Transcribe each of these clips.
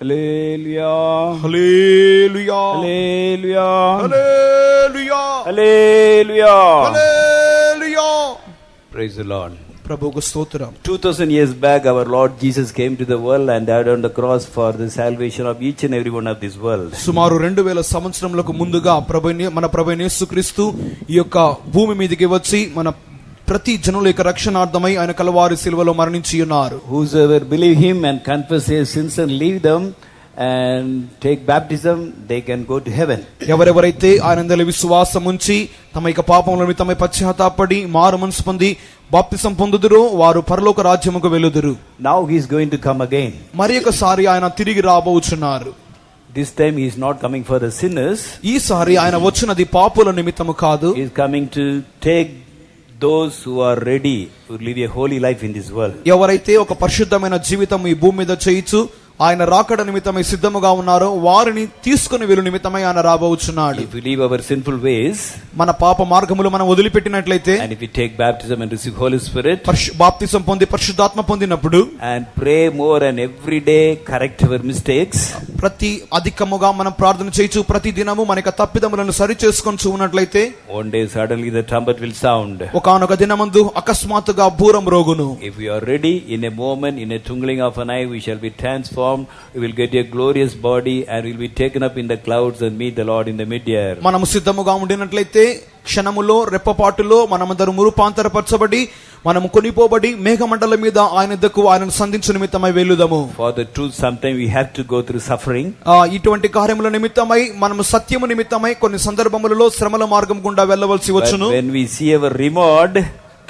Hallelujah. Hallelujah. Hallelujah. Hallelujah. Hallelujah. Hallelujah. Praise the Lord. ప్రభువుకు స్తోత్రం. 2000 years back our Lord Jesus came to the world and died on the cross for the salvation of each and every one of this world. సుమారు 2000 సంవత్సరములకు ముందుగా మన ప్రభువైన యేసుక్రీస్తు ఈ యొక్క భూమి మీదకి వచ్చి మన ప్రతి జనుల యొక్క రక్షణార్థమై ఆయన కల్వారి శిలువలో మరణించి ఉన్నారు. Whosoever believe him and confess his sins and leave them and take baptism, they can go to heaven. ఎవరెవరైతే ఆయనందలి విశ్వాసం ఉంచి తమ యొక్క పాపముల నిమిత్తమై పశ్చాత్తాపడి మారు మనసు పొంది బాప్తిసం పొందుదురు వారు పరలోక రాజ్యముకు వెలుదురు. Now he is going to come again. మరి ఒకసారి ఆయన తిరిగి రాబోచున్నారు. This time he is not coming for the sinners. ఈసారి ఆయన వచ్చినది పాపుల నిమిత్తము కాదు. He is coming to take those who are ready to live a holy life in this world. ఎవరైతే ఒక పరిశుద్ధమైన జీవితం ఈ భూమి మీద చేయిచు ఆయన రాకడ నిమిత్తమై సిద్ధముగా ఉన్నారో వారిని తీసుకుని వెళ్ళు నిమిత్తమై ఆయన రాబోచున్నాడు. If we leave our sinful ways, మన పాప మార్గములు మనం వదిలిపెట్టినట్లయితే, and if we take baptism and receive Holy Spirit, బాప్తిసం పొంది పరిశుద్ధాత్మ పొందినప్పుడు, and pray more and every day correct our mistakes, ప్రతి అధికముగా మనం ప్రార్థన చేయొచ్చు, ప్రతి దినము మన యొక్క తప్పిదములను సరి చేసుకొని ఉన్నట్లయితే, one day suddenly the trumpet will sound. ఒకానొక దినమందు అకస్మాత్తుగా బూరం రోగును. If we are ready, in a moment, in a twinkling of an eye, we shall be transformed. We will get a glorious body and will be taken up in the clouds and meet the Lord in the mid-air. మనము సిద్ధముగా ఉండినట్లయితే క్షణములో రెప్పపాటులో మనమందరం రూపాంతరపరచబడి మనము కొనిపోబడి మేఘమండలం మీద ఆయన దగ్గరకు ఆయనను సంధించు నిమిత్తమై వెలుదము. For the truth, sometimes we have to go through suffering. ఇటువంటి కార్యముల నిమిత్తమై మనము సత్యము నిమిత్తమై కొన్ని సందర్భములలో శ్రమల మార్గం గుండా వెళ్ళవలసి వచ్చును. When we see our reward,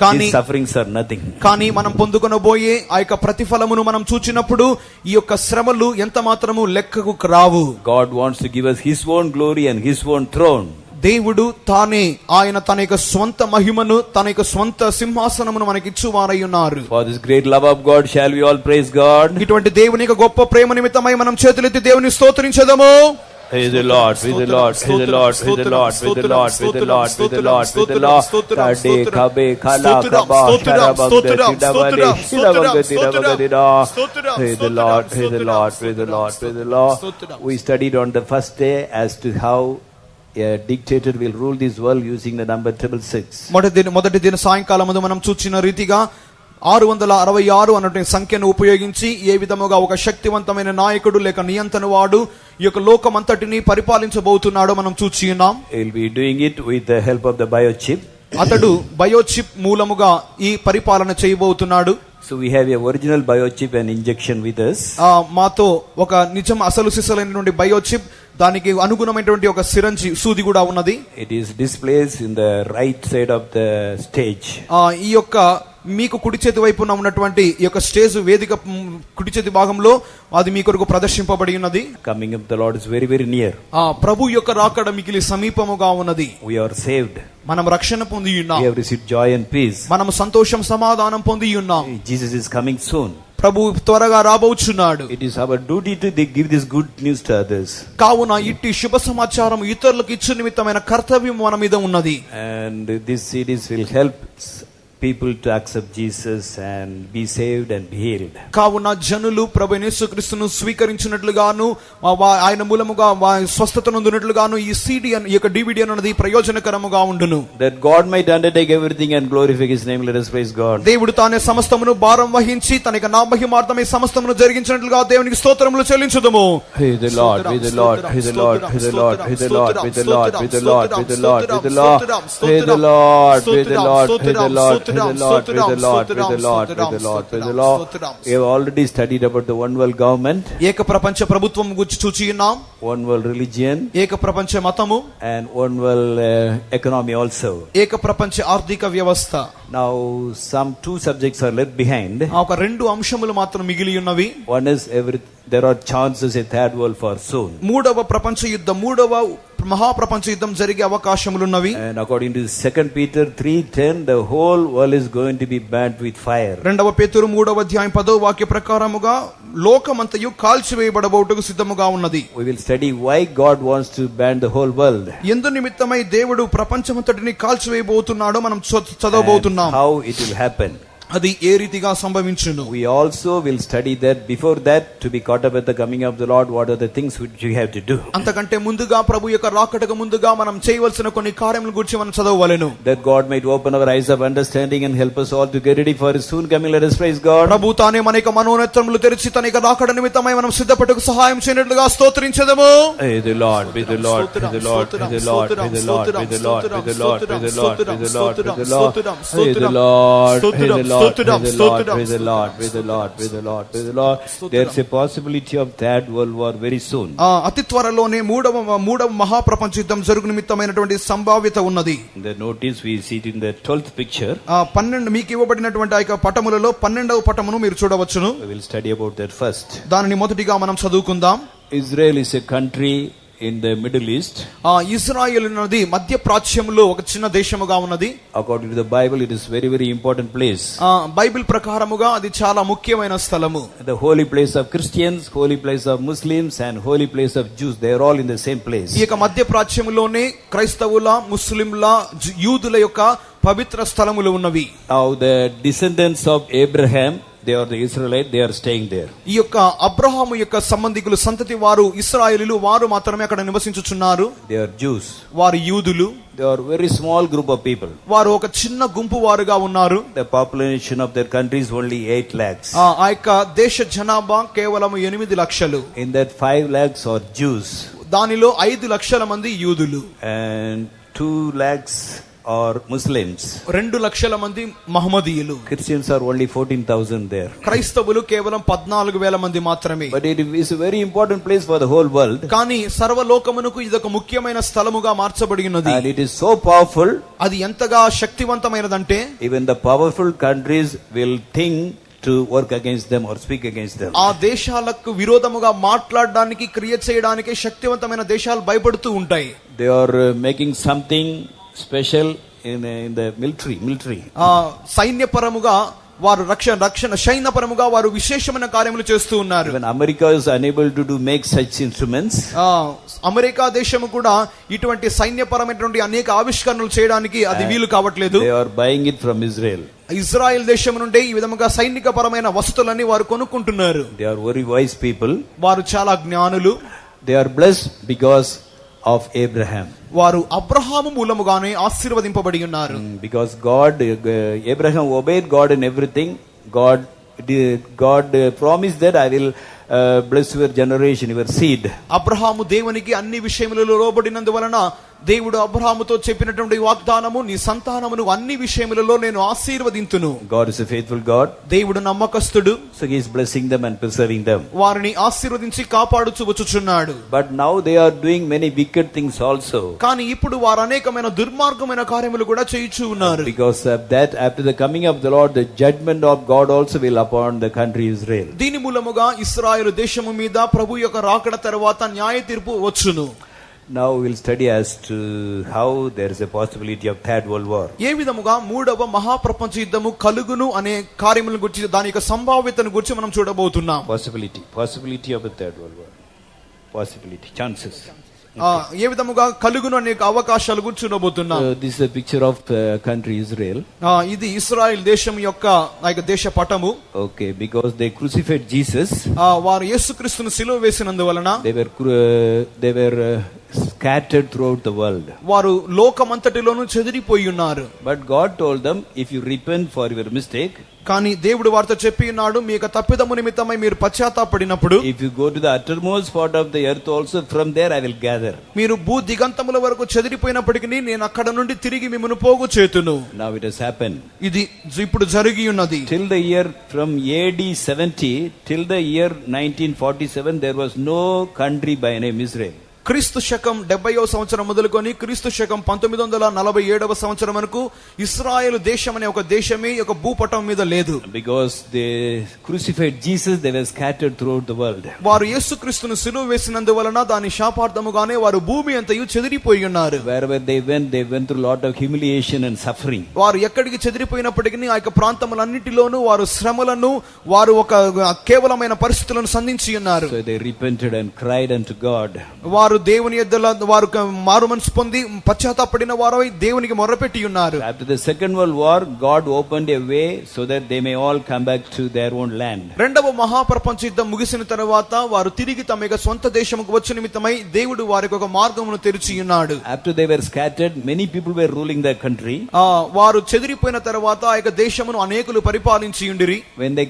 కానీ sufferings are nothing. కానీ మనం పొందుకొనబోయే ఆ యొక్క ప్రతిఫలమును మనం చూచినప్పుడు ఈ యొక్క శ్రమలు ఎంత మాత్రము లెక్కకు రావు. God wants to give us his own glory and his own throne. దేవుడు తానే ఆయన తన యొక్క స్వంత మహిమను తన యొక్క స్వంత సింహాసనమును మనకి ఇచ్చువారై ఉన్నారు. For this great love of God shall we all praise God. ఇటువంటి దేవుని యొక్క గొప్ప ప్రేమ నిమిత్తమై మనం చేతులెత్తి దేవుని స్తోత్రించెదము. Praise the Lord, praise the Lord, praise the Lord, praise the Lord, praise the Lord, praise the Lord, praise the Lord, praise the Lord. Tade kabe khala kaba sharabagde tidavale sidavagde tidavagadida. Praise the Lord, praise the Lord, praise the Lord, praise the Lord. We studied on the first day as to how a dictator will rule this world using the number 666. మొదటి దిన సాయంకాలం మనం చూచిన రీతిగా 666 అనే సంఖ్యను ఉపయోగించి ఏ విధముగా ఒక శక్తివంతమైన నాయకుడు లేక నియంత్రణ వాడు ఈ యొక్క లోకమంతటిని పరిపాలించబోతున్నాడో మనం చూచి ఉన్నాం. He'll be doing it with the help of the biochip. అతడు బయోచిప్ మూలముగా ఈ పరిపాలన చేయబోతున్నాడు. So we have a original biochip and injection with us. మాతో ఒక నిజం అసలు సిసలైనటువంటి బయోచిప్ దానికి అనుగుణమైనటువంటి ఒక సిరంజి సూది కూడా ఉన్నది. It is displayed in the right side of the stage. ఈ యొక్క మీకు కుడి చేతి వైపున ఉన్నటువంటి ఈ యొక్క స్టేజ్ వేదిక కుడి చేతి భాగంలో అది మీ కొరకు ప్రదర్శింపబడి ఉన్నది. Coming of the Lord is very very near. ప్రభు యొక్క రాకడ మిగిలి సమీపముగా ఉన్నది. We are saved. మనం రక్షణ పొంది ఉన్నాం. We have received joy and peace. మనం సంతోషం సమాధానం పొంది ఉన్నాం. Jesus is coming soon. ప్రభు త్వరగా రాబోచున్నాడు. It is our duty to give this good news to others. కావున ఇట్టి శుభ సమాచారం ఇతరులకు ఇచ్చు నిమిత్తమైన కర్తవ్యం మన మీద ఉన్నది. And this series will help people to accept Jesus and be saved and be healed. కావున జనులు ప్రభు యేసుక్రీస్తును స్వీకరించినట్లుగాను ఆయన మూలముగా స్వస్థత నొందినట్లుగాను ఈ సీడీ ఈ యొక్క డివిడి అన్నది ప్రయోజనకరముగా ఉండును. That God might undertake everything and glorify his name. Let us praise God. దేవుడు తానే సమస్తమును భారం వహించి తన యొక్క నామహిమార్థమై సమస్తమును జరిగించినట్లుగా దేవునికి స్తోత్రములు చెల్లించుదము. Praise the Lord, praise the Lord, praise the Lord, praise the Lord, praise the Lord, praise the Lord, praise the Lord, praise the Lord, praise the Lord, praise the Lord, praise the Lord, praise the Lord. Praise the Lord, praise the Lord, praise the Lord, praise the Lord, praise the Lord. We have already studied about the one world government. ఏక ప్రపంచ ప్రభుత్వం గురించి చూచి ఉన్నాం. One world religion. ఏక ప్రపంచ మతము. And one world economy also. ఏక ప్రపంచ ఆర్థిక వ్యవస్థ. Now some two subjects are left behind. ఒక రెండు అంశములు మాత్రం మిగిలి ఉన్నవి. One is there are chances a third world war soon. మూడవ ప్రపంచ యుద్ధం మూడవ మహాప్రపంచ యుద్ధం జరిగే అవకాశములున్నవి. And according to 2 Peter 3:10 the whole world is going to be burnt with fire. రెండవ పేతురు 3వ అధ్యాయం 10వ వాక్య ప్రకారముగా లోకమంతయు కాల్చివేయబడబోటుకు సిద్ధముగా ఉన్నది. We will study why God wants to burn the whole world. ఎందు నిమిత్తమై దేవుడు ప్రపంచమంతటిని కాల్చివేయబోతున్నాడో మనం చదవబోతున్నాం. How it will happen. అది ఏ రీతిగా సంభవించును. We also will study that. Before that, to be caught up at the coming of the Lord, what are the things which we have to do? అంతకంటే ముందుగా ప్రభు యొక్క రాకడకు ముందుగా మనం చేయవలసిన కొన్ని కార్యముల గురించి మనం చదవవలెను. That God might open our eyes of understanding and help us all to get ready for His soon coming. Let us praise God. ప్రభు తానే మన యొక్క మనోనేత్రములు తెరిచి తన యొక్క రాకడ నిమిత్తమై మనం సిద్ధపట్టుకు సహాయం చేయనట్లుగా స్తోత్రించెదము. Hey the Lord, be the Lord, be the Lord, be the Lord, be the Lord, be the Lord, be the Lord, be the Lord, be the Lord, be the Lord, hey the Lord, hey the Lord, be the Lord, be the Lord, be the Lord, be the Lord, be the Lord. There's a possibility of third world war very soon. అతి త్వరలోనే మూడవ మహాప్రపంచ యుద్ధం జరుగు నిమిత్తమైనటువంటి సంభావ్యత ఉన్నది. The notice we see it in the 12th picture. 12 మీకు ఇవ్వబడినటువంటి ఆ యొక్క పటములలో 12వ పటమును మీరు చూడవచ్చును. We will study about that first. దానిని మొదటిగా మనం చదువుకుందాం. Israel is a country in the Middle East. ఇశ్రాయేలు అన్నది మధ్య ప్రాచ్యములో ఒక చిన్న దేశముగా ఉన్నది. According to the Bible, it is very very important place. Bible ప్రకారముగా అది చాలా ముఖ్యమైన స్థలము. The holy place of Christians, holy place of Muslims and holy place of Jews, they are all in the same place. ఈ యొక్క మధ్య ప్రాచ్యములోనే క్రైస్తవుల, ముస్లింల, యూదుల యొక్క పవిత్ర స్థలములు ఉన్నవి. Now the descendants of Abraham, they are the Israelites, they are staying there. ఈ యొక్క అబ్రహాము యొక్క సంబంధికులు, సంతతి వారు ఇశ్రాయేలీయులు, వారు మాత్రమే అక్కడ నివసించుచున్నారు. They are Jews. వారు యూదులు. They are very small group of people. వారు ఒక చిన్న గుంపు వారుగా ఉన్నారు. The population of their country is only 8 lakhs. ఆ యొక్క దేశ జనాభా కేవలం 8 లక్షలు. In that 5 lakhs are Jews. దానిలో 5 లక్షల మంది యూదులు. And 2 lakhs are Muslims. 2 లక్షల మంది మహమ్మదీయులు. Christians are only 14,000 there. క్రైస్తవులు కేవలం 14,000 మంది మాత్రమే. But it is a very important place for the whole world. కానీ సర్వలోకమునకు ఇదొక ముఖ్యమైన స్థలముగా మార్చబడి ఉన్నది. And it is so powerful. అది ఎంతగా శక్తివంతమైనదంటే Even the powerful countries will think to work against them or speak against them. ఆ దేశాలకు విరోధముగా మాట్లాడడానికి, క్రియ చేయడానికి శక్తివంతమైన దేశాలు భయపడుతూ ఉంటాయి. They are making something special in the military. సైన్యపరముగా వారు రక్షణ సైన్యపరముగా వారు విశేషమైన కార్యములు చేస్తూ ఉన్నారు. When America is unable to make such instruments, America దేశము కూడా ఇటువంటి సైన్యపరమైనటువంటి అనేక ఆవిష్కరణలు చేయడానికి అది వీలు కావట్లేదు. they are buying it from Israel. Israel దేశం నుండి ఈ విధముగా సైనికపరమైన వస్తువులన్నీ వారు కొనుక్కుంటున్నారు. They are very wise people. వారు చాలా జ్ఞానులు. They are blessed because of Abraham. వారు అబ్రహాము మూలముగానే ఆశీర్వదింపబడి ఉన్నారు. Because Abraham obeyed God in everything. God promised that I will bless your generation, your seed. Abraham దేవునికి అన్ని విషయములలో లోబడినందువలన దేవుడు అబ్రహాముతో చెప్పినటువంటి వాగ్దానము, నీ సంతానమును అన్ని విషయములలో నేను ఆశీర్వదింతును. God is a faithful God. దేవుడు నమ్మకస్తుడు. So he is blessing them and preserving them. వారిని ఆశీర్వదించి కాపాడుచు వచ్చుచున్నాడు. But now they are doing many wicked things also. కానీ ఇప్పుడు వారు అనేకమైన దుర్మార్గమైన కార్యములు కూడా చేయుచు ఉన్నారు. Because of that, after the coming of the Lord, the judgment of God also will upon the country Israel. దీని మూలముగా ఇశ్రాయేలు దేశము మీద ప్రభు యొక్క రాకడ తర్వాత న్యాయ తీర్పు వచ్చును. Now we will study as to how there is a possibility of third world war. ఏ విధముగా మూడవ మహాప్రపంచ యుద్ధము కలుగును అనే కార్యముల గురించి, దాని యొక్క సంభావ్యతను గురించి మనం చూడబోతున్నాం. Possibility of a third world war. Possibility, chances. ఏ విధముగా కలుగును అనే అవకాశాల గురించి చూడబోతున్నాం. This is a picture of country Israel. ఇది ఇశ్రాయేల్ దేశం యొక్క దేశ పటము. Okay, because they crucified Jesus. వారు యేసుక్రీస్తును సిలువ వేసినందువలన they were scattered throughout the world. వారు లోకమంతటిలోనూ చెదిరిపోయి ఉన్నారు. But God told them, if you repent for your mistake, కానీ దేవుడు వారితో చెప్పి ఉన్నాడు, మీ యొక్క తప్పిదము నిమిత్తమై మీరు పశ్చాత్తాపడినప్పుడు, if you go to the uttermost part of the earth also, from there I will gather. మీరు భూ దిగంతముల వరకు చెదిరిపోయినప్పటికీ నేను అక్కడ నుండి తిరిగి మిమ్మును పోగు చేతును. Now it has happened. ఇది ఇప్పుడు జరిగి ఉన్నది. Till the year from AD 70 till the year 1947 there was no country by name Israel. క్రీస్తు శకం 70వ సంవత్సరం మొదలుకొని క్రీస్తు శకం 1947వ సంవత్సరం వరకు ఇశ్రాయేలు దేశం అనే ఒక దేశమే ఒక భూపటం మీద లేదు. Because they crucified Jesus, they were scattered throughout the world. వారు యేసుక్రీస్తును సిలువ వేసినందువలన దాని శాపార్థముగానే వారు భూమి అంతయు చెదిరిపోయి ఉన్నారు. Wherever they went through lot of humiliation and suffering. వారు ఎక్కడికి చెదిరిపోయినప్పటికీ ఆ యొక్క ప్రాంతములన్నిటిలోనూ వారు శ్రమలను, వారు ఒక కేవలమైన పరిస్థితులను సంధించి ఉన్నారు. So they repented and cried unto God. వారు వారు దేవుని యొద్దల వారు మారు మనసు పొంది పశ్చాత్తాపడిన వారై దేవునికి మొర్రపెట్టి ఉన్నారు. After the Second World War, God opened a way so that they may all come back to their own land. రెండవ మహాప్రపంచ యుద్ధం ముగిసిన తర్వాత వారు తిరిగి తమ యొక్క సొంత దేశముకు వచ్చే నిమిత్తమై దేవుడు వారికి ఒక మార్గమును తెరిచి ఉన్నాడు. After they were scattered, many people were ruling their country. వారు చెదిరిపోయిన తర్వాత ఆ యొక్క దేశమును అనేకులు పరిపాలించి ఉండిరి. When they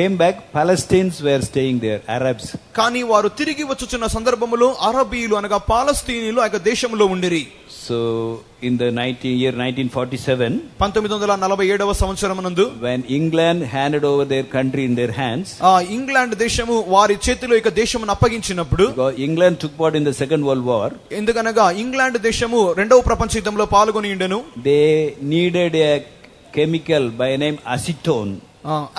came back, Palestinians were staying there, Arabs. కానీ వారు తిరిగి వచ్చుచున్న సందర్భములో అరబీయులు అనగా పాలస్తీనీయులు ఆ యొక్క దేశంలో ఉండిరి. So in the year 1947, 1947వ సంవత్సరమునందు when England handed over their country in their hands, England దేశము వారి చేతిలో ఇక దేశమును అప్పగించినప్పుడు, because England took part in the Second World War, ఎందుకనగా ఇంగ్లాండ్ దేశము రెండవ ప్రపంచ యుద్ధంలో పాల్గొని ఉండెను. they needed a chemical by name acetone.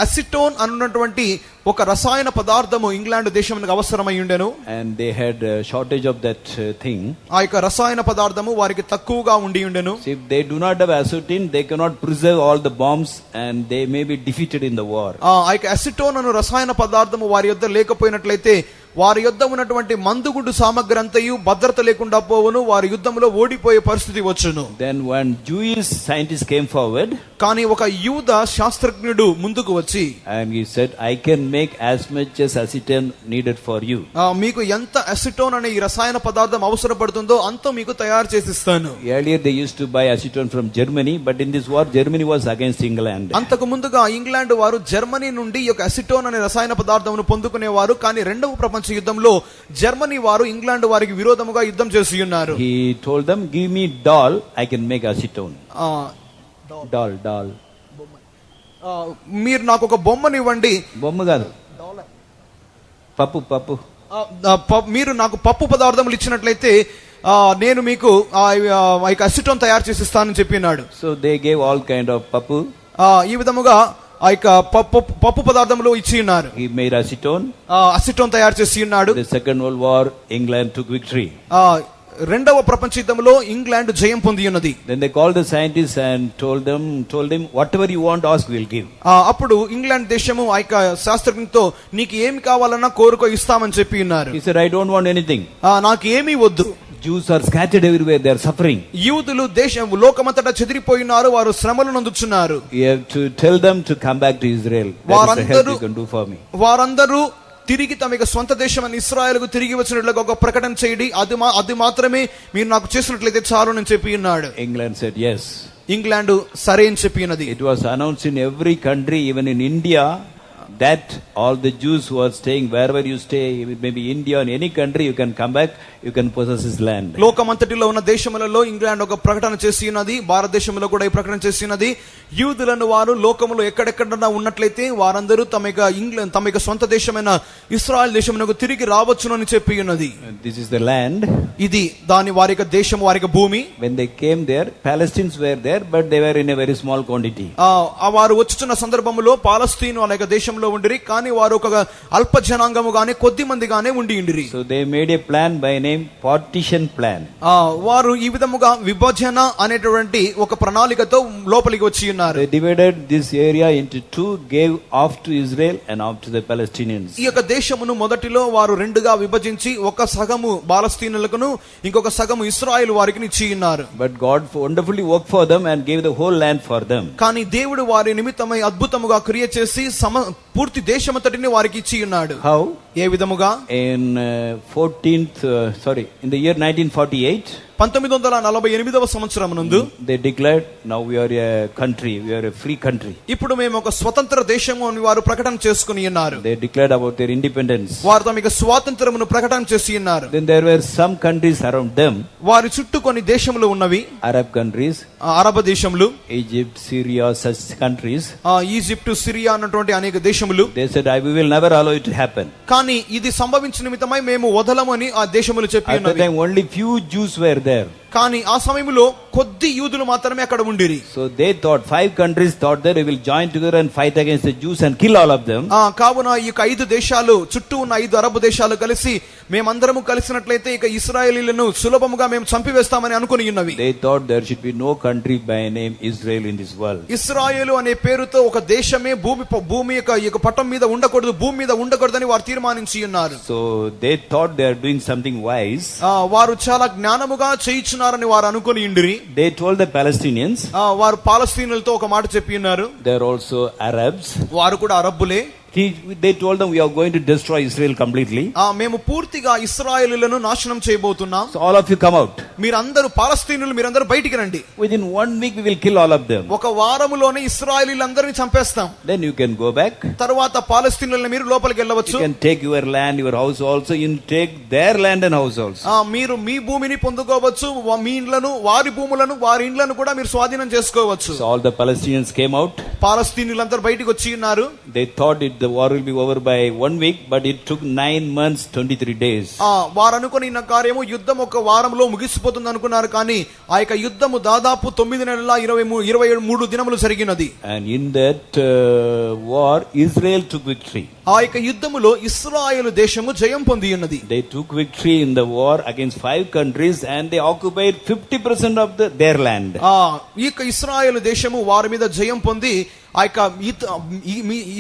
Acetone అన్నటువంటి ఒక రసాయన పదార్థము ఇంగ్లాండ్ దేశమునకు అవసరమై ఉండెను. And they had a shortage of that thing. ఆ యొక్క రసాయన పదార్థము వారికి తక్కువగా ఉండి ఉండెను. So if they do not have acetone, they cannot preserve all the bombs and they may be defeated in the war. ఆ యొక్క అసిటోన్ అను రసాయన పదార్థము వారి యొద్ద లేకపోయినట్లయితే వారి యొద్ద ఉన్నటువంటి మందుగుండు సామగ్రి అంతయు భద్రత లేకుండా పోవును, వారి యుద్ధంలో ఓడిపోయే పరిస్థితి వచ్చును. Then one Jewish scientist came forward, కానీ ఒక యూద శాస్త్రజ్ఞుడు ముందుకు వచ్చి, and he said, I can make as much as acetone needed for you. మీకు ఎంత అసిటోన్ అనే ఈ రసాయన పదార్థం అవసరపడుతుందో అంత మీకు తయారు చేసిస్తాను. Earlier they used to buy acetone from Germany, but in this war Germany was against England. అంతకు ముందుగా ఇంగ్లాండ్ వారు జర్మనీ నుండి ఈ యొక్క అసిటోన్ అనే రసాయన పదార్థమును పొందుకునేవారు. కానీ రెండవ ప్రపంచ యుద్ధంలో జర్మనీ వారు ఇంగ్లాండ్ వారికి విరోధముగా యుద్ధం చేసి ఉన్నారు. He told them, give me doll, I can make acetone. doll. మీరు నాకు ఒక బొమ్మనివ్వండి. బొమ్మ కాదు, పప్పు. మీరు నాకు పప్పు పదార్థములు ఇచ్చినట్లయితే నేను మీకు అసిటోన్ తయారు చేసి ఇస్తానని చెప్పినాడు. So they gave all kind of పప్పు. ఈ విధముగా ఆ యొక్క పప్పు పదార్థములు ఇచ్చి ఉన్నారు. He made acetone. అసిటోన్ తయారు చేసి ఉన్నాడు. The Second World War, England took victory. రెండవ ప్రపంచ యుద్ధంలో ఇంగ్లాండ్ జయం పొంది ఉన్నది. Then they called the scientists and told him, whatever you want, ask, we'll give. అప్పుడు ఇంగ్లాండ్ దేశము ఆ యొక్క శాస్త్రజ్ఞునితో నీకు ఏమి కావాలన్నా కోరుకో ఇస్తామని చెప్పి ఉన్నారు. He said, I don't want anything. నాకు ఏమీ వద్దు. Jews are scattered everywhere, they are suffering. యూదులు లోకమంతటా చెదిరిపోయినారు, వారు శ్రమలు నందుచున్నారు. You have to tell them to come back to Israel. That is the help you can do for me. వారందరూ తిరిగి తమ యొక్క సొంత దేశం ఇశ్రాయేలుకు తిరిగి వచ్చినట్లుగా ఒక ప్రకటన చేయండి, అది మాత్రమే మీరు నాకు చేసినట్లయితే చాలు అని చెప్పి ఉన్నాడు. England said yes. ఇంగ్లాండ్ సరే అని చెప్పి ఉన్నది. It was announced in every country, even in India, that all the Jews who are staying wherever you stay, maybe India or any country, you can come back, you can possess his land. లోకమంతటిలో ఉన్న దేశములలో England ఒక ప్రకటన చేసి ఉన్నది, భారతదేశంలో కూడా ఈ ప్రకటన చేసి ఉన్నది. యూదులను వారు లోకములో ఎక్కడెక్కడన్నా ఉన్నట్లయితే వారందరూ తమ యొక్క సొంత దేశమైన ఇశ్రాయేల్ దేశమునకు తిరిగి రావచ్చును అని చెప్పి ఉన్నది. This is the land. ఇది వారి యొక్క దేశం, వారి యొక్క భూమి. When they came there, Palestinians were there, but they were in a very small quantity. వారు వచ్చుచున్న సందర్భంలో పాలస్తీన్ వాళ్ళ యొక్క దేశంలో ఉండిరి, కానీ వారు ఒక అల్ప జనాంగముగానే కొద్ది మందిగానే ఉండిరి. So they made a plan by name partition plan. వారు ఈ విధముగా విభజన అనేటువంటి ఒక ప్రణాళికతో లోపలికి వచ్చి ఉన్నారు. They divided this area into two, gave off to Israel and off to the Palestinians. ఈ యొక్క దేశమును మొదటిలో వారు రెండుగా విభజించి ఒక సగము పాలస్తీనులకును ఇంకొక సగము ఇశ్రాయేలు వారికి ఇచ్చి ఉన్నారు. But God wonderfully worked for them and gave the whole land for them. కానీ దేవుడు వారి నిమిత్తమై అద్భుతముగా క్రియ చేసి పూర్తి దేశమంతటిని వారికి ఇచ్చి ఉన్నాడు. How? ఏ విధముగా? In in the year 1948, 1948వ సంవత్సరం నందు they declared, now we are a country, we are a free country. ఇప్పుడు మేము ఒక స్వతంత్ర దేశము అని వారు ప్రకటన చేసుకుని ఉన్నారు. They declared about their independence. వారు తమ యొక్క స్వాతంత్రమును ప్రకటన చేసి ఉన్నారు. Then there were some countries around them, వారి చుట్టూ కొన్ని దేశములు ఉన్నవి, Arab countries, అరబ్ దేశములు, Egypt, Syria, such countries. Egypt, Syria అన్నటువంటి అనేక దేశములు. They said, we will never allow it to happen. కానీ ఇది సంభవించిన నిమిత్తమై మేము వదలమని ఆ దేశములు చెప్పి At that time only few Jews were there. కానీ ఆ సమయంలో కొద్ది యూదులు మాత్రమే అక్కడ ఉండిరి. So they thought, 5 countries thought that they will join together and fight against the Jews and kill all of them. కావున ఈ 5 దేశాలు, చుట్టూ ఉన్న 5 అరబ్ దేశాలు కలిసి మేమందరము కలిసినట్లయితే ఇక ఇశ్రాయేలీలను సులభముగా మేము చంపివేస్తామని అనుకుని ఉన్నవి. They thought there should be no country by name Israel in this world. ఇశ్రాయేలు అనే పేరుతో ఒక దేశమే భూమి యొక్క పట్టం మీద ఉండకూడదు, భూమి మీద ఉండకూడదని వారు తీర్మానించి ఉన్నారు. So they thought they are doing something wise. వారు చాలా జ్ఞానముగా చేయించున్నారని వారు అనుకుని ఉండిరి. They told the Palestinians, వారు పాలస్తీనులతో ఒక మాట చెప్పి ఉన్నారు. they are also Arabs. వారు కూడా అరబ్బులే. They told them, we are going to destroy Israel completely. మేము పూర్తిగా ఇశ్రాయేలులను నాశనం చేయబోతున్నాం. So all of you come out. మీరందరూ పాలస్తీనులు, మీరందరూ బయటికి రండి. Within 1 week we will kill all of them. ఒక వారములోనే ఇశ్రాయేలీలందరిని చంపేస్తాం. Then you can go back. తర్వాత పాలస్తీనులను మీరు లోపలికి వెళ్ళవచ్చు. You can take your land, your house also. You take their land and house also. మీరు మీ భూమిని పొందుకోవచ్చు, మీ ఇండ్లను, వారి భూములను, వారి ఇండ్లను కూడా మీరు స్వాధీనం చేసుకోవచ్చు. So all the Palestinians came out. పాలస్తీనులందరూ బయటికి వచ్చి ఉన్నారు. They thought the war will be over by 1 week, but it took 9 months 23 days. వారు అనుకున్న కార్యము యుద్ధం ఒక వారంలో ముగిసిపోతుంది అనుకున్నారు, కానీ ఆ యొక్క యుద్ధము దాదాపు 9 నెలల 23 దినములు జరిగినది. And in that war Israel took victory. ఆ యొక్క యుద్ధములో ఇశ్రాయేలు దేశము జయం పొంది ఉన్నది. They took victory in the war against 5 countries and they occupied 50% of their land. ఈ యొక్క ఇశ్రాయేలు దేశము వారి మీద జయం పొంది ఆ యొక్క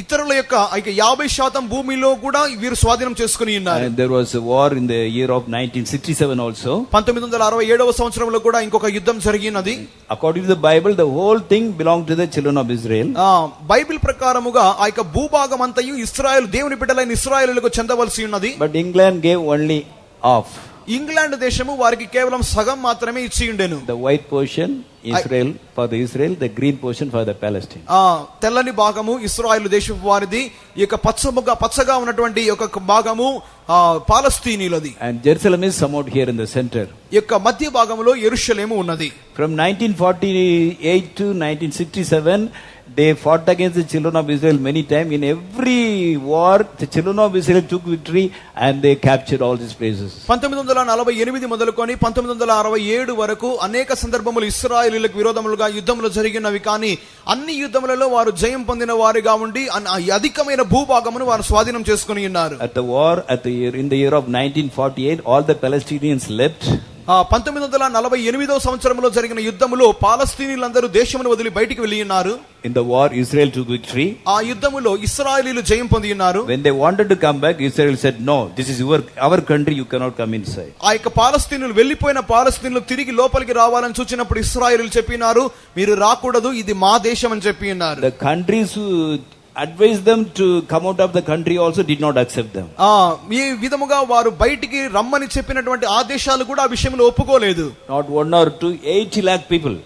ఇతరుల యొక్క 50% భూమిలో కూడా వీరు స్వాధీనం చేసుకుని ఉన్నారు. And there was a war in the year of 1967 also. 1967వ సంవత్సరంలో కూడా ఇంకొక యుద్ధం జరిగినది. According to the Bible, the whole thing belonged to the children of Israel. Bible ప్రకారముగా ఆ యొక్క భూభాగం అంతయు ఇశ్రాయేలు, దేవుని బిడ్డలైన ఇశ్రాయేలులకు చెందవలసి ఉన్నది. But England gave only half. England దేశము వారికి కేవలం సగం మాత్రమే ఇచ్చి ఉండెను. The white portion Israel for the Israel, the green portion for the Palestine. తెల్లని భాగము ఇశ్రాయేలు దేశపు వారిది, ఈ యొక్క పచ్చగా ఉన్నటువంటి ఒక భాగము పాలస్తీనీలది. And Jerusalem is somewhat here in the center. ఈ యొక్క మధ్య భాగంలో యెరూషలేము ఉన్నది. From 1948 to 1967 they fought against the children of Israel many times. In every war the children of Israel took victory and they captured all these places. 1948 మొదలుకొని 1967 వరకు అనేక సందర్భములు ఇశ్రాయేలీయులకు విరోధములుగా యుద్ధములు జరిగినవి, కానీ అన్ని యుద్ధములలో వారు జయం పొందిన వారిగా ఉండి అధికమైన భూభాగమును వారు స్వాధీనం చేసుకుని ఉన్నారు. At the war in the year of 1948 all the Palestinians left. 1948వ సంవత్సరంలో జరిగిన యుద్ధములో పాలస్తీనీలందరూ దేశమును వదిలి బయటికి వెళ్లి ఉన్నారు. In the war Israel took victory. ఆ యుద్ధములో ఇశ్రాయేలీయులు జయం పొంది ఉన్నారు. When they wanted to come back, Israel said, no, this is our country, you cannot come inside. ఆ యొక్క పాలస్తీనులు వెళ్లిపోయిన పాలస్తీనులు తిరిగి లోపలికి రావాలని చూచినప్పుడు ఇశ్రాయేలీయులు చెప్పినారు, మీరు రాకూడదు, ఇది మా దేశం అని చెప్పి ఉన్నారు. The countries who advised them to come out of the country also did not accept them. ఈ విధముగా వారు బయటికి రమ్మని చెప్పినటువంటి ఆ దేశాలు కూడా ఆ విషయంలో ఒప్పుకోలేదు. Not 1 or 2, 80 lakh people.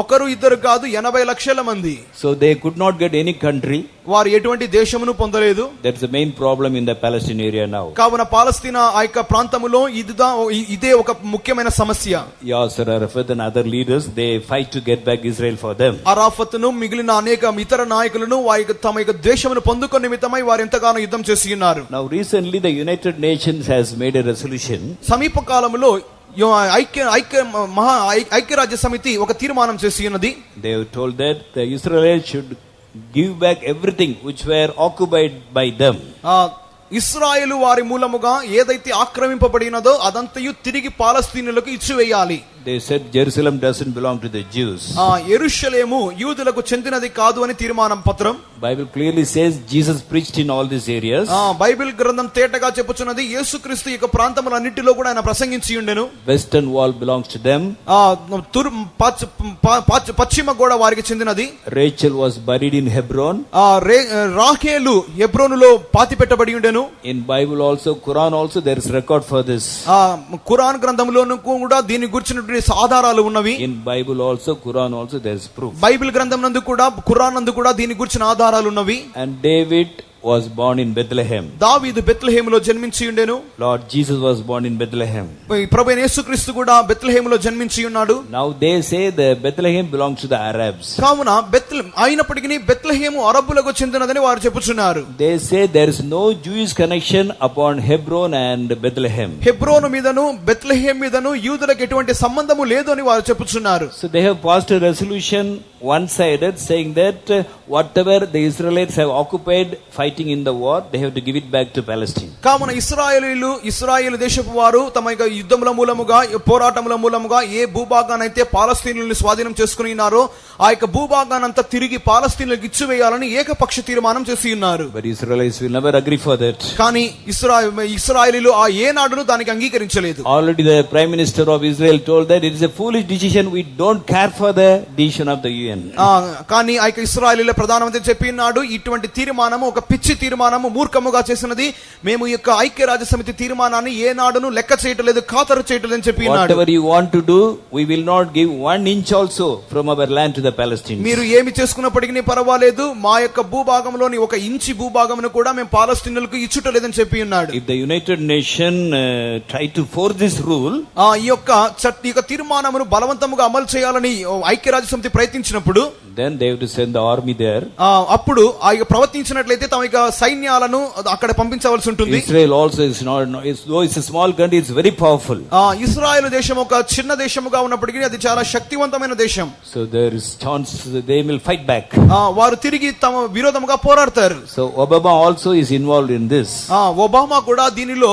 ఒకరు ఇద్దరు కాదు, 80 లక్షల మంది. So they could not get any country. వారు ఎటువంటి దేశమును పొందలేదు. That's the main problem in the Palestine area now. కావున పాలస్తీనా ఆ యొక్క ప్రాంతములో ఇదే ఒక ముఖ్యమైన సమస్య. Yasser Arafat and other leaders, they fight to get back Israel for them. అరాఫత్ను మిగిలిన అనేక ఇతర నాయకులను తమ యొక్క దేశమును పొందుకొని నిమిత్తమై వారు ఎంతగానో యుద్ధం చేసి ఉన్నారు. Now recently the United Nations has made a resolution. సమీప కాలంలో ఐక్యరాజ్య సమితి ఒక తీర్మానం చేసి ఉన్నది. They have told that the Israel should give back everything which were occupied by them. ఇశ్రాయేలు వారి మూలముగా ఏదైతే ఆక్రమింపబడినదో అదంతయు తిరిగి పాలస్తీనులకు ఇచ్చివేయాలి. They said Jerusalem doesn't belong to the Jews. యెరూషలేము యూదులకు చెందినది కాదు అని తీర్మానం పత్రం. Bible clearly says Jesus preached in all these areas. Bible గ్రంథం తేటగా చెప్పుచున్నది యేసుక్రీస్తు యొక్క ప్రాంతములన్నిటిలో కూడా ఆయన ప్రసంగించి ఉండెను. Western wall belongs to them. పశ్చిమ గోడ వారికి చెందినది. Rachel was buried in Hebron. రాహేలు హెబ్రోనులో పాతిపెట్టబడి ఉండెను. In Bible also, Quran also, there is record for this. Quran గ్రంథంలోను కూడా దీని గురించినటువంటి ఆధారాలు ఉన్నవి. In Bible also, Quran also, there is proof. Bible గ్రంథం నందు కూడా ఖురాన్ నందు కూడా దీని గురించిన ఆధారాలు ఉన్నవి. And David was born in Bethlehem. దావీదు బెత్లెహేములో జన్మించి ఉండెను. Lord Jesus was born in Bethlehem. ప్రభువైన యేసుక్రీస్తు కూడా బెత్లెహేములో జన్మించి ఉన్నాడు. Now they say the Bethlehem belongs to the Arabs. కావున అయినప్పటికీ బెత్లెహేము అరబ్బులకు చెందినదని వారు చెప్పుచున్నారు. They say there is no Jewish connection upon Hebron and Bethlehem. హెబ్రోను మీదను బెత్లెహేం మీదను యూదులకు ఎటువంటి సంబంధము లేదు అని వారు చెప్పుచున్నారు. So they have passed a resolution one-sided saying that whatever the Israelites have occupied fighting in the war, they have to give it back to Palestine. కావున ఇశ్రాయేలు దేశపు వారు తమ యొక్క యుద్ధముల మూలముగా పోరాటముల మూలముగా ఏ భూభాగానైతే పాలస్తీనులను స్వాధీనం చేసుకుని ఉన్నారో ఆ యొక్క భూభాగానంతా తిరిగి పాలస్తీనులకు ఇచ్చివేయాలని ఏకపక్ష తీర్మానం చేసి ఉన్నారు. But Israelites will never agree for that. కానీ ఇశ్రాయేలీలు ఆ ఏనాడును దానికి అంగీకరించలేదు. Already the Prime Minister of Israel told that it is a foolish decision, we don't care for the decision of the UN. కానీ ఆ యొక్క ఇశ్రాయేలీల ప్రధానమంత్రి చెప్పినాడు, ఇటువంటి తీర్మానము ఒక పిచ్చి తీర్మానము, మూర్ఖముగా చేసినది, మేము ఈ యొక్క ఐక్యరాజ్య సమితి తీర్మానాన్ని ఏనాడును లెక్క చేయట్లేదు, ఖాతరు చేయట్లేదు అని చెప్పినాడు. Whatever you want to do, we will not give 1 inch also from our land to the Palestinians. మీరు ఏమి చేసుకున్నప్పటికీ పర్వాలేదు, మా యొక్క భూభాగంలోని 1 ఇంచి భూభాగమును కూడా మేము పాలస్తీనులకు ఇచ్చుటలేదని చెప్పి ఉన్నాడు. If the United Nations try to force this rule, ఈ యొక్క తీర్మానమును బలవంతముగా అమలు చేయాలని ఐక్యరాజ్య సమితి ప్రయత్నించినప్పుడు then they have to send the army there. అప్పుడు ఆ యొక్క ప్రవర్తించినట్లయితే తమ యొక్క సైన్యాలను అక్కడ పంపించవలసి ఉంటుంది. Israel also is not, though it's a small country, it's very powerful. ఇశ్రాయేలు దేశం ఒక చిన్న దేశముగా ఉన్నప్పటికీ అది చాలా శక్తివంతమైన దేశం. So there is chance they will fight back. వారు తిరిగి తమ విరోధముగా పోరాడతారు. So Obama also is involved in this. Obama కూడా దీనిలో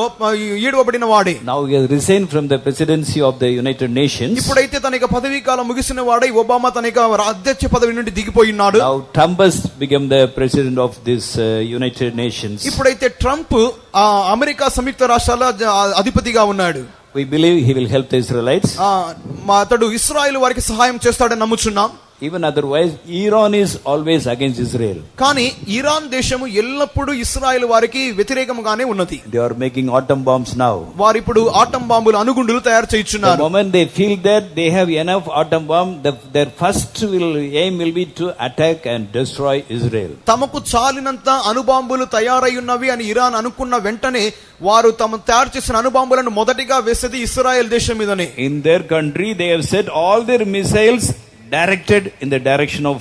ఈడవబడిన వాడే. Now he has resigned from the presidency of the United Nations. ఇప్పుడైతే తన యొక్క పదవీ కాలం ముగిసిన వాడై ఒబామా తన యొక్క అధ్యక్ష పదవి నుండి దిగిపోయినాడు. Now Trump has become the president of this United Nations. ఇప్పుడైతే ట్రంప్ అమెరికా సంయుక్త రాష్ట్రాల అధిపతిగా ఉన్నాడు. We believe he will help the Israelites. అతడు ఇశ్రాయేలు వారికి సహాయం చేస్తాడని నమ్ముచున్నాం. Even otherwise, Iran is always against Israel. కానీ ఇరాన్ దేశము ఎల్లప్పుడూ ఇశ్రాయేలు వారికి వ్యతిరేకంగానే ఉన్నది. They are making atom bombs now. వారు ఇప్పుడు ఆటం బాంబులు అణుగుండులు తయారు చేయుచున్నారు. The moment they feel that they have enough atom bomb, their first aim will be to attack and destroy Israel. తమకు చాలినంత అణుబాంబులు తయారై ఉన్నవి అని ఇరాన్ అనుకున్న వెంటనే వారు తమ తయారు చేసిన అణుబాంబులను మొదటిగా వేసేది ఇశ్రాయేల్ దేశం మీదనే. In their country, they have set all their missiles directed in the direction of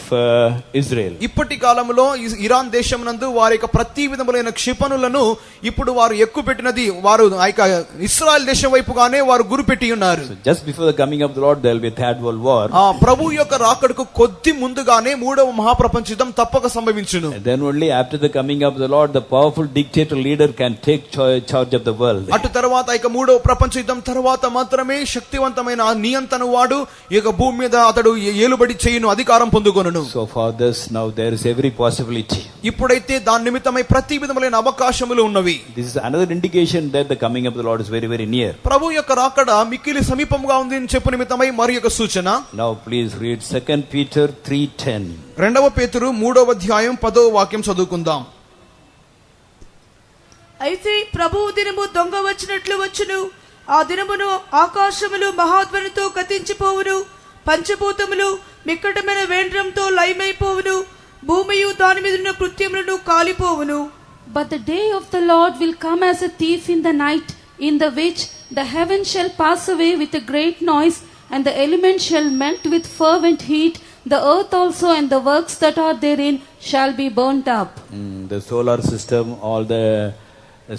Israel. ఇప్పటి కాలంలో ఇరాన్ దేశమునందు వారి యొక్క ప్రతి విధములైన క్షిపణులను ఇప్పుడు వారు ఎక్కుపెట్టినది వారు ఇశ్రాయేల్ దేశం వైపుగానే వారు గురిపెట్టి ఉన్నారు. So just before the coming of the Lord, there will be a third world war. ప్రభు యొక్క రాకడకు కొద్ది ముందుగానే 3వ మహాప్రపంచ యుద్ధం తప్పక సంభవించును. Then only after the coming of the Lord, the powerful dictator leader can take charge of the world. అటు తర్వాత ఇక 3వ ప్రపంచ యుద్ధం తర్వాత మాత్రమే శక్తివంతమైన నియంత్రణ వాడు ఇక భూమి మీద అతడు ఏలుబడి చేయును, అధికారం పొందుకొనును. So for this now there is every possibility. ఇప్పుడైతే దాని నిమిత్తమై ప్రతి విధములైన అవకాశములు ఉన్నవి. This is another indication that the coming of the Lord is very very near. ప్రభు యొక్క రాకడ మిక్కిలి సమీపంగా ఉంది అని చెప్పు నిమిత్తమై మరి యొక్క సూచన. Now please read 2 Peter 3:10. 2 పేతురు 3వ అధ్యాయం 10వ వాక్యం చదువుకుందాం. అయితే ప్రభువు దినము దొంగ వచ్చినట్లు వచ్చును, ఆ దినమును ఆకాశములు మహాధ్వనితో గతించిపోవును, పంచభూతములు మిక్కటమైన వేండ్రంతో లయమైపోవును, భూమియు దాని మీదున్న కృత్యములను కాలిపోవును. But the day of the Lord will come as a thief in the night, in the which the heavens shall pass away with a great noise, and the elements shall melt with fervent heat. The earth also and the works that are therein shall be burnt up. The solar system, all the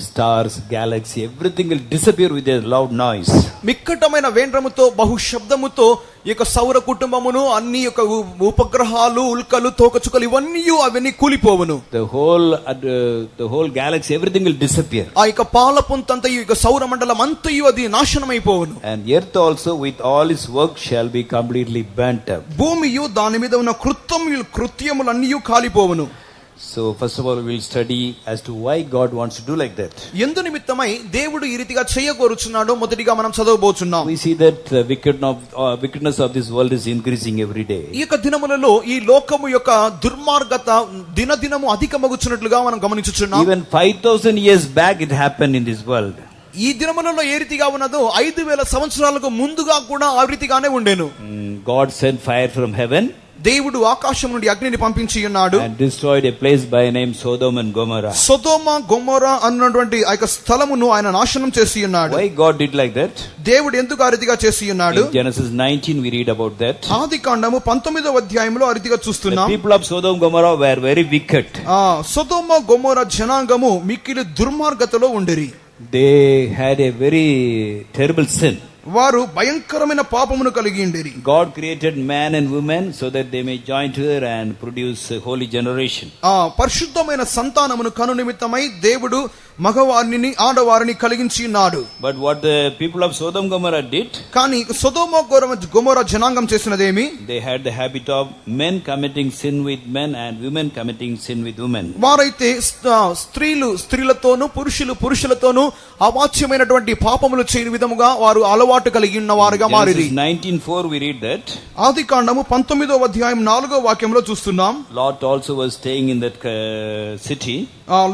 stars, galaxy, everything will disappear with a loud noise. మిక్కటమైన వేండ్రముతో బహు శబ్దముతో ఈ యొక్క సౌర కుటుంబమును అన్ని యొక్క ఉపగ్రహాలు ఉల్కలు తోకచుకలు అవన్నీ కూలిపోవును. The whole galaxy, everything will disappear. ఆ యొక్క పాలపుంతంతయు ఈ యొక్క సౌర మండలం అంతయు అది నాశనమైపోవును. And earth also with all its work shall be completely burnt up. భూమియు దాని మీద ఉన్న కృత్యములన్నీ కాలిపోవును. So first of all we will study as to why God wants to do like that. ఎందు నిమిత్తమై దేవుడు ఈ రీతిగా చేయగోరుచున్నాడో మొదటిగా మనం చదవబోచున్నాం. We see that the wickedness of this world is increasing every day. ఈ యొక్క దినములలో ఈ లోకము యొక్క దుర్మార్గత దినదినము అధికమగుచున్నట్లుగా మనం గమనించుచున్నాం. Even 5000 years back it happened in this world. ఈ దినములలో ఏ రీతిగా ఉన్నదో 5000 సంవత్సరాలకు ముందుగా కూడా ఆ రీతిగానే ఉండేను. God sent fire from heaven. దేవుడు ఆకాశం నుండి అగ్నిని పంపించి ఉన్నాడు, and destroyed a place by name Sodom and Gomorrah. సొదొమ గొమొర్రా అన్నటువంటి ఆ యొక్క స్థలమును ఆయన నాశనం చేసి ఉన్నాడు. Why God did like that? దేవుడు ఎందుకు ఆ రీతిగా చేసి ఉన్నాడు? In Genesis 19 we read about that. ఆదికాండము 19వ అధ్యాయంలో ఆ రీతిగా The చూస్తున్నాం. people of Sodom and Gomorrah were very wicked. సొదొమ గొమొర్రా జనాంగము మిక్కిలి దుర్మార్గతలో ఉండిరి. They had a very terrible sin. వారు భయంకరమైన పాపమును కలిగి ఉండిరి. God created man and woman so that they may join together and produce a holy generation. పరిశుద్ధమైన సంతానమును కను నిమిత్తమై దేవుడు మగవారిని ఆడవారిని కలిగించి ఉన్నాడు. But what the people of Sodom and Gomorrah did, కానీ సొదొమ గొమొర్రా జనాంగం చేసినదేమి? they had the habit of men committing sin with men and women committing sin with women. వారైతే స్త్రీలు స్త్రీలతోనూ పురుషులు పురుషులతోనూ అవాచ్యమైనటువంటి పాపములు చేయని విధముగా వారు అలవాటు కలిగి ఉన్న వారుగా మారిరి. 19:4 we read that. ఆదికాండము 19వ అధ్యాయం 4వ వాక్యంలో చూస్తున్నాం. Lot also was staying in that city.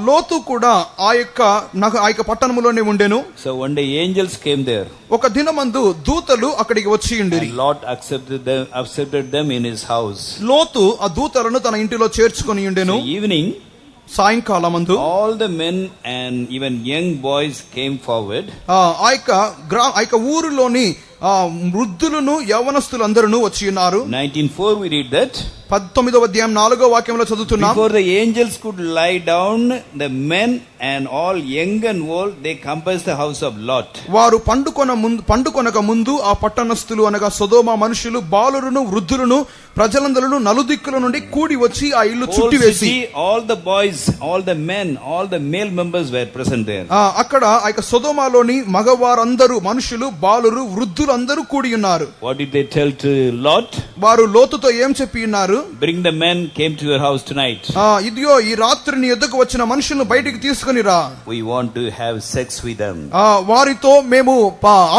లోతు కూడా ఆ యొక్క పట్టణములోనే ఉండెను. So one day angels came there. ఒక దినమందు దూతలు అక్కడికి వచ్చి ఉండిరి. And Lot accepted them in his house. లోతు ఆ దూతలను తన ఇంటిలో చేర్చుకొని ఉండెను. So evening, సాయంకాలమందు all the men and even young boys came forward. ఆ యొక్క ఊరిలోని వృద్ధులను యవనస్తులందరూ వచ్చి ఉన్నారు. 19:4 we read that. 19వ అధ్యాయం 4వ వాక్యంలో చదువుతున్నాం. Before the angels could lie down, the men and all young and old, they compassed the house of Lot. వారు పండుకొనక ముందు ఆ పట్టణస్థులు అనగా సొదొమ మనుషులు బాలురును వృద్ధులను ప్రజలందరూ నలుదిక్కుల నుండి కూడి వచ్చి ఆ ఇల్లు చుట్టివేసి, all the boys, all the men, all the male members were present there. అక్కడ ఆ యొక్క సొదొమలోని మగవారందరూ మనుషులు బాలురు వృద్ధులు అందరూ కూడి ఉన్నారు. What did they tell to Lot? వారు లోతుతో ఏం చెప్పి ఉన్నారు? Bring the men came to your house tonight. ఇదిగో ఈ రాత్రి నీ యొద్దకు వచ్చిన మనుషులను బయటికి తీసుకొని రా. We want to have sex with them. వారితో మేము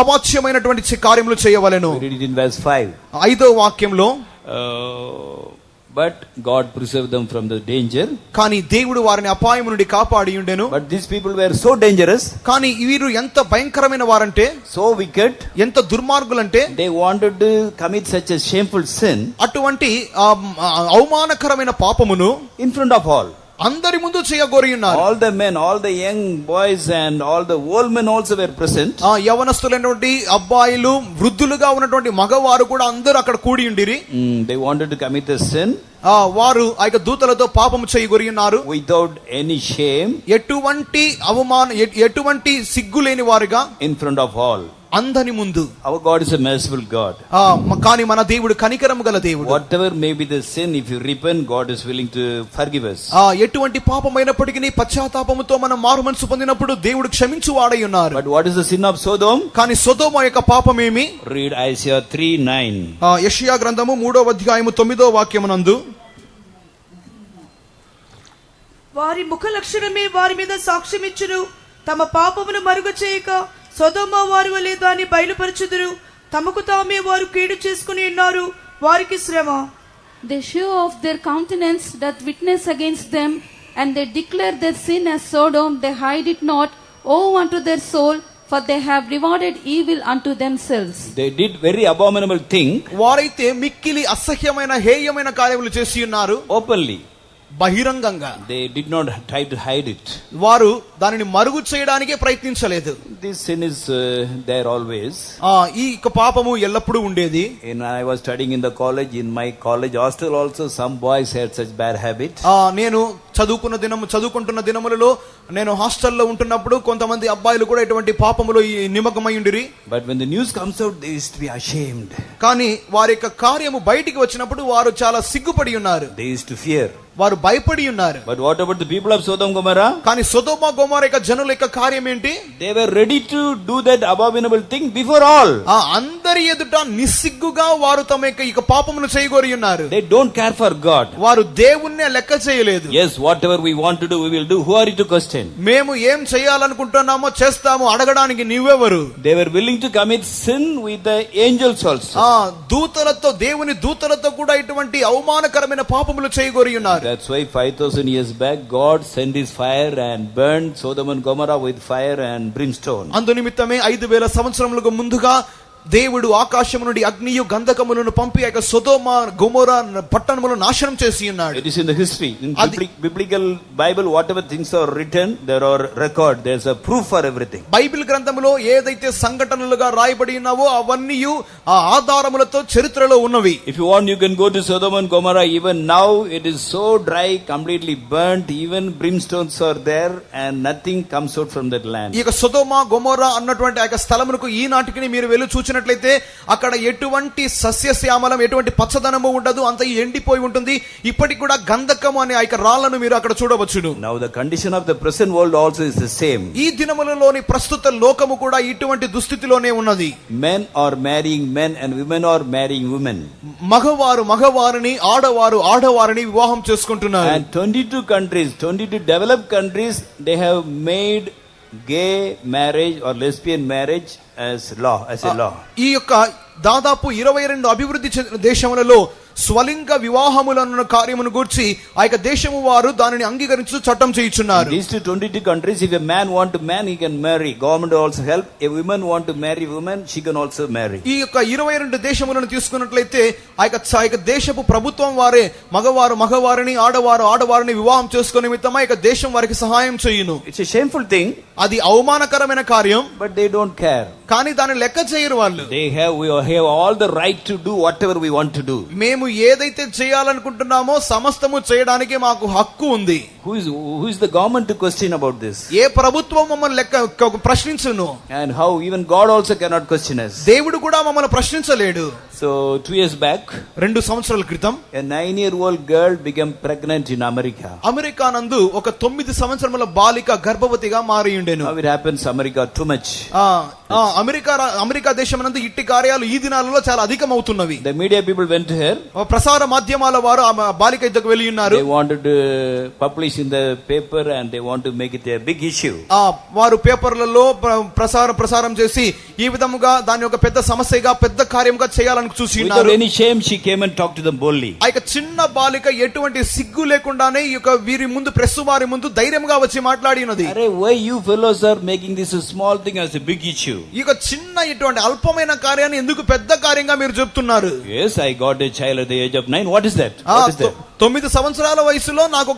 అవాచ్యమైనటువంటి కార్యములు చేయవలెను. We read it in verse 5. 5వ వాక్యంలో, but God preserved them from the danger. కానీ దేవుడు వారిని అపాయం నుండి కాపాడి ఉండెను. But these people were so dangerous. కానీ వీరు ఎంత భయంకరమైన వారంటే, so wicked, ఎంత దుర్మార్గులంటే, they wanted to commit such a shameful sin. అటువంటి అవమానకరమైన పాపమును in front of all. అందరి ముందు చేయగోరి ఉన్నారు. All the men, all the young boys and all the old men also were present. యవనస్తులైనటువంటి అబ్బాయిలు వృద్ధులుగా ఉన్నటువంటి మగవారు కూడా అందరూ అక్కడ కూడి ఉండిరి. They wanted to commit a sin. వారు ఆ యొక్క దూతలతో పాపము చేయగోరి ఉన్నారు. without any shame. ఎటువంటి సిగ్గు లేని వారుగా in front of all. అందరి ముందు. Our God is a merciful God. కానీ మన దేవుడు కనికరము గల దేవుడు. Whatever may be the sin, if you repent, God is willing to forgive us. ఎటువంటి పాపమైనప్పటికీ పశ్చాత్తాపముతో మనం మారు మనసు పొందినప్పుడు దేవుడు క్షమించు వాడై ఉన్నారు. But what is the sin of Sodom? కానీ సొదొమ యొక్క పాపమేమి? Read Isaiah 3:9. యెషయా గ్రంథము 3వ అధ్యాయము 9వ వాక్యమునందు, వారి ముఖ లక్షణమే వారి మీద సాక్ష్యమిచ్చును, తమ పాపమును మరుగు చేయక సొదొమ వారి వలె దాన్ని బయలుపరచుదురు, తమకు తామే వారు కీడు చేసుకుని ఉన్నారు, వారికి శ్రమ. They show off their countenance doth witness against them, and they declare their sin as Sodom, they hide it not. Woe unto their soul, for they have rewarded evil unto themselves. They did very abominable thing. వారైతే మిక్కిలి అసహ్యమైన హేయమైన కార్యములు చేసి ఉన్నారు. openly. బహిరంగంగా. They did not try to hide it. వారు దానిని మరుగు చేయడానికే ప్రయత్నించలేదు. This sin is there always. ఈ పాపము ఎల్లప్పుడూ ఉండేది. I was studying in the college, in my college hostel also some boys had such bad habit. నేను చదువుకుంటున్న దినములలో నేను హాస్టల్లో ఉంటున్నప్పుడు కొంతమంది అబ్బాయిలు కూడా ఇటువంటి పాపములో నిమగ్నమై ఉండిరి. But when the news comes out, they used to be ashamed. కానీ వారి యొక్క కార్యము బయటికి వచ్చినప్పుడు వారు చాలా సిగ్గుపడి ఉన్నారు. They used to fear. వారు భయపడి ఉన్నారు. But what about the people of Sodom and Gomorrah? కానీ సొదొమ గొమొర్రా యొక్క జనుల యొక్క కార్యం ఏంటి? They were ready to do that abominable thing before all. అందరి ఎదుట నిస్సిగ్గుగా వారు తమ యొక్క పాపమును చేయగోరి ఉన్నారు. They don't care for God. వారు దేవుణ్ణి లెక్క చేయలేదు. Yes, whatever we want to do, we will do. Who are you to question? మేము ఏం చేయాలనుకుంటున్నామో చేస్తాము, అడగడానికి నీవెవరు? They were willing to commit sin with the angels also. దూతలతో, దేవుని దూతలతో కూడా ఇటువంటి అవమానకరమైన పాపములు చేయగోరి ఉన్నారు. That's why 5,000 years back God sent his fire and burned Sodom and Gomorrah with fire and brimstone. అందు నిమిత్తమే 5,000 సంవత్సరములకు ముందుగా దేవుడు ఆకాశము నుండి అగ్నియు గంధకములను పంపి ఆ యొక్క సొదొమ గొమొర పట్టణములను నాశనం చేసి ఉన్నాడు. It is in the history. In biblical Bible, whatever things are written, there are record. There's a proof for everything. Bible గ్రంథములో ఏదైతే సంఘటనలుగా రాయబడి ఉన్నావో అవన్నీ ఆ ఆధారములతో చరిత్రలో ఉన్నవి. If you want, you can go to Sodom and Gomorrah. Even now, it is so dry, completely burnt. Even brimstones are there, and nothing comes out from that land. ఈ యొక్క సొదొమ గొమొర అన్నటువంటి ఆ యొక్క స్థలమునకు ఈనాటికి మీరు వెళ్ళి చూచినట్లయితే అక్కడ ఎటువంటి సస్యశ్యామలం, ఎటువంటి పచ్చదనము ఉండదు, అంత ఎండిపోయి ఉంటుంది. ఇప్పటికి కూడా గంధకము అనే ఆ యొక్క రాళ్లను మీరు అక్కడ చూడవచ్చును. Now the condition of the present world also is the same. ఈ దినములలోని ప్రస్తుత లోకము కూడా ఇటువంటి దుస్థితిలోనే ఉన్నది. Men are marrying men and women are marrying women. మగవారు మగవారిని, ఆడవారు ఆడవారిని వివాహం చేసుకుంటున్నారు. And 22 countries, 22 developed countries, they have made gay marriage or lesbian marriage as law, as a law. ఈ యొక్క దాదాపు 22 అభివృద్ధి చెందిన దేశములలో స్వలింగ వివాహములను కార్యమును గూర్చి ఆ యొక్క దేశము వారు దానిని అంగీకరించు చట్టం చేయుచున్నారు. These 22 countries, if a man want to man, he can marry. Government also help. A woman want to marry woman, she can also marry. ఈ యొక్క 22 దేశములను తీసుకున్నట్లయితే ఆ యొక్క దేశపు ప్రభుత్వం వారే మగవారు మగవారిని, ఆడవారు ఆడవారిని వివాహం చేసుకునే నిమిత్తం ఆ యొక్క దేశం వారికి సహాయం చేయును. It's a shameful thing. అది అవమానకరమైన కార్యం, but they don't care. కానీ దాన్ని లెక్క చేయరు వాళ్ళు. We have all the right to do whatever we want to do. మేము ఏదైతే చేయాలనుకుంటున్నామో సమస్తము చేయడానికి మాకు హక్కు ఉంది. Who is the government to question about this? ఏ ప్రభుత్వం మమ్మల్ని లెక్క ప్రశ్నించును? And how even God also cannot question us. దేవుడు కూడా మమ్మల్ని ప్రశ్నించలేడు. So 2 years back, 2 సంవత్సరాల క్రితం a 9-year-old girl became pregnant in America. America నందు ఒక 9 సంవత్సరముల బాలిక గర్భవతిగా మారి ఉండెను. How it happens America too much. America దేశం నందు ఇట్టి కార్యాలు ఈ దినాలలో చాలా అధికమవుతున్నవి. The media people went to her. ప్రసార మాధ్యమాల వారు ఆ బాలిక ఇద్దకు వెళ్ళి ఉన్నారు. They wanted to publish in the paper and they want to make it a big issue. వారు పేపర్లలో ప్రసారం చేసి ఈ విధముగా దాని ఒక పెద్ద సమస్యగా పెద్ద కార్యముగా చేయాలని చూసి ఉన్నారు. Without any shame she came and talked to them boldly. ఆ యొక్క చిన్న బాలిక ఎటువంటి సిగ్గు లేకుండానే ఈ యొక్క వీరి ముందు ప్రెస్ వారి ముందు ధైర్యంగా వచ్చి మాట్లాడినది. Arey, why you fellows are making this a small thing as a big issue? ఈ యొక్క చిన్న ఇటువంటి అల్పమైన కార్యాన్ని ఎందుకు పెద్ద కార్యంగా మీరు చెప్తున్నారు? Yes, I got a child at the age of 9. What is that? 9 సంవత్సరాల వయసులో నాకు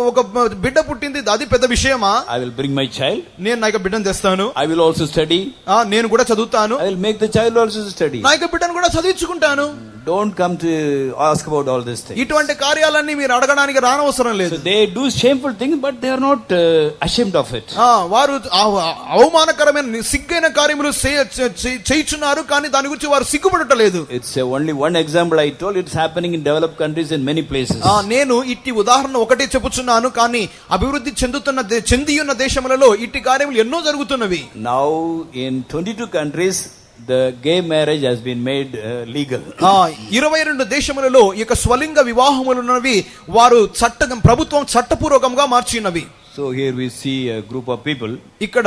ఒక బిడ్డ పుట్టింది, అది పెద్ద విషయమా? I will bring my child. నేను నా యొక్క బిడ్డను తెస్తాను. I will also study. నేను కూడా చదువుతాను. I will make the child also study. నా యొక్క బిడ్డను కూడా చదివించుకుంటాను. Don't come to ask about all this thing. ఇటువంటి కార్యాలన్నీ మీరు అడగడానికి రానవసరం లేదు. So they do shameful things, but they are not ashamed of it. వారు అవమానకరమైన సిగ్గైన కార్యములు చేయుచున్నారు, కానీ దాని గురించి వారు సిగ్గుపడటలేదు. It's only one example I told. It's happening in developed countries in many places. నేను ఇట్టి ఉదాహరణ ఒకటే చెప్పుచున్నాను, కానీ అభివృద్ధి చెందియున్న దేశములలో ఇట్టి కార్యములు ఎన్నో జరుగుతున్నవి. Now in 22 countries the gay marriage has been made legal. 22 దేశములలో ఈ యొక్క స్వలింగ వివాహములున్నవి వారు ప్రభుత్వం చట్టపూర్వకంగా మార్చినవి. So here we see a group of people. ఇక్కడ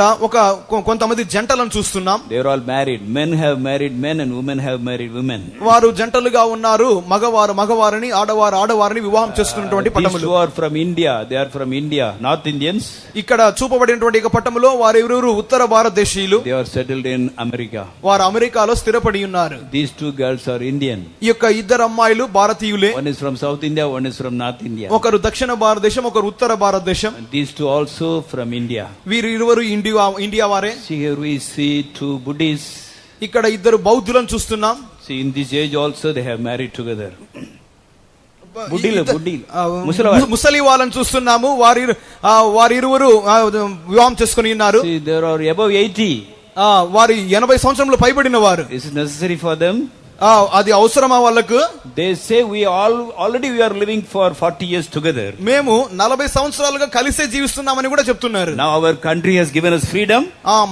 కొంతమంది జంటలను చూస్తున్నాం. They are all married. Men have married men and women have married women. వారు జంటలుగా ఉన్నారు. మగవారు మగవారిని, ఆడవారు ఆడవారిని వివాహం చేసుకున్నటువంటి పట్టణములు. These are from India. They are from India. North Indians. ఇక్కడ చూపబడినటువంటి ఒక పట్టణములో వారు ఎవరెవరు ఉత్తర భారతదేశీయులు. They are settled in America. వారు అమెరికాలో స్థిరపడి ఉన్నారు. These 2 girls are Indian. ఈ యొక్క ఇద్దరు అమ్మాయిలు భారతీయులే. One is from South India, one is from North India. ఒకరు దక్షిణ భారతదేశం, ఒకరు ఉత్తర భారతదేశం. These 2 also from India. వీరు ఇరువురు ఇండియా వారే. See here we see 2 Buddhists. ఇక్కడ ఇద్దరు బౌద్ధులను చూస్తున్నాం. See in this age also they have married together. ముసలి వాళ్ళని చూస్తున్నాము. వారిరువురు వివాహం చేసుకుని ఉన్నారు. See there are above 80. వారి 80 సంవత్సరంలో పైబడిన వారు. Is it necessary for them? అది అవసరమా వాళ్ళకు? They say we already are living for 40 years together. మేము 40 సంవత్సరాలుగా కలిసే జీవిస్తున్నామని కూడా చెప్తున్నారు. Now our country has given us freedom.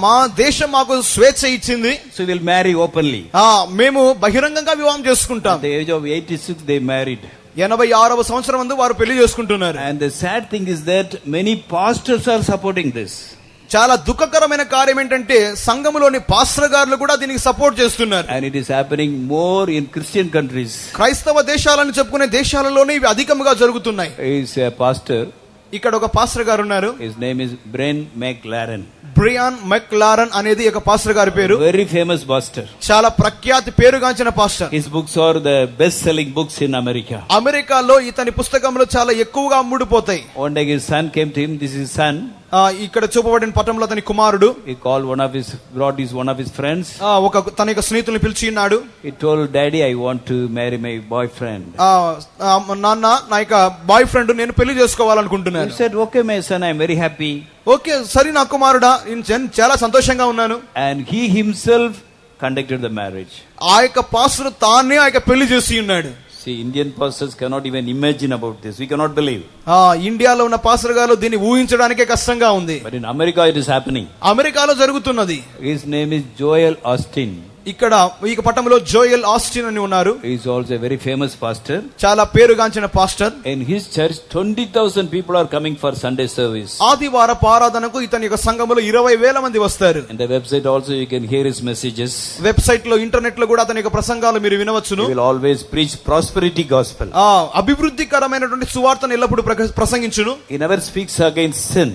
మా దేశం మాకు స్వేచ్ఛ ఇచ్చింది. So we will marry openly. మేము బహిరంగంగా వివాహం చేసుకుంటాం. At the age of 86 they married. 86వ సంవత్సరం నందు వారు పెళ్లి చేసుకుంటున్నారు. And the sad thing is that many pastors are supporting this. చాలా దుఃఖకరమైన కార్యం ఏంటంటే సంఘములోని పాస్టర్ గారులు కూడా దీనికి సపోర్ట్ చేస్తున్నారు. And it is happening more in Christian countries. క్రైస్తవ దేశాలను చెప్పుకునే దేశాలలోనే ఇవి అధికంగా జరుగుతున్నాయి. He is a pastor. ఇక్కడ ఒక పాస్టర్ గారు ఉన్నారు. His name is Brian McLaren. Brian McLaren అనేది ఒక పాస్టర్ గారి పేరు. Very famous pastor. చాలా ప్రఖ్యాతి పేరుగాంచిన pastor. His books are the best-selling books in America. అమెరికాలో ఇతని పుస్తకములు చాలా ఎక్కువగా అమ్ముడుపోతాయి. One day his son came to him. This is his son. ఇక్కడ చూపబడిన పటంలో అతని కుమారుడు. He called brought one of his friends. తన యొక్క స్నేహితుల్ని పిలిచి ఉన్నాడు. He told, "Daddy, I want to marry my boyfriend." నాన్న, నా యొక్క బాయ్ ఫ్రెండ్ నేను పెళ్లి చేసుకోవాలనుకుంటున్నాను. He said, "Okay, my son, I am very happy." Okay, సరే నా కుమారుడా, నేను చాలా సంతోషంగా ఉన్నాను. And he himself conducted the marriage. ఆ యొక్క పాస్టర్ తానే ఆ యొక్క పెళ్లి చేసి ఉన్నాడు. See, Indian pastors cannot even imagine about this. We cannot believe. ఇండియాలో ఉన్న పాస్టర్ గారు దీన్ని ఊహించడానికే కష్టంగా ఉంది. But in America it is happening. అమెరికాలో జరుగుతున్నది. His name is Joel Austin. ఇక్కడ ఈ పట్టణంలో జోయల్ ఆస్టిన్ అని ఉన్నారు. He is also a very famous pastor. చాలా పేరుగాంచిన pastor. In his church 20,000 people are coming for Sunday service. ఆదివారపు ఆరాధనకు ఇతని యొక్క సంఘములో 20,000 మంది వస్తారు. In the website also you can hear his messages. Website లో, ఇంటర్నెట్ లో కూడా అతని యొక్క ప్రసంగాలు మీరు వినవచ్చును. He will always preach prosperity gospel. అభివృద్ధికరమైనటువంటి సువార్తను ఎల్లప్పుడూ ప్రసంగించును. He never speaks against sin.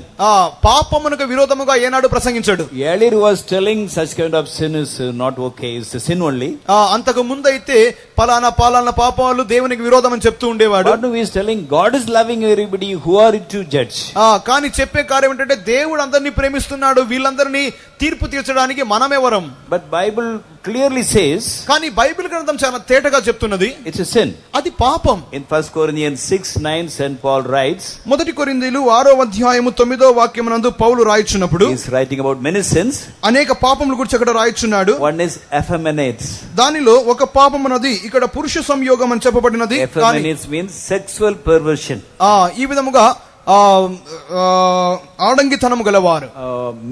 పాపమునకు విరోధముగా ఏనాడు ప్రసంగించడు. Earlier he was telling such kind of sin is not okay. Is a sin only. అంతకు ముందైతే పలానా పాపాలు దేవునికి విరోధం అని చెప్తూ ఉండేవాడు. But he is telling God is loving everybody, who are it to judge? కానీ చెప్పే కార్యం ఏంటంటే దేవుడు అందరినీ ప్రేమిస్తున్నాడు, వీళ్ళందరినీ తీర్పు తీర్చడానికి మనమెవరం? But Bible clearly says, కానీ బైబిల్ గ్రంథం చాలా తేటగా చెప్తున్నది, it's a sin. అది పాపం. In 1 Corinthians 6:9 St Paul writes, మొదటి కొరింథీయులు 6:9 పౌలు రాయిచున్నప్పుడు, he is writing about many sins. అనేక పాపముల గురించి అక్కడ రాయిచున్నాడు. One is effeminates. దానిలో ఒక పాపమునది ఇక్కడ పురుష సంయోగం అని చెప్పబడినది. Effeminates means sexual perversion. ఈ విధముగా ఆడంగితనము గలవారు.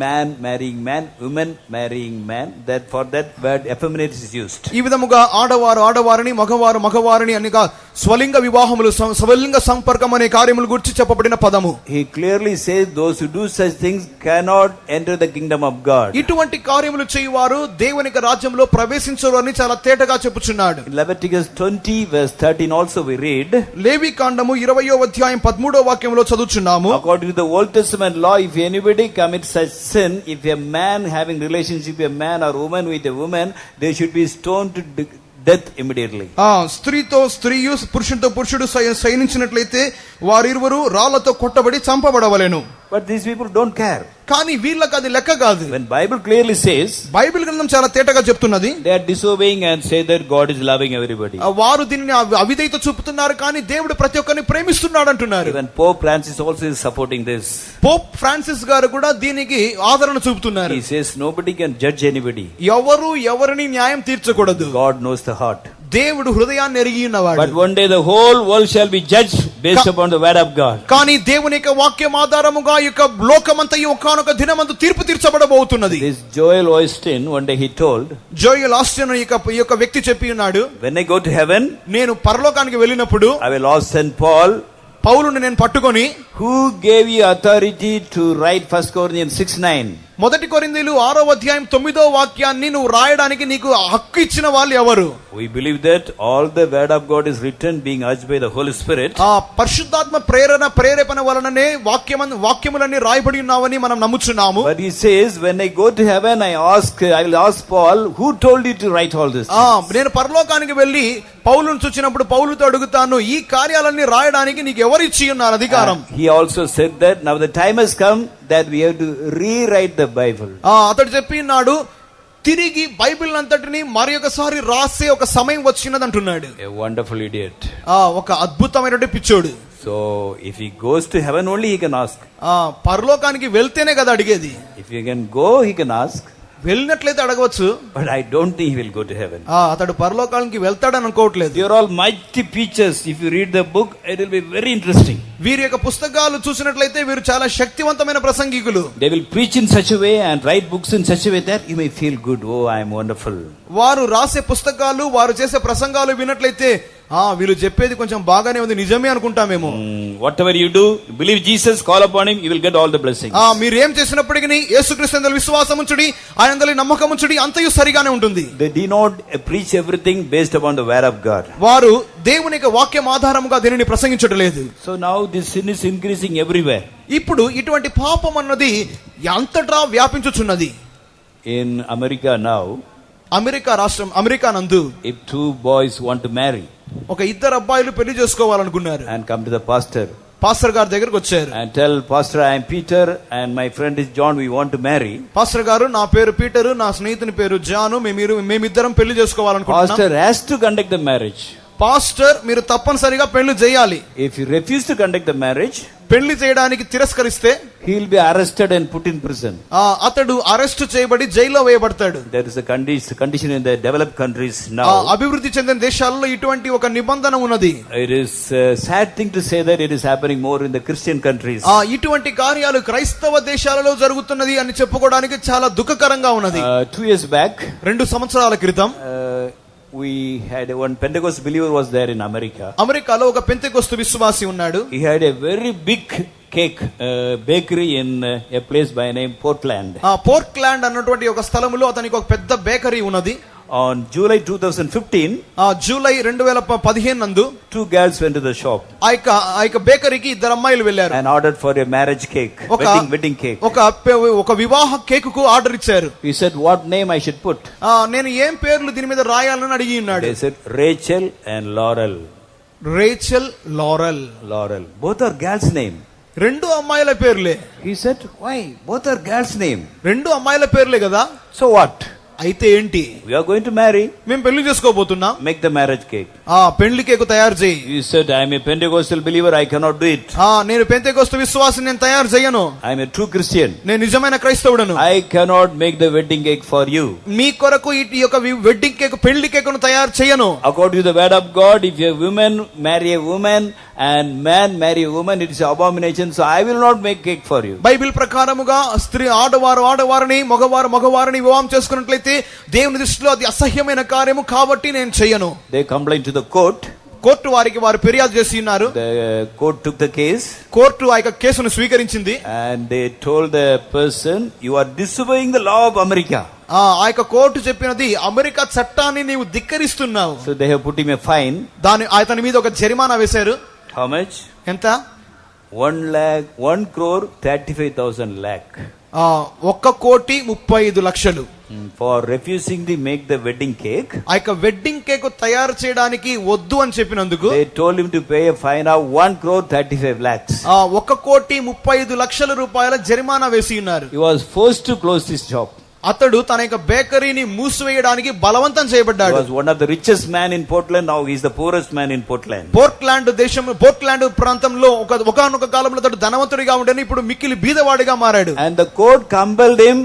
Man marrying man, woman marrying man. That for that word effeminate is used. ఈ విధముగా ఆడవారిని, మగవారిని అనిగా స్వలింగ వివాహములు, స్వలింగ సంపర్కం అనే కార్యముల గురించి చెప్పబడిన పదము. He clearly says those who do such things cannot enter the kingdom of God. ఇటువంటి కార్యములు చేయువారు దేవుని రాజ్యంలో ప్రవేశించరు అని చాలా తేటగా చెప్పుచున్నాడు. In Leviticus 20:13 also we read, లేవి కాండము 20:13 వాక్యంలో చదువుచున్నాము. According to the Old Testament law, if anybody commits such sin, if a man having relationship with a man or woman with a woman, they should be stoned to death immediately. స్త్రీతో స్త్రీయు, పురుషునితో పురుషుడు శయనించినట్లయితే వారిరువురు రాళ్లతో కొట్టబడి చంపబడవలెను. But these people don't care. కానీ వీళ్ళకి అది లెక్క కాదు. When Bible clearly says, Bible గ్రంథం చాలా తేటగా చెప్తున్నది, they are disobeying and say that God is loving everybody. వారు దీనిని అవిధేయత చూపుతున్నారు, కానీ దేవుడు ప్రతి ఒక్కరిని ప్రేమిస్తున్నాడు అంటున్నారు. Even Pope Francis also is supporting this. Pope Francis గారు కూడా దీనికి ఆదరణ చూపుతున్నారు. He says nobody can judge anybody. ఎవరిని న్యాయం తీర్చకూడదు. God knows the heart. దేవుడు హృదయాన్ని ఎరిగి ఉన్నవాడు. But one day the whole world shall be judged based upon the word of God. కానీ దేవుని యొక్క వాక్యం ఆధారముగా ఈ యొక్క లోకమంతయు ఒకానొక దినమందు తీర్పు తీర్చబడబోతున్నది. This Joel Austin, one day he told, Joel Austin ఈ యొక్క వ్యక్తి చెప్పి ఉన్నాడు, when I go to heaven, నేను పరలోకానికి వెళ్ళినప్పుడు I will ask St Paul, పౌలుని నేను పట్టుకొని, who gave you authority to write 1 Corinthians 6:9? మొదటి కొరింథీయులు 6:9 నువ్వు రాయడానికి నీకు హక్కు ఇచ్చిన వాళ్ళు ఎవరు? We believe that all the word of God is written being urged by the Holy Spirit. పరిశుద్ధాత్మ ప్రేరేపణ వలననే వాక్యములన్నీ రాయబడి ఉన్నావని మనం నమ్ముచున్నాము. But he says, when I go to heaven, I will ask Paul, who told you to write all this? నేను పరలోకానికి వెళ్ళి పౌలును చూచినప్పుడు పౌలుతో అడుగుతాను, ఈ కార్యాలన్నీ రాయడానికి నీకు ఎవరు ఇచ్చి ఉన్నారు అధికారం? He also said that now the time has come that we have to rewrite the Bible. అతడు చెప్పినాడు, తిరిగి బైబిల్ అంతటిని మరి ఒకసారి రాసే ఒక సమయం వచ్చినది అంటున్నాడు. A wonderful idiot. ఒక అద్భుతమైనటువంటి పిచ్చోడు. So if he goes to heaven only he can ask. పరలోకానికి వెళ్తేనే కదా అడిగేది. If he can go, he can ask. వెళ్ళినట్లయితే అడగవచ్చు. But I don't think he will go to heaven. అతడు పరలోకానికి వెళ్తాడని అనుకోవట్లేదు. They are all mighty preachers. If you read the book, it will be very interesting. వీరి యొక్క పుస్తకాలు చూసినట్లయితే వీరు చాలా శక్తివంతమైన ప్రసంగికులు. They will preach in such a way and write books in such a way that you may feel good. Oh, I am wonderful. వారు రాసే పుస్తకాలు, వారు చేసే ప్రసంగాలు విన్నట్లయితే వీళ్ళు చెప్పేది కొంచెం బాగానే ఉంది, నిజమే అనుకుంటామేమో. Whatever you do, believe Jesus, call upon him, you will get all the blessings. మీరు ఏం చేసినప్పటికీ యేసుక్రీస్తు యందు విశ్వాసం ఉంచుడి, ఆయన యందు నమ్మకం ఉంచుడి, అంతయు సరిగానే ఉంటుంది. They do not preach everything based upon the word of God. వారు దేవుని యొక్క వాక్యం ఆధారముగా దీనిని ప్రసంగించట్లేదు. So now this sin is increasing everywhere. ఇప్పుడు ఇటువంటి పాపం అన్నది అంతటా వ్యాపించుచున్నది. In America now, అమెరికా నందు if two boys want to marry ఒక ఇద్దరు అబ్బాయిలు పెళ్లి చేసుకోవాలనుకున్నారు. and come to the pastor pastor గారి దగ్గరకు వచ్చారు. and tell pastor, I am Peter and my friend is John, we want to marry. Pastor గారు, నా పేరు పీటరు, నా స్నేహితుని పేరు జాను, మేమిద్దరం పెళ్లి చేసుకోవాలనుకుంటున్నాం. Pastor has to conduct the marriage. Pastor, మీరు తప్పనిసరిగా పెళ్లి చేయాలి. If you refuse to conduct the marriage, పెళ్లి చేయడానికి తిరస్కరిస్తే he will be arrested and put in prison. అతడు అరెస్ట్ చేయబడి జైల్లో వేయబడతాడు. There is a condition in the developed countries now. అభివృద్ధి చెందిన దేశాల్లో ఇటువంటి ఒక నిబంధన ఉన్నది. It is a sad thing to say that it is happening more in the Christian countries. ఇటువంటి కార్యాలు క్రైస్తవ దేశాలలో జరుగుతున్నది అని చెప్పుకోవడానికి చాలా దుఃఖకరంగా ఉన్నది. 2 years back, 2 సంవత్సరాల క్రితం we had one Pentecost believer was there in America. అమెరికాలో ఒక పెంతెకొస్తు విశ్వాసి ఉన్నాడు. He had a very big cake bakery in a place by name Portland. Portland అన్నటువంటి ఒక స్థలములో అతనికి ఒక పెద్ద బేకరీ ఉన్నది. On July 2015, జూలై 2015 నందు 2 girls went to the shop. ఆ యొక్క బేకరీకి ఇద్దరు అమ్మాయిలు వెళ్లారు. and ordered for a marriage cake, wedding cake. ఒక వివాహ కేకుకు ఆర్డర్ ఇచ్చారు. He said, what name I should put? నేను ఏం పేర్లు దీని మీద రాయాలని అడిగి ఉన్నాడు. They said Rachel and Laurel. Rachel, Laurel. Laurel, both are girls name. 2 అమ్మాయిల పేర్లే. He said, why? Both are girls name. 2 అమ్మాయిల పేర్లే కదా. So what? అయితే ఏంటి? We are going to marry. మేము పెళ్లి చేసుకోబోతున్నాం. Make the marriage cake. పెళ్లి కేకు తయారు చేయి. He said, I am a Pentecostal believer, I cannot do it. నేను పెంతెకొస్తు విశ్వాసిని, నేను తయారు చేయను. I am a true Christian. నేను నిజమైన క్రైస్తవుడను. I cannot make the wedding cake for you. మీ కొరకు ఈ యొక్క వెడ్డింగ్ కేక్, పెళ్లి కేకును తయారు చేయను. According to the word of God, if a woman marry a woman and man marry a woman, it is abomination, so I will not make cake for you. Bible ప్రకారముగా స్త్రీ ఆడవారిని, మగవారిని వివాహం చేసుకున్నట్లయితే దేవుని దృష్టిలో అది అసహ్యమైన కార్యము కాబట్టి నేను చేయను. They complained to the court. Court వారు ఫిర్యాదు చేసి ఉన్నారు. The court took the case. Court ఆ యొక్క కేసును స్వీకరించింది. And they told the person, you are disobeying the law of America. ఆ యొక్క కోర్టు చెప్పినది, అమెరికా చట్టాన్ని నీవు ధిక్కరిస్తున్నావు. So they have put him a fine. అతని మీద ఒక జరిమానా వేశారు. How much? ఎంత? 1,35,000 lakh. 1,35,00,000 for refusing to make the wedding cake. ఆ యొక్క వెడ్డింగ్ కేక్ తయారు చేయడానికి వద్దు అని చెప్పినందుకు They told him to pay a fine of 1,35 lakhs. 1,35,00,000 రూపాయల జరిమానా వేసి ఉన్నారు. He was forced to close this shop. అతడు తన యొక్క బేకరీని మూసివేయడానికి బలవంతం చేయబడ్డాడు. He was one of the richest man in Portland, now he is the poorest man in Portland. Portland ప్రాంతంలో ఒకనొక కాలంలో అతడు ధనవంతుడిగా ఉండేని, ఇప్పుడు మిక్కిలి బీదవాడిగా మారాడు. And the court compelled him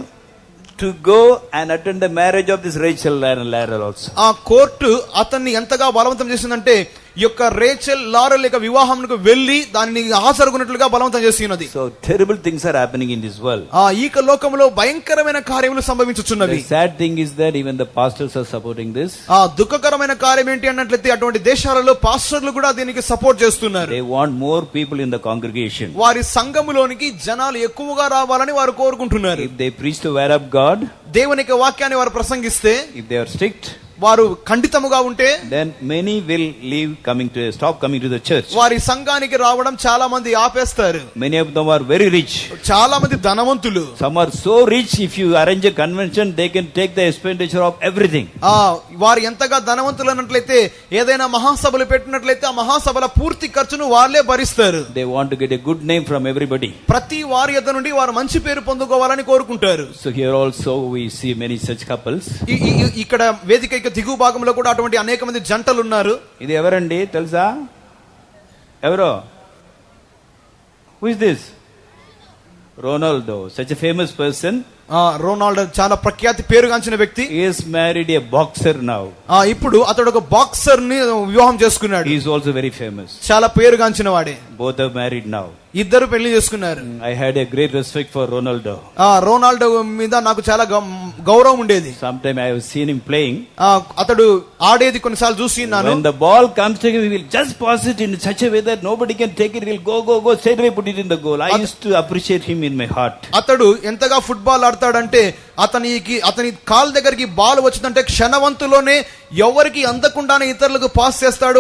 to go and attend the marriage of this Rachel and Laurel also. ఆ court అతన్ని ఎంతగా బలవంతం చేసిందంటే ఈ యొక్క రేచెల్, లారెల్ యొక్క వివాహంకు వెళ్లి దానిని హాజరుగునట్లుగా బలవంతం చేస్తున్నది. So terrible things are happening in this world. ఈ లోకంలో భయంకరమైన కార్యములు సంభవించుచున్నవి. The sad thing is that even the pastors are supporting this. దుఃఖకరమైన కార్యం ఏంటి అన్నట్లయితే అటువంటి దేశాలలో పాస్టర్లు కూడా దీనికి సపోర్ట్ చేస్తున్నారు. They want more people in the congregation. వారి సంఘములోనికి జనాలు ఎక్కువగా రావాలని వారు కోరుకుంటున్నారు. If they preach the word of God, దేవుని యొక్క వాక్యాన్ని వారు ప్రసంగిస్తే, if they are strict, వారు ఖండితముగా ఉంటే, then many will stop coming to the church. వారి సంఘానికి రావడం చాలా మంది ఆపేస్తారు. Many of them are very rich. చాలా మంది ధనవంతులు. Some are so rich, if you arrange a convention, they can take the expenditure of everything. వారు ఎంతగా ధనవంతులు అన్నట్లయితే ఏదైనా మహాసభలు పెట్టినట్లయితే ఆ మహాసభల పూర్తి ఖర్చును వాళ్ళే భరిస్తారు. They want to get a good name from everybody. ప్రతి వారి యొద్ద నుండి వారు మంచి పేరు పొందుకోవాలని కోరుకుంటారు. So here also we see many such couples. ఇక్కడ వేదిక దిగువ భాగంలో కూడా అటువంటి అనేక మంది జంటలు ఉన్నారు. ఇది ఎవరండి తెలుసా? ఎవరో? Who is this? Ronaldo, such a famous person. Ronaldo చాలా ప్రఖ్యాతి పేరుగాంచిన వ్యక్తి. He is married a boxer now. ఇప్పుడు అతడు ఒక బాక్సర్ ని వివాహం చేసుకున్నాడు. He is also very famous. చాలా పేరుగాంచిన వాడే. Both are married now. ఇద్దరు పెళ్లి చేసుకున్నారు. I had a great respect for Ronaldo. Ronaldo మీద నాకు చాలా గౌరవం ఉండేది. Sometime I have seen him playing. అతడు ఆడేది కొన్నిసార్లు చూసినాను. When the ball comes to him, he will just pass it in such a way that nobody can take it. He will go straight away put it in the goal. I used to appreciate him in my heart. అతడు ఎంతగా football ఆడతాడంటే అతని call దగ్గరికి ball వచ్చిందంటే క్షణవంతులోనే ఎవరికి అందకుండానే ఇతరులకు pass చేస్తాడు.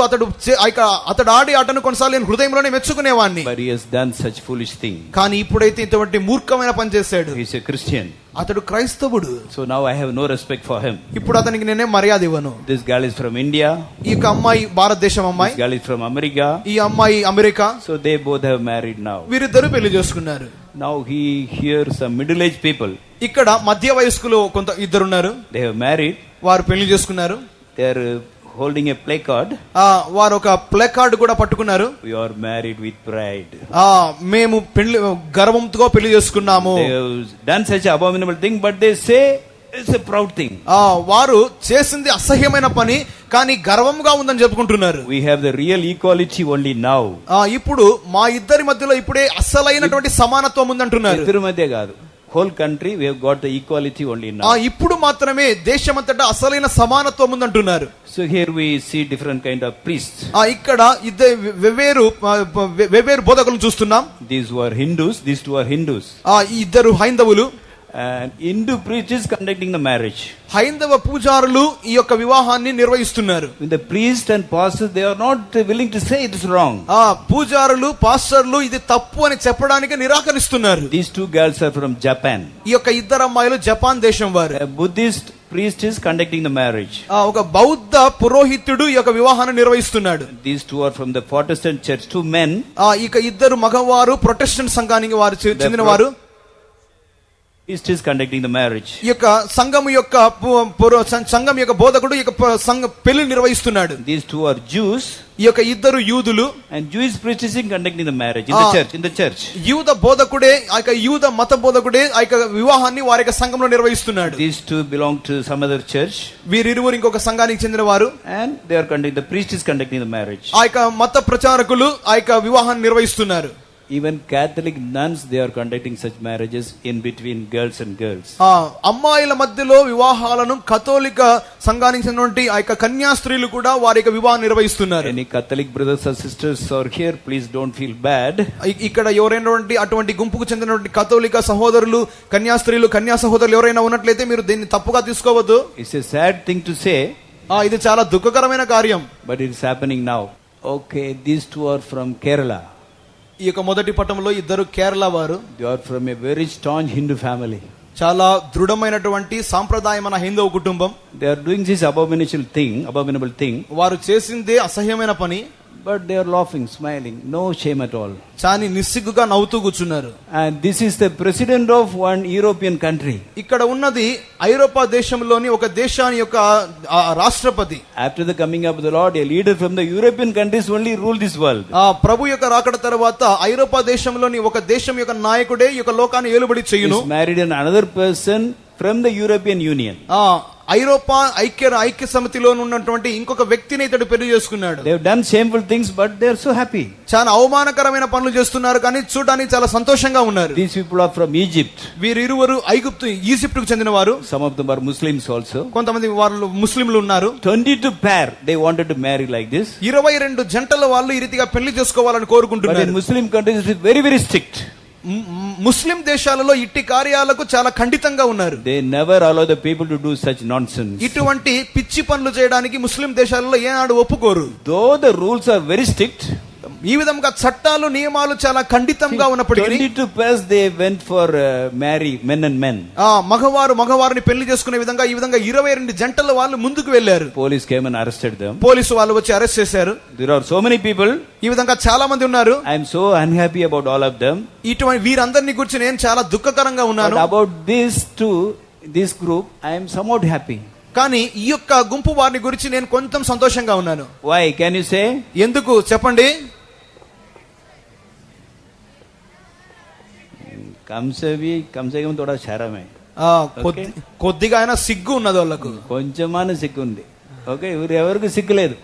అతడు ఆడి ఆటను కొన్నిసార్లు నేను హృదయంలోనే మెచ్చుకునేవాడిని. But he has done such foolish thing. కానీ ఇప్పుడైతే ఇటువంటి మూర్ఖమైన పని చేశాడు. He is a Christian. అతడు క్రైస్తవుడు. So now I have no respect for him. ఇప్పుడు అతనికి నేనే మర్యాద ఇవ్వను. This girl is from India. ఈ అమ్మాయి భారతదేశం అమ్మాయి. This girl is from America. ఈ అమ్మాయి America. So they both have married now. వీరిద్దరు పెళ్లి చేసుకున్నారు. Now he hears some middle-aged people. ఇక్కడ మధ్య వయస్కులు కొంత ఇద్దరున్నారు. They have married. వారు పెళ్లి చేసుకున్నారు. They are holding a placard. వారు ఒక ప్లే కార్డ్ కూడా పట్టుకున్నారు. We are married with pride. మేము పెళ్లి గర్వంతో పెళ్లి చేసుకున్నాము. They have done such an abominable thing, but they say it's a proud thing. వారు చేసింది అసహ్యమైన పని కానీ గర్వంగా ఉందని చెప్పుకుంటున్నారు. We have the real equality only now. ఇప్పుడు మా ఇద్దరి మధ్యలో ఇప్పుడే అసలైనటువంటి సమానత్వం ఉందంటున్నారు. ఇద్దరి మధ్య కాదు, whole country we have got the equality only now. ఇప్పుడు మాత్రమే దేశమంతటా అసలైన సమానత్వం ఉందంటున్నారు. So here we see different kind of priests. ఇక్కడ వెవ్వేరు బోధకులను చూస్తున్నాం. These were Hindus, these two are Hindus. ఇద్దరు హైందవులు. And Hindu priest is conducting the marriage. హైందవ పూజారులు ఈ యొక్క వివాహాన్ని నిర్వహిస్తున్నారు. When the priest and pastors, they are not willing to say it is wrong. పూజారులు పాస్టర్లు ఇది తప్పు అని చెప్పడానికి నిరాకరిస్తున్నారు. These two girls are from Japan. ఈ యొక్క ఇద్దరు అమ్మాయిలు జపాన్ దేశం వారు. A Buddhist priest is conducting the marriage. ఒక బౌద్ధ పురోహితుడు ఈ యొక్క వివాహాన్ని నిర్వహిస్తున్నాడు. These two are from the Protestant church, two men. ఇక ఇద్దరు మగవారు ప్రొటెస్టెంట్ సంఘానికి వారు చెందిన వారు. Priest is conducting the marriage. ఈ యొక్క సంఘం యొక్క బోధకుడు ఈ యొక్క పెళ్లి నిర్వహిస్తున్నాడు. These two are Jews. ఈ యొక్క ఇద్దరు యూదులు. And Jewish priest is conducting the marriage in the church. యూద బోధకుడే ఆ యొక్క యూద మత బోధకుడే ఆ యొక్క వివాహాన్ని వారి యొక్క సంఘంలో నిర్వహిస్తున్నాడు. These two belong to some other church. వీరిరువురు ఇంకొక సంఘానికి చెందిన వారు. And they are conducting, the priest is conducting the marriage. ఆ యొక్క మత ప్రచారకులు ఆ యొక్క వివాహాన్ని నిర్వహిస్తున్నారు. Even Catholic nuns, they are conducting such marriages in between girls and girls. అమ్మాయిల మధ్యలో వివాహాలను కథోలిక సంఘానికి చెందినటువంటి ఆ యొక్క కన్యాస్త్రీలు కూడా వారి యొక్క వివాహం నిర్వహిస్తున్నారు. Any Catholic brothers or sisters are here, please don't feel bad. ఇక్కడ ఎవరైనా అటువంటి గుంపుకు చెందినటువంటి కథోలిక సహోదరులు కన్యాస్త్రీలు కన్యా సహోదరులు ఎవరైనా ఉన్నట్లయితే మీరు దీన్ని తప్పుగా తీసుకోవద్దు. It's a sad thing to say. ఇది చాలా దుఃఖకరమైన కార్యం. But it's happening now. Okay, these two are from Kerala. ఈ యొక్క మొదటి పట్టణంలో ఇద్దరు కేరళ వారు. They are from a very staunch Hindu family. చాలా దృఢమైనటువంటి సాంప్రదాయమైన హైందవ కుటుంబం. They are doing this abominable thing. వారు చేసిందే అసహ్యమైన పని. But they are laughing, smiling, no shame at all. చాని నిస్సిగ్గుగా నవ్వుతూ కూర్చున్నారు. And this is the president of one European country. ఇక్కడ ఉన్నది ఐరోపా దేశంలోని ఒక దేశాని యొక్క రాష్ట్రపతి. After the coming up of the Lord, a leader from the European countries only rule this world. ప్రభు యొక్క రాకడ తర్వాత ఐరోపా దేశంలోని ఒక దేశం యొక్క నాయకుడే ఈ యొక్క లోకాన్ని ఏలుబడి చేయును. He married another person from the European Union. ఐరోపా ఐక్య సమితిలో ఉన్నటువంటి ఇంకొక వ్యక్తిని ఇతడు పెళ్లి చేసుకున్నాడు. They have done shameful things, but they are so happy. చాలా అవమానకరమైన పనులు చేస్తున్నారు కానీ చూడడానికి చాలా సంతోషంగా ఉన్నారు. These people are from Egypt. వీరిరువురు ఈజిప్ట్ కు చెందిన వారు. Some of them are Muslims also. కొంతమంది వాళ్ళు ముస్లింలు ఉన్నారు. 22 pair they wanted to marry like this. 22 జంటల వాళ్ళు ఈ రీతిగా పెళ్లి చేసుకోవాలని కోరుకుంటున్నారు. But in Muslim countries it is very, very strict. ముస్లిం దేశాలలో ఇట్టి కార్యాలకు చాలా ఖండితంగా ఉన్నారు. They never allow the people to do such nonsense. ఇటువంటి పిచ్చి పనులు చేయడానికి ముస్లిం దేశాలలో ఏనాడు ఒప్పుకోరు. Though the rules are very strict, ఈ విధంగా చట్టాలు నియమాలు చాలా ఖండితంగా ఉన్నప్పటికీ 22 pairs they went for marry men and men. మగవారిని పెళ్లి చేసుకునే విధంగా ఈ విధంగా 22 జంటల వాళ్ళు ముందుకు వెళ్లారు. Police came and arrested them. Police వాళ్ళు వచ్చి అరెస్ట్ చేశారు. There are so many people. ఈ విధంగా చాలా మంది ఉన్నారు. I am so unhappy about all of them. ఇటువంటి వీరందరిని గురించి నేను చాలా దుఃఖకరంగా ఉన్నాను. But about this group I am somewhat happy. కానీ ఈ యొక్క గుంపు వారిని గురించి నేను కొంచెం సంతోషంగా ఉన్నాను. Why? Can you say? ఎందుకు చెప్పండి? कम से कम थोड़ा शर्म है. కొద్దిగా అయినా సిగ్గు ఉన్నది వాళ్ళకు. కొంచెమన్నా సిగ్గు ఉంది. ఓకే, ఎవరికి సిగ్గు లేదు.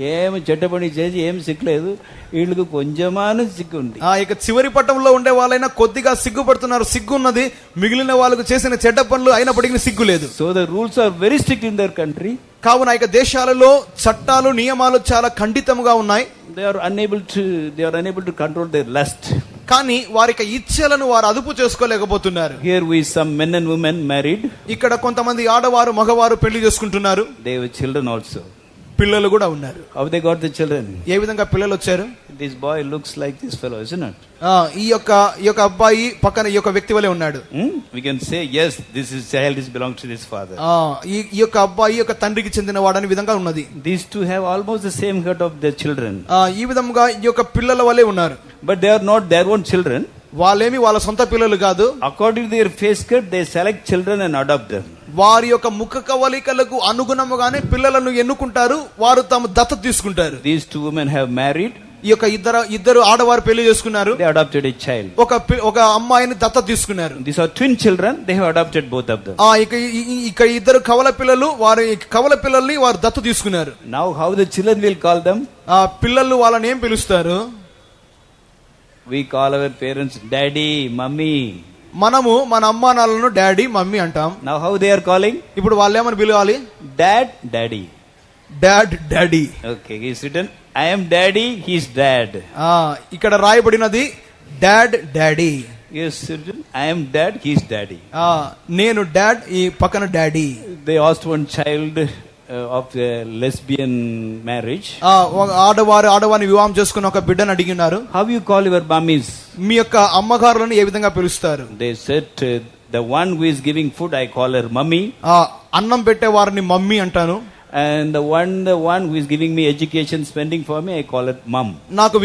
ఏమి చెడ్డ పని చేసి ఏం సిక్కులేదు, వీళ్ళకి కొంచెమాను సిగ్గు ఉంది. ఇక చివరి పట్టంలో ఉండే వాళ్ళైనా కొద్దిగా సిగ్గుపడుతున్నారు, సిగ్గు ఉన్నది. మిగిలిన వాళ్ళకు చేసిన చెడ్డ పనులు అయినప్పటికీ సిగ్గు లేదు. So the rules are very strict in their country. కావున ఇక దేశాలలో చట్టాలు నియమాలు చాలా ఖండితముగా ఉన్నాయి. They are unable to control their lust. కానీ వారికి ఇచ్ఛలను వారు అదుపు చేసుకోలేకపోతున్నారు. Here we some men and women married. ఇక్కడ కొంతమంది ఆడవారు మగవారు పెళ్లి చేసుకుంటున్నారు. They have children also. పిల్లలు కూడా ఉన్నారు. How they got the children? ఏ విధంగా పిల్లలు వచ్చారు? This boy looks like this fellow, isn't it? ఈ యొక్క అబ్బాయి పక్కన ఈ యొక్క వ్యక్తి వలె ఉన్నాడు. We can say yes, this is child is belongs to this father. ఈ యొక్క అబ్బాయి యొక్క తండ్రికి చెందిన వాడని విధంగా ఉన్నది. These two have almost the same head of their children. ఈ విధంగా ఈ యొక్క పిల్లల వలె ఉన్నారు. But they are not their own children. వాళ్ళేమి వాళ్ళ సొంత పిల్లలు కాదు. According to their face cut, they select children and adopt them. వారి యొక్క ముఖ కవలికలకు అనుగుణముగానే పిల్లలను ఎన్నుకుంటారు, వారు తమ దత్తత తీసుకుంటారు. These two women have married. ఈ యొక్క ఇద్దరు ఆడవారు పెళ్లి చేసుకున్నారు. They adopted a child. ఒక అమ్మాయిని దత్తత తీసుకున్నారు. These are twin children. They have adopted both of them. ఇక ఇద్దరు కవల పిల్లలు, వారి కవల పిల్లల్ని వారు దత్తత తీసుకున్నారు. Now how the children will call them? పిల్లలు వాళ్ళని ఏం పిలుస్తారు? We call our parents daddy, mummy. మనము మన అమ్మా నాన్నలను డాడీ మమ్మీ అంటాం. Now how they are calling? ఇప్పుడు వాళ్ళు ఏమని పిలవాలి? Dad, daddy. Dad daddy. Okay, he's written I am daddy, he's dad. ఇక్కడ రాయబడినది dad daddy. Yes, written I am dad, he's daddy. నేను డాడ్, ఈ పక్కన daddy. They asked one child of a lesbian marriage. ఆడవారిని వివాహం చేసుకున్న ఒక బిడ్డను అడిగినారు, How you call your mummies? మీ యొక్క అమ్మగారులను ఏ విధంగా పిలుస్తారు? They said the one who is giving food I call her mummy. అన్నం పెట్టే వారిని మమ్మీ అంటాను. And the one who is giving me education, spending for me, I call it mum. నాకు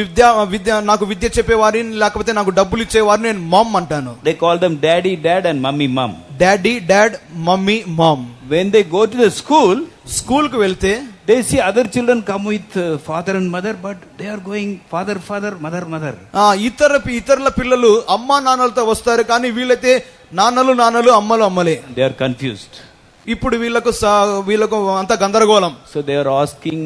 విద్య చెప్పేవారిని లేకపోతే నాకు డబ్బులు ఇచ్చేవారిని నేను మమ్ అంటాను. They call them daddy, dad and mummy, mum. Daddy dad, mummy mum. When they go to the school, కు వెళ్తే they see other children come with father and mother, but they are going father, mother. ఇతరుల పిల్లలు అమ్మా నాన్నలతో వస్తారు, కానీ వీళ్ళైతే నాన్నలు అమ్మలే. They are confused. ఇప్పుడు వీళ్ళకు అంత గందరగోళం. So they are asking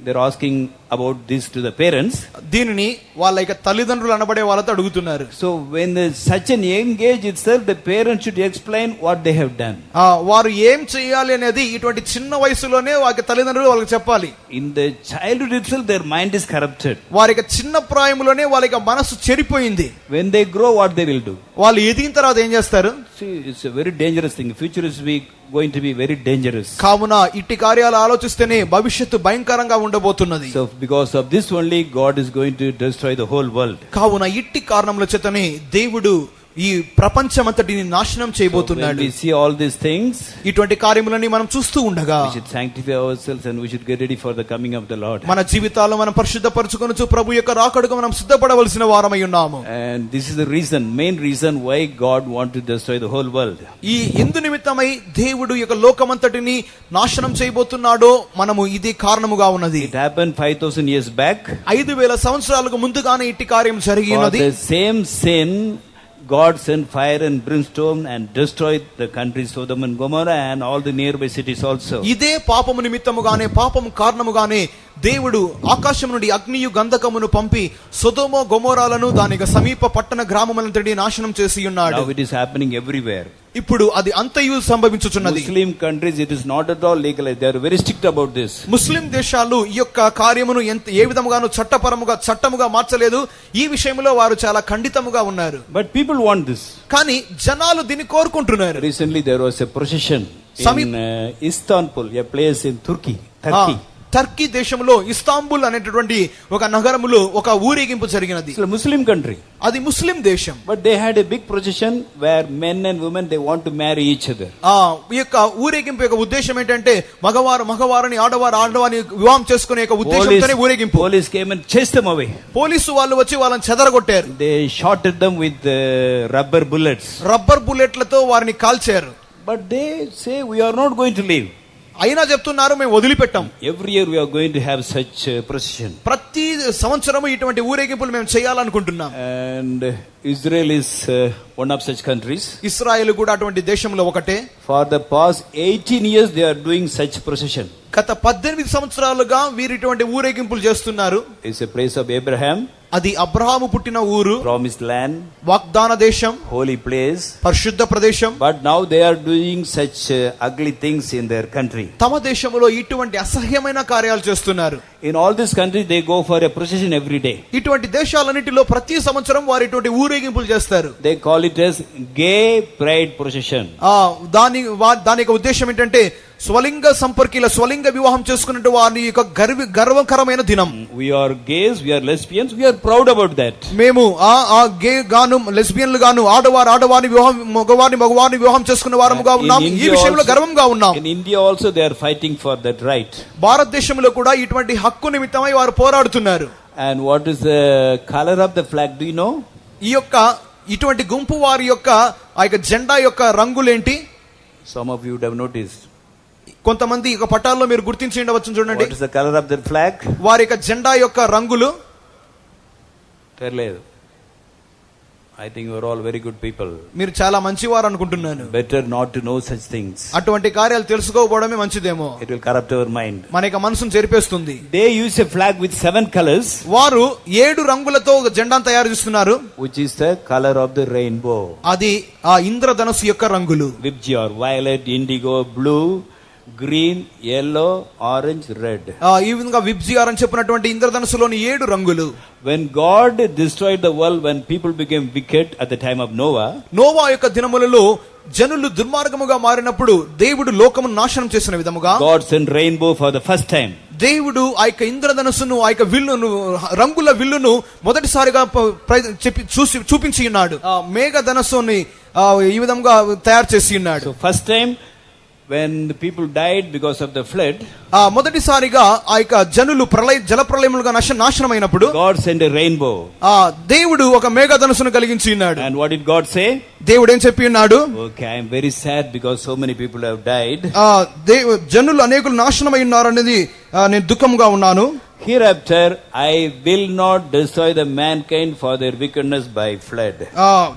they're asking about this to the parents. దీనిని వాళ్ళ ఇక తల్లిదండ్రులు అనబడే వాళ్ళతో అడుగుతున్నారు. So when such an young age itself, the parents should explain what they have done. వారు ఏం చేయాలి అనేది ఇటువంటి చిన్న వయసులోనే వాళ్ళ తల్లిదండ్రులు వాళ్ళకి చెప్పాలి. In the childhood itself, their mind is corrupted. వారికి చిన్న ప్రాయములోనే వాళ్ళ మనసు చెడిపోయింది. When they grow, what they will do? వాళ్ళు ఎదిగిన తర్వాత ఏం చేస్తారు? See, it's a very dangerous thing. Future is going to be very dangerous. కావున ఇట్టి కార్యాలు ఆలోచిస్తేనే భవిష్యత్తు భయంకరంగా ఉండబోతున్నది. So because of this only, God is going to destroy the whole world. కావున ఇట్టి కారణముల చేతనే దేవుడు ఈ ప్రపంచమంతటిని నాశనం చేయబోతున్నాడు. We see all these things. ఇటువంటి కార్యములని మనం చూస్తూ ఉండగా we should sanctify ourselves and we should get ready for the coming of the Lord. మన జీవితాలను మనం పరిశుద్ధపరచుకొనుచు ప్రభు యొక్క రాకడకు మనం సిద్ధపడవలసిన వారమై ఉన్నాము. And this is the main reason why God want to destroy the whole world. ఈ ఎందు నిమిత్తమై దేవుడు యొక్క లోకమంతటిని నాశనం చేయబోతున్నాడో మనము ఇది కారణముగా ఉన్నది. It happened 5000 years back. 5000 సంవత్సరాలకు ముందుగానే ఇట్టి కార్యం జరిగి ఉన్నది. For the same sin, God sent fire and brimstone and destroyed the country Sodom and Gomorrah and all the nearby cities also. ఇదే పాపము నిమిత్తముగానే, పాపము కారణముగానే దేవుడు ఆకాశం నుండి అగ్నియు గంధకమును పంపి సొదొమ గొమొరాలను దాని సమీప పట్టణ గ్రామములంతటి నాశనం చేసి ఉన్నాడు. Now it is happening everywhere. ఇప్పుడు అది అంతయు సంభవించుచున్నది. Muslim countries, it is not at all legalized. They are very strict about this. ముస్లిం దేశాలు ఈ యొక్క కార్యమును ఏ విధముగాను చట్టముగా మార్చలేదు. ఈ విషయంలో వారు చాలా ఖండితముగా ఉన్నారు. But people want this. కానీ జనాలు దీన్ని కోరుకుంటున్నారు. Recently there was a procession in Istanbul, a place in Turkey. Turkey దేశంలో ఇస్తాంబుల్ అనేటటువంటి ఒక నగరములో ఒక ఊరేగింపు జరిగినది. It's a Muslim country. అది ముస్లిం దేశం. But they had a big procession where men and women they want to marry each other. ఈ యొక్క ఊరేగింపు యొక్క ఉద్దేశం ఏంటంటే మగవారిని ఆడవారిని వివాహం చేసుకునే యొక్క ఉద్దేశంతోనే ఊరేగింపు. Police came and chased them away. Police వాళ్ళు వచ్చి వాళ్ళని చెదరగొట్టారు. They shot at them with rubber bullets. Rubber బుల్లెట్లతో వారిని కాల్చారు. But they say we are not going to leave. అయినా చెప్తున్నారు మేము వదిలిపెట్టాం. Every year we are going to have such procession. ప్రతి సంవత్సరము ఇటువంటి ఊరేగింపులు మేము చేయాలనుకుంటున్నాం. And Israel is one of such countries. ఇశ్రాయేలు కూడా అటువంటి దేశంలో ఒకటే. For the past 18 years they are doing such procession. గత 18 సంవత్సరాలుగా వీరు ఇటువంటి ఊరేగింపులు చేస్తున్నారు. It's a place of Abraham, అది అబ్రహాము పుట్టిన ఊరు, promised land, వాగ్దాన దేశం, holy place. పరిశుద్ధ ప్రదేశం. But now they are doing such ugly things in their country. తమ దేశంలో ఇటువంటి అసహ్యమైన కార్యాలు చేస్తున్నారు. In all these countries, they go for a procession every day. ఇటువంటి దేశాలన్నిటిలో ప్రతి సంవత్సరం వారు ఇటువంటి ఊరేగింపులు చేస్తారు. They call it as gay pride procession. దాని యొక్క ఉద్దేశం ఏంటంటే స్వలింగ సంపర్కిల స్వలింగ వివాహం చేసుకున్నట్టు వారి యొక్క గర్వకరమైన దినం. We are gays, we are lesbians, we are proud about that. మేము ఆ గే గాను లెస్బియన్లు గాను ఆడవారిని వివాహం మగవారిని వివాహం చేసుకున్న వారముగా ఉన్నాం. ఈ విషయంలో గర్వంగా ఉన్నాం. In India also they are fighting for that right. భారతదేశంలో కూడా ఇటువంటి హక్కు నిమిత్తమై వారు పోరాడుతున్నారు. And what is the color of the flag, do you know? ఈ యొక్క ఇటువంటి గుంపు వారి యొక్క ఆ యొక్క జెండా యొక్క రంగులేంటి? Some of you would have noticed. కొంతమంది ఒక పటాల్లో మీరు గుర్తించి ఉండవచ్చు. చూడండి, What is the color of the flag? వారి యొక్క జెండా యొక్క రంగులు. తెలియదు. I think you are all very good people. మీరు చాలా మంచివారు అనుకుంటున్నాను. Better not to know such things. అటువంటి కార్యాలు తెలుసుకోకపోవడమే మంచిదేమో. It will corrupt our mind. మన యొక్క మనసును చెరిపేస్తుంది. They use a flag with 7 colors. వారు 7 రంగులతో ఒక జెండాను తయారు చేస్తున్నారు. Which is the color of the rainbow. అది ఆ ఇంద్రధనుస్సు యొక్క రంగులు. Vibgyor, violet, indigo, blue, green, yellow, orange, red. ఈ విధంగా విబ్జిఆర్ అని చెప్పినటువంటి ఇంద్రధనుస్సులోని 7 రంగులు. When God destroyed the world, when people became wicked at the time of Noah, Noah యొక్క దినములలో జనులు దుర్మార్గముగా మారినప్పుడు దేవుడు లోకమును నాశనం చేసిన విధముగా God sent rainbow for the first time. దేవుడు ఆ యొక్క ఇంద్రధనుస్సును ఆ యొక్క విల్లును రంగుల విల్లును మొదటిసారిగా చూపించి ఉన్నాడు. మేఘధనుస్సుని ఈ విధంగా తయారు చేసి ఉన్నాడు. So first time when the people died because of the flood, మొదటిసారిగా ఆ యొక్క జనులు జల ప్రళయములుగా నాశనమైనప్పుడు God sent a rainbow. దేవుడు ఒక మేఘధనుస్సును కలిగించి ఉన్నాడు. And what did God say? దేవుడు ఏం చెప్పి ఉన్నాడు? Okay, I am very sad because so many people have died. జనులు అనేకులు నాశనమై ఉన్నారు అనేది నేను దుఃఖంగా ఉన్నాను. Hereafter I will not destroy the mankind for their wickedness by flood.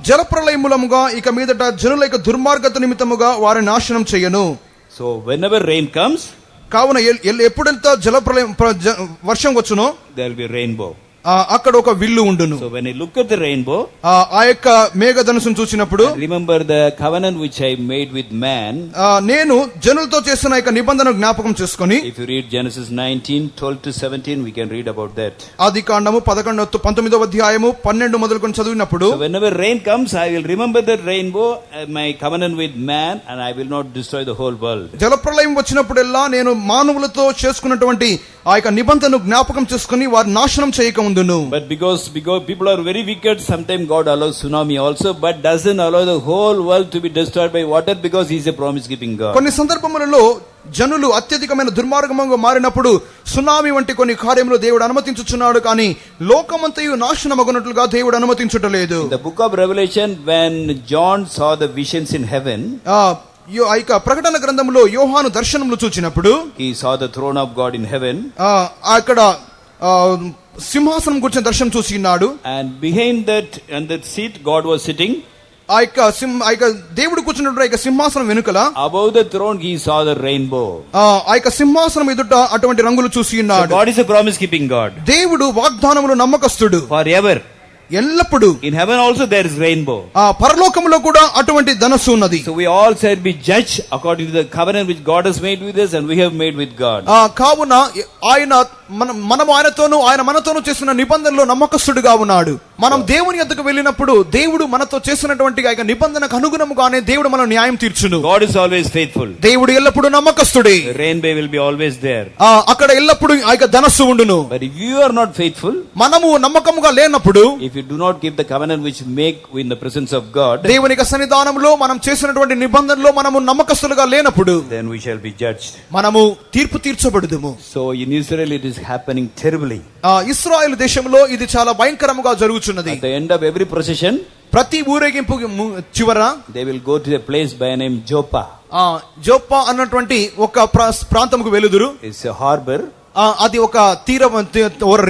జల ప్రళయములముగా ఇక మీదట జనుల యొక్క దుర్మార్గత నిమిత్తముగా వారిని నాశనం చేయను. So whenever rain comes, కావున ఎప్పుడెంత జల ప్రళయం వర్షం వచ్చునో there will be rainbow. అక్కడ ఒక విల్లు ఉండును. So when I look at the rainbow, ఆ యొక్క మేఘధనుస్సును చూసినప్పుడు remember the covenant which I made with man. నేను జనులతో చేసిన యొక్క నిబంధన జ్ఞాపకం చేసుకొని, If you read Genesis 19:12 to 17, we can read about that. ఆదికాండము 19వ అధ్యాయము 12 మొదలుకొని చదివినప్పుడు, So whenever rain comes, I will remember that rainbow, my covenant with man, and I will not destroy the whole world. జలప్రళయం వచ్చినప్పుడల్లా నేను మానవులతో చేసుకున్నటువంటి ఆ యొక్క నిబంధనను జ్ఞాపకం చేసుకుని వారి నాశనం చేయక ఉండును. But because people are very wicked, sometimes God allows tsunami also, but doesn't allow the whole world to be destroyed by water because He is a promise-keeping God. కొన్ని సందర్భములలో జనులు అత్యధికమైన దుర్మార్గంగా మారినప్పుడు సునామీ వంటి కొన్ని కార్యములు దేవుడు అనుమతించుచున్నాడు, కానీ లోకమంతయు నాశనమగునట్లుగా దేవుడు అనుమతించుటలేదు. In the book of Revelation, when John saw the visions in heaven, ప్రకటన గ్రంథంలో యోహాను దర్శనములు చూచినప్పుడు, he saw the throne of God in heaven, అక్కడ సింహాసనం గురించి దర్శనం చూసి ఉన్నాడు. and behind that and that seat God was sitting. ఆ యొక్క దేవుడు కూర్చున్నప్పుడు ఆ యొక్క సింహాసనం వెనుకల above the throne he saw the rainbow. ఆ యొక్క సింహాసనం ఎదుట అటువంటి రంగులు చూసి ఉన్నాడు. So God is a promise keeping God. దేవుడు వాగ్దానములు నమ్మకస్తుడు Forever. ఎల్లప్పుడు. In heaven also there is rainbow. పరలోకములో కూడా అటువంటి ధనస్సు ఉన్నది. So we all shall be judged according to the covenant which God has made with us and we have made with God. కావున ఆయన మనం ఆయనతోనూ ఆయన మనతోనూ చేసిన నిబంధనలో నమ్మకస్తుడుగా ఉన్నాడు. మనం దేవుని యొద్దకు వెళ్ళినప్పుడు దేవుడు మనతో చేసినటువంటి ఆ నిబంధనకు అనుగుణముగానే దేవుడు మన న్యాయం తీర్చును. God is always faithful. దేవుడు ఎల్లప్పుడూ నమ్మకస్తుడే. Rainbow will be always there. అక్కడ ఎల్లప్పుడూ ఆ ధనస్సు ఉండును. But if you are not faithful, మనము నమ్మకముగా లేనప్పుడు, if you do not keep the covenant which make in the presence of God, దేవుని యొక్క సన్నిధానంలో మనం చేసినటువంటి నిబంధనలో మనము నమ్మకస్తులుగా లేనప్పుడు, then we shall be judged. మనము తీర్పు తీర్చబడుదుము. So in Israel it is happening terribly. ఇశ్రాయేలు దేశంలో ఇది చాలా భయంకరంగా జరుగుతున్నది. At the end of every procession, ప్రతి ఊరేగింపు చివర they will go to a place by name Joppa. జోప్పా అన్నటువంటి ఒక ప్రాంతముకు వెలుదురు. It's a harbor. అది ఒక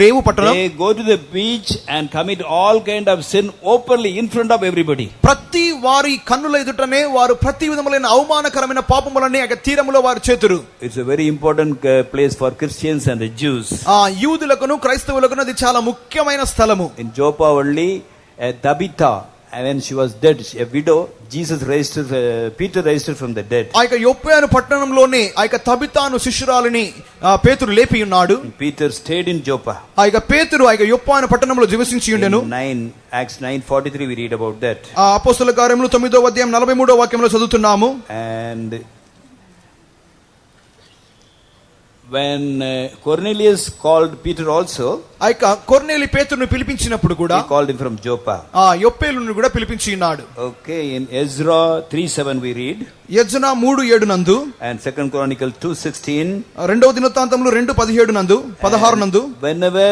రేవు పట్టణం. They go to the beach and commit all kind of sin openly in front of everybody. ప్రతి వారి కన్నుల ఎదుటనే వారు ప్రతి విధములైన అవమానకరమైన పాపములన్నీ ఆ తీరములో వారు చేతురు. It's a very important place for Christians and the Jews. యూదులకును క్రైస్తవులకును అది చాలా ముఖ్యమైన స్థలము. In Joppa only, Tabitha, and when she was dead, a widow, Jesus raised her, Peter raised her from the dead. ఆ యొక్క యొప్పే అను పట్టణంలోనే ఆ యొక్క తబితాను శిష్యురాలిని పేతురు లేపి ఉన్నాడు. Peter stayed in Joppa. ఆ యొక్క పేతురు ఆ యొక్క యొప్ప అను పట్టణంలో జీవించి ఉండెను. Acts 9:43 we read about that. అపోస్తలుల కార్యములు 9వ అధ్యాయం 43వ వాక్యంలో చదువుతున్నాము. And when Cornelius called Peter also, ఆ యొక్క కొర్నేలి పేతురును పిలిపించినప్పుడు కూడా he called him from Joppa. యొప్పేలును కూడా పిలిపించి ఉన్నాడు. Okay, in Ezra 3:7 we read, యెజ్నా 3:7 నందు, and 2 Chronicle 2:16, రెండవ దినవృత్తాంతములు 2:17 నందు 16 నందు, whenever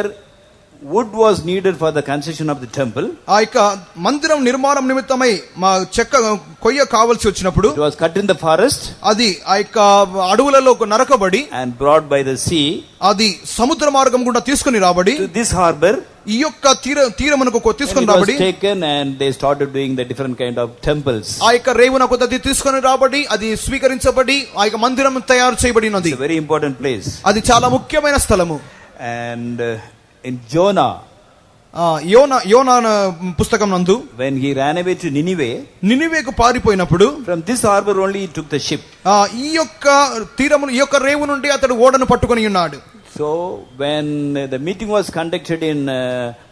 wood was needed for the construction of the temple, ఆ యొక్క మందిరం నిర్మాణం నిమిత్తమై మా చెక్క కొయ్య కావాల్సి వచ్చినప్పుడు, it was cut in the forest, అది ఆ యొక్క అడవులలో నరకబడి and brought by the sea, అది సముద్ర మార్గం గుండా తీసుకుని రాబడి to this harbor, ఈ యొక్క తీరమునకు and తీసుకుని it was రాబడి, taken and they started doing the different kind of temples. ఆ యొక్క రేవునకు అది తీసుకుని రాబడి అది స్వీకరించబడి ఆ యొక్క మందిరం తయారు చేయబడినది. It's a very important place. అది చాలా ముఖ్యమైన స్థలము. And in Jonah, యోనా పుస్తకం నందు, when he ran away to Nineveh, నినివేకు పారిపోయినప్పుడు from this harbor only he took the ship. ఈ యొక్క తీరము ఈ యొక్క రేవు నుండి అతడు ఓడను పట్టుకొని ఉన్నాడు. So when the meeting was conducted in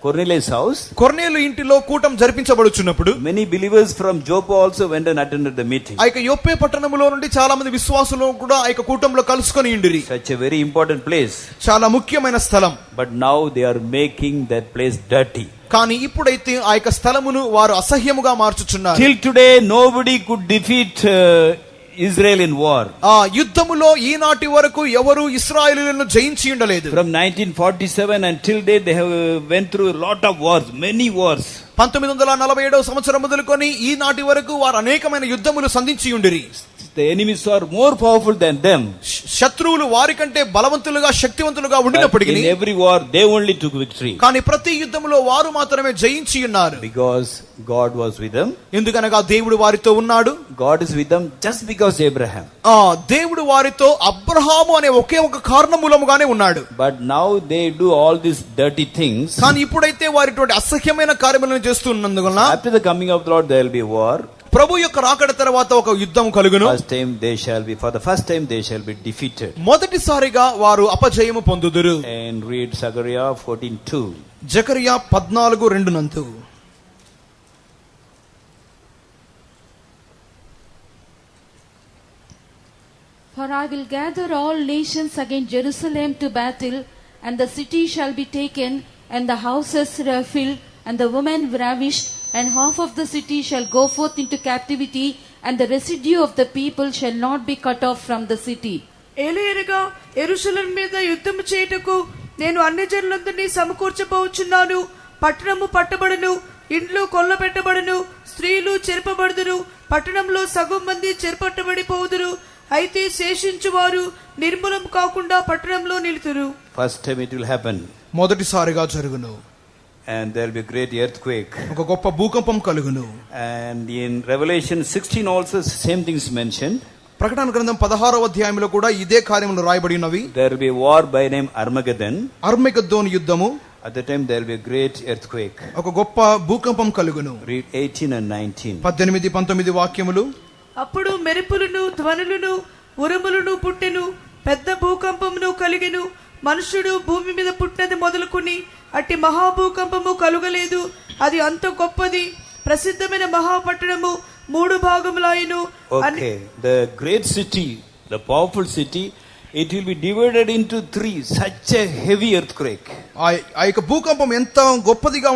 Cornelius' house, కొర్నేలు ఇంటిలో కూటం జరిపించబడుచున్నప్పుడు many believers from Joppa also went and attended the meeting. ఆ యొక్క యొప్పే పట్టణములో నుండి చాలా మంది విశ్వాసులు కూడా ఆ యొక్క కూటంలో కలుసుకొని ఉండిరి. Such a very important place. చాలా ముఖ్యమైన స్థలం. But now they are making that place dirty. కానీ ఇప్పుడైతే ఆ యొక్క స్థలమును వారు అసహ్యముగా మార్చుచున్నారు. Till today nobody could defeat Israel in war. యుద్ధములో ఈనాటి వరకు ఎవరు ఇశ్రాయేలీయులను జయించి ఉండలేదు. From 1947 until date they have went through a lot of wars, many wars. 1947వ సంవత్సరం మొదలుకొని ఈనాటి వరకు వారు అనేకమైన యుద్ధములు సంధించి ఉండిరి. The enemies are more powerful than them. శత్రువులు వారి కంటే బలవంతులుగా శక్తివంతులుగా ఉండినప్పటికీ in every war they only took victory. కానీ ప్రతి యుద్ధములో వారు మాత్రమే జయించి ఉన్నారు. Because God was with them. ఎందుకనగా దేవుడు వారితో ఉన్నాడు. God is with them just because Abraham. దేవుడు వారితో అబ్రహాము అనే ఒకే ఒక కారణం మూలముగానే ఉన్నాడు. But now they do all these dirty things. కానీ ఇప్పుడైతే వారిటువంటి అసహ్యమైన కార్యములను చేస్తున్నందువలన after the coming of the Lord there will be war. ప్రభు యొక్క రాకడ తర్వాత ఒక యుద్ధం కలుగును. For the first time they shall be defeated. మొదటిసారిగా వారు అపజయము పొందుదురు. And read Zechariah 14:2. జకరియా 14:2 నందు, For I will gather all nations against Jerusalem to battle, and the city shall be taken, and the houses filled, and the women ravished, and half of the city shall go forth into captivity, and the residue of the people shall not be cut off from the city. ఏలయనగా యెరూషలేము మీద యుద్ధము చేయుటకు నేను అన్ని జనులందరినీ సమకూర్చబోచున్నాను. పట్టణము పట్టబడును, ఇండ్లు కొల్లబెట్టబడును, స్త్రీలు చెరపబడుదురు, పట్టణంలో సగం మంది చెరపట్టబడిపోవుదురు. అయితే శేషించువారు నిర్మూలం కాకుండా పట్టణంలో నిలుతురు. First time it will happen. మొదటిసారిగా జరుగును. And there will be a great earthquake. ఒక గొప్ప భూకంపం కలుగును. And in Revelation 16 also same things mentioned. ప్రకటన గ్రంథం 16వ అధ్యాయంలో కూడా ఇదే కార్యములు రాయబడి ఉన్నవి. There will be a war by name Armageddon. అర్మగెద్దోను యుద్ధము. At the time there will be a great earthquake. ఒక గొప్ప భూకంపం కలుగును. Read 18 and 19. 18, 19 వాక్యములు. అప్పుడు మెరుపులను, ధ్వనులను, ఉరుములను పుట్టెను, పెద్ద భూకంపమును కలిగెను. మనుష్యుడు భూమి మీద పుట్టినది మొదలుకొని అట్టి మహాభూకంపము కలుగలేదు. అది అంత గొప్పది, ప్రసిద్ధమైన మహాపట్టణము 3 భాగములాయెను. Okay, the great city, the powerful city, it will be divided into 3. Such a heavy earthquake. ఆ యొక్క భూకంపం ఎంత గొప్పదిగా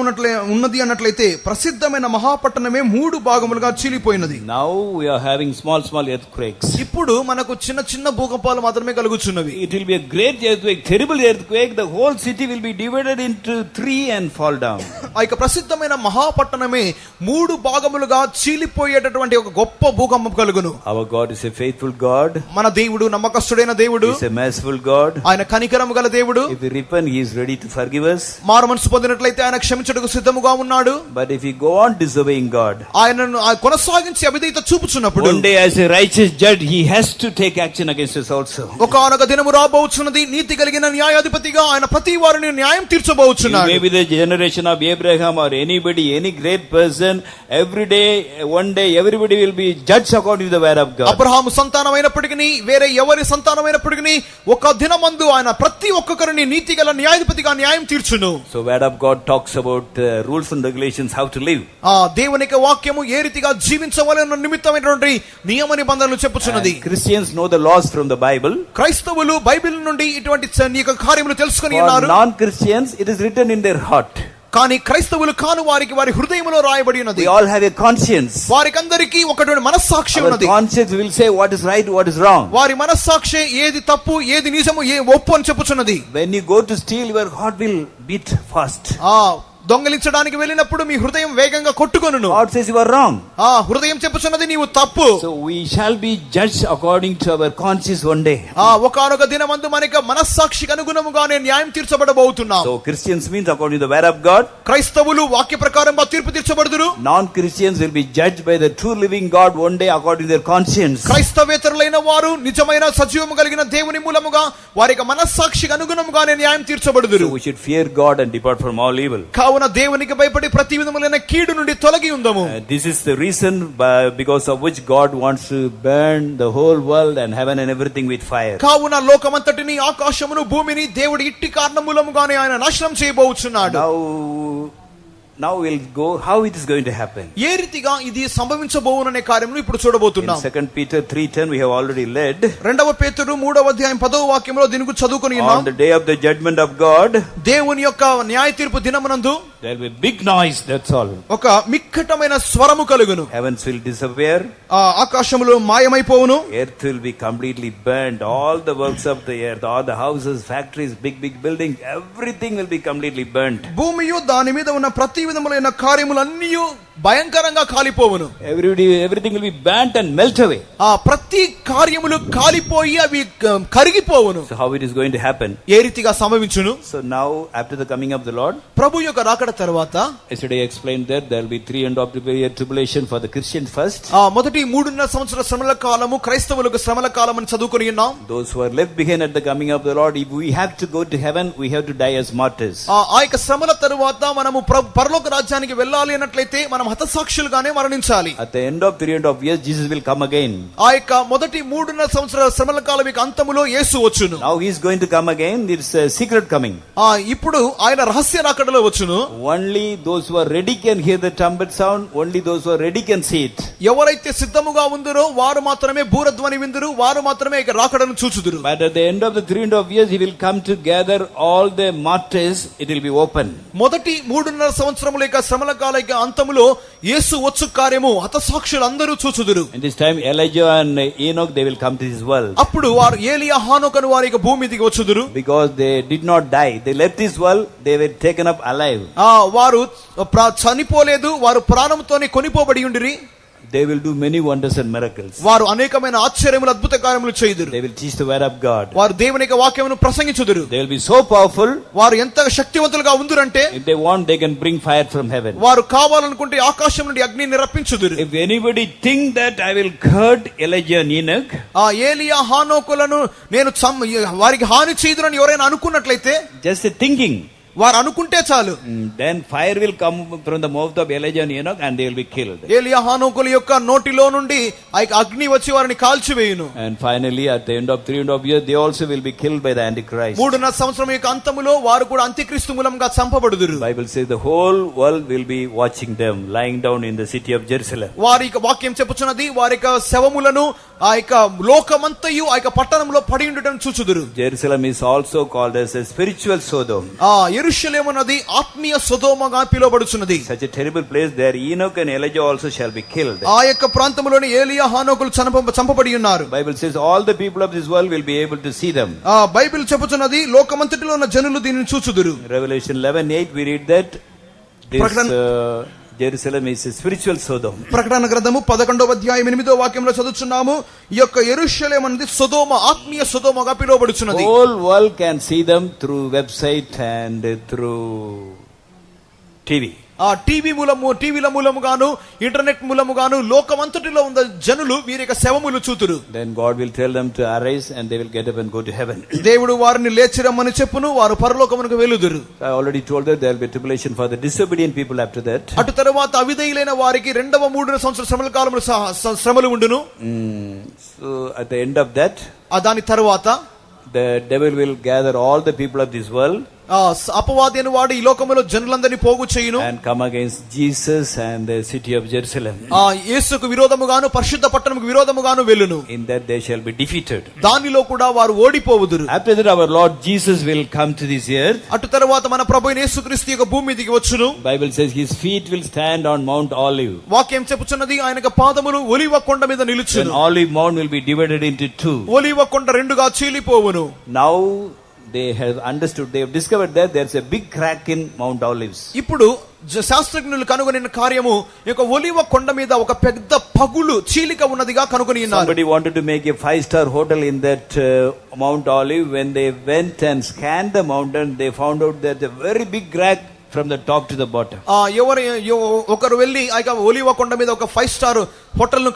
ఉన్నది అన్నట్లయితే ప్రసిద్ధమైన మహాపట్టణమే 3 భాగములుగా చీలిపోయినది. Now we are having small earthquakes. ఇప్పుడు మనకు చిన్న చిన్న భూకంపాలు మాత్రమే కలుగుచున్నవి. It will be a great earthquake, terrible earthquake. The whole city will be divided into 3 and fall down. ఆ యొక్క ప్రసిద్ధమైన మహాపట్టణమే 3 భాగములుగా చీలిపోయేటటువంటి ఒక గొప్ప భూకంపం కలుగును. Our God is a faithful God. మన దేవుడు నమ్మకస్తుడైన దేవుడు. He is a merciful God. ఆయన కనికరము గల దేవుడు. If we repent, He is ready to forgive us. మారు మనసు పొందినట్లయితే ఆయన క్షమించుటకు సిద్ధముగా ఉన్నాడు. But if we go on disobeying God, ఆయనను కొనసాగించి అవిధేయత చూపుచున్నప్పుడు, one day as a righteous judge, He has to take action against us also. ఒకానొక దినము రాబోచున్నది, నీతి కలిగిన న్యాయాధిపతిగా ఆయన ప్రతి వారిని న్యాయం తీర్చబోచున్నాడు. Maybe the generation of Abraham or anybody, any great person, every day, one day, everybody will be judged according to the word of God. Abraham సంతానమైనప్పటికీ, వేరే ఎవరి సంతానమైనప్పటికీ ఒక దినమందు ఆయన ప్రతి ఒక్కరిని నీతి గల న్యాయాధిపతిగా న్యాయం తీర్చును. So word of God talks about rules and regulations, how to live. దేవుని యొక్క వాక్యము ఏ రీతిగా జీవించవలెన నిమిత్తమైనటువంటి నియమ నిబంధనలు చెప్పుచున్నది. Christians know the laws from the Bible. క్రైస్తవులు బైబిల్ నుండి ఇటువంటి కార్యములు తెలుసుకొని For ఉన్నారు. non-Christians, it is written in their heart. కానీ క్రైస్తవులు కాని వారికి వారి హృదయములో రాయబడి ఉన్నది. We all have a conscience. వారికందరికీ ఒకటి మనస్సాక్షి Our ఉన్నది. conscience will say what is right, what is wrong. వారి మనస్సాక్షి ఏది తప్పు, ఏది నిజము, ఏ ఒప్పు అని చెప్పుచున్నది. When you go to steal, your heart will beat fast. దొంగలించడానికి వెళ్ళినప్పుడు మీ హృదయం వేగంగా కొట్టుకొనును. God says you are wrong. హృదయం చెప్పుచున్నది నీవు తప్పు. So we shall be judged according to our conscience one day. ఒకానొక దినమందు మనకి మనస్సాక్షికి అనుగుణముగానే న్యాయం తీర్చబడబోతున్నాం. So Christians means according to the word of God. క్రైస్తవులు వాక్య ప్రకారంగా తీర్పు తీర్చబడుదురు. Non-Christians will be judged by the true living God one day according to their conscience. క్రైస్తవేతరులైన వారు నిజమైన సజీవము కలిగిన దేవుని మూలముగా వారి మనస్సాక్షికి అనుగుణముగానే న్యాయం తీర్చబడుదురు. So we should fear God and depart from all evil. దేవునికి భయపడి ప్రతి విధములైన కీడు నుండి తొలగి ఉందము. This is the reason because of which God wants to burn the whole world and heaven and everything with fire. కావున లోకమంతటిని, ఆకాశమును, భూమిని దేవుడి ఇట్టి కారణమూలముగానే ఆయన నాశనం చేయబోచున్నాడు. Now we'll go how it is going to happen. ఏ రీతిగా ఇది సంభవించబోవుననే కార్యమును ఇప్పుడు చూడబోతున్నాం. 2 Peter 3:10 we have already read. 2 పేతురు 3వ అధ్యాయం 10వ వాక్యంలో దీనికి చదువుకొని ఉన్నాం. On the day of the judgment of God, దేవుని యొక్క న్యాయ తీర్పు దినమునందు there will be big noise, that's all. ఒక మిక్కటమైన స్వరము కలుగును. Heavens will disappear. ఆకాశములో మాయమైపోవును. Earth will be completely burned. All the works of the earth, all the houses, factories, big buildings, everything will be completely burnt. భూమియు దాని మీద ఉన్న ప్రతి విధములైన కార్యములన్నీ భయంకరంగా కాలిపోవును. Everything will be burnt and melt away. ప్రతి కార్యములు కాలిపోయి అవి కరిగిపోవును. So how it is going to happen? ఏ రీతిగా సంభవించును? So now after the coming of the Lord, ప్రభు యొక్క రాకడ తర్వాత, yesterday I explained that there will be 3 end of the year tribulation for the Christians first. మొదటి 3.5 సంవత్సరాల శ్రమల కాలము క్రైస్తవులకు శ్రమల కాలం అని చదువుకొని ఉన్నాం. Those who are left behind at the coming of the Lord, if we have to go to heaven, we have to die as martyrs. ఆ యొక్క శ్రమల తరువాత మనము పరలోక రాజ్యానికి వెళ్ళాలి అన్నట్లయితే మనం హతసాక్షులుగానే మరణించాలి. At the end of 3.5 years, Jesus will come again. ఆ యొక్క మొదటి 3.5 సంవత్సరాల శ్రమల కాలం యొక్క అంతములో యేసు వచ్చును. Now he is going to come again. It's a secret coming. ఇప్పుడు ఆయన రహస్య రాకడలో వచ్చును. Only those who are ready can hear the trumpet sound. Only those who are ready can see it. ఎవరైతే సిద్ధముగా ఉందరో వారు మాత్రమే బూరధ్వని విందురు, వారు మాత్రమే ఇక రాకడను చూచుదురు. But at the end of the 3.5 years, he will come to gather all the martyrs. It will be open. మొదటి 3.5 సంవత్సరముల యొక్క శ్రమల కాల యొక్క అంతములో యేసు వచ్చు కార్యము హతసాక్షులు అందరూ చూచుదురు. In this time, Elijah and Enoch, they will come to this world. అప్పుడు వారు ఏలియా, హానోకు అను వారి యొక్క భూమి మీదికి వచ్చుదురు. Because they did not die, they left this world. They were taken up alive. వారు చనిపోలేదు, వారు ప్రాణంతోనే కొనిపోబడి ఉండిరి. They will do many wonders and miracles. వారు అనేకమైన ఆశ్చర్యములు, అద్భుత కార్యములు చేయుదురు. They will teach the word of God. వారు దేవుని యొక్క వాక్యమును ప్రసంగించుదురు. They will be so powerful. వారు ఎంత శక్తివంతులుగా ఉందురంటే, if they want, they can bring fire from heaven. వారు కావాలనుకుంటే ఆకాశం నుండి అగ్నిని రప్పించుదురు. If anybody think that I will hurt Elijah and Enoch, ఏలియా, హానోకులను నేను వారికి హాని చేయుదురని ఎవరైనా అనుకున్నట్లయితే, just a thinking, వారు అనుకుంటే చాలు, then fire will come from the mouth of Elijah and Enoch and they will be killed. ఏలియా, హానోకుల యొక్క నోటిలో నుండి అగ్ని వచ్చి వారిని కాల్చివేయును. And finally at the end of 3.5 years, they also will be killed by the Antichrist. 3.5 సంవత్సరం యొక్క అంతములో వారు కూడా అంత్యక్రీస్తు మూలంగా చంపబడుదురు. Bible says the whole world will be watching them lying down in the city of Jerusalem. వారి యొక్క వాక్యం చెప్పుచున్నది, వారి యొక్క శవములను ఆ యొక్క లోకమంతయు ఆ యొక్క పట్టణంలో పడి ఉండటం చూచుదురు. Jerusalem is also called as a spiritual Sodom. యెరూషలేము నది ఆత్మీయ సొదొమగా పిలువబడుచున్నది. Such a terrible place there. Enoch and Elijah also shall be killed. ఆ యొక్క ప్రాంతములోని ఏలియా, హానోకులు చంపబడి ఉన్నారు. Bible says all the people of this world will be able to see them. Bible చెప్పుచున్నది లోకమంతటిలో ఉన్న జనులు దీనిని చూచుదురు. Revelation 11:8 we read that This ప్రకటన- Jerusalem is a spiritual Sodom. ప్రకటన గ్రంథము 11వ అధ్యాయం 8వ వాక్యంలో చదువుచున్నాము. ఈ యొక్క యెరూషలేము అనేది సొదొమ, ఆత్మీయ సొదొమగా పిలువబడుచున్నది. Whole world can see them through website and through TV. ఆ టీవీల మూలముగాను ఇంటర్నెట్ మూలముగాను లోకమంతటిలో ఉన్న జనులు వీరి యొక్క శవములు చూతురు. Then God will tell them to arise and they will get up and go to heaven. దేవుడు వారిని లేచిరమ్మని చెప్పును, వారు పరలోకమునకు వెలుదురు. I already told that there will be tribulation for the disobedient people after that. అటు తరువాత అవిధేయులైన వారికి 2వ 3వ సంవత్సర శ్రమల కాలంలో శ్రమలు ఉండును. So at the end of that, దాని తరువాత the devil will gather all the people of this world అపవాది అని వాడు ఈ లోకములో జనులందరినీ పోగు చేయును and come against Jesus and the city of Jerusalem. యేసుకు విరోధముగాను పరిశుద్ధ పట్టణముకు విరోధముగాను వెళ్ళును. In that they shall be defeated. దానిలో కూడా వారు ఓడిపోవుదురు. After that our Lord Jesus will come to this earth. అటు తరువాత మన ప్రభువైన యేసుక్రీస్తు యొక్క భూమి మీదికి వచ్చును. Bible says his feet will stand on Mount Olive. వాక్యం చెప్పుచున్నది ఆయన యొక్క పాదములు ఒలీవ కొండ మీద When నిలుచును. Olive Mount will be divided into two. ఒలీవ కొండ రెండుగా చీలిపోవును. Now they have understood, they have discovered that there's a big crack in Mount Olives. ఇప్పుడు శాస్త్రజ్ఞులు కనుగొనిన కార్యము ఈ యొక్క ఒలీవ కొండ మీద ఒక పెద్ద పగులు చీలిక ఉన్నదిగా కనుగొని ఉన్నారు. Somebody wanted to make a 5-star hotel in that Mount Olive. When they went and scanned the mountain, they found out that a very big crack from the top to the bottom. ఒకరు వెళ్ళి ఆ యొక్క ఒలీవ కొండ మీద ఒక 5 star hotel ను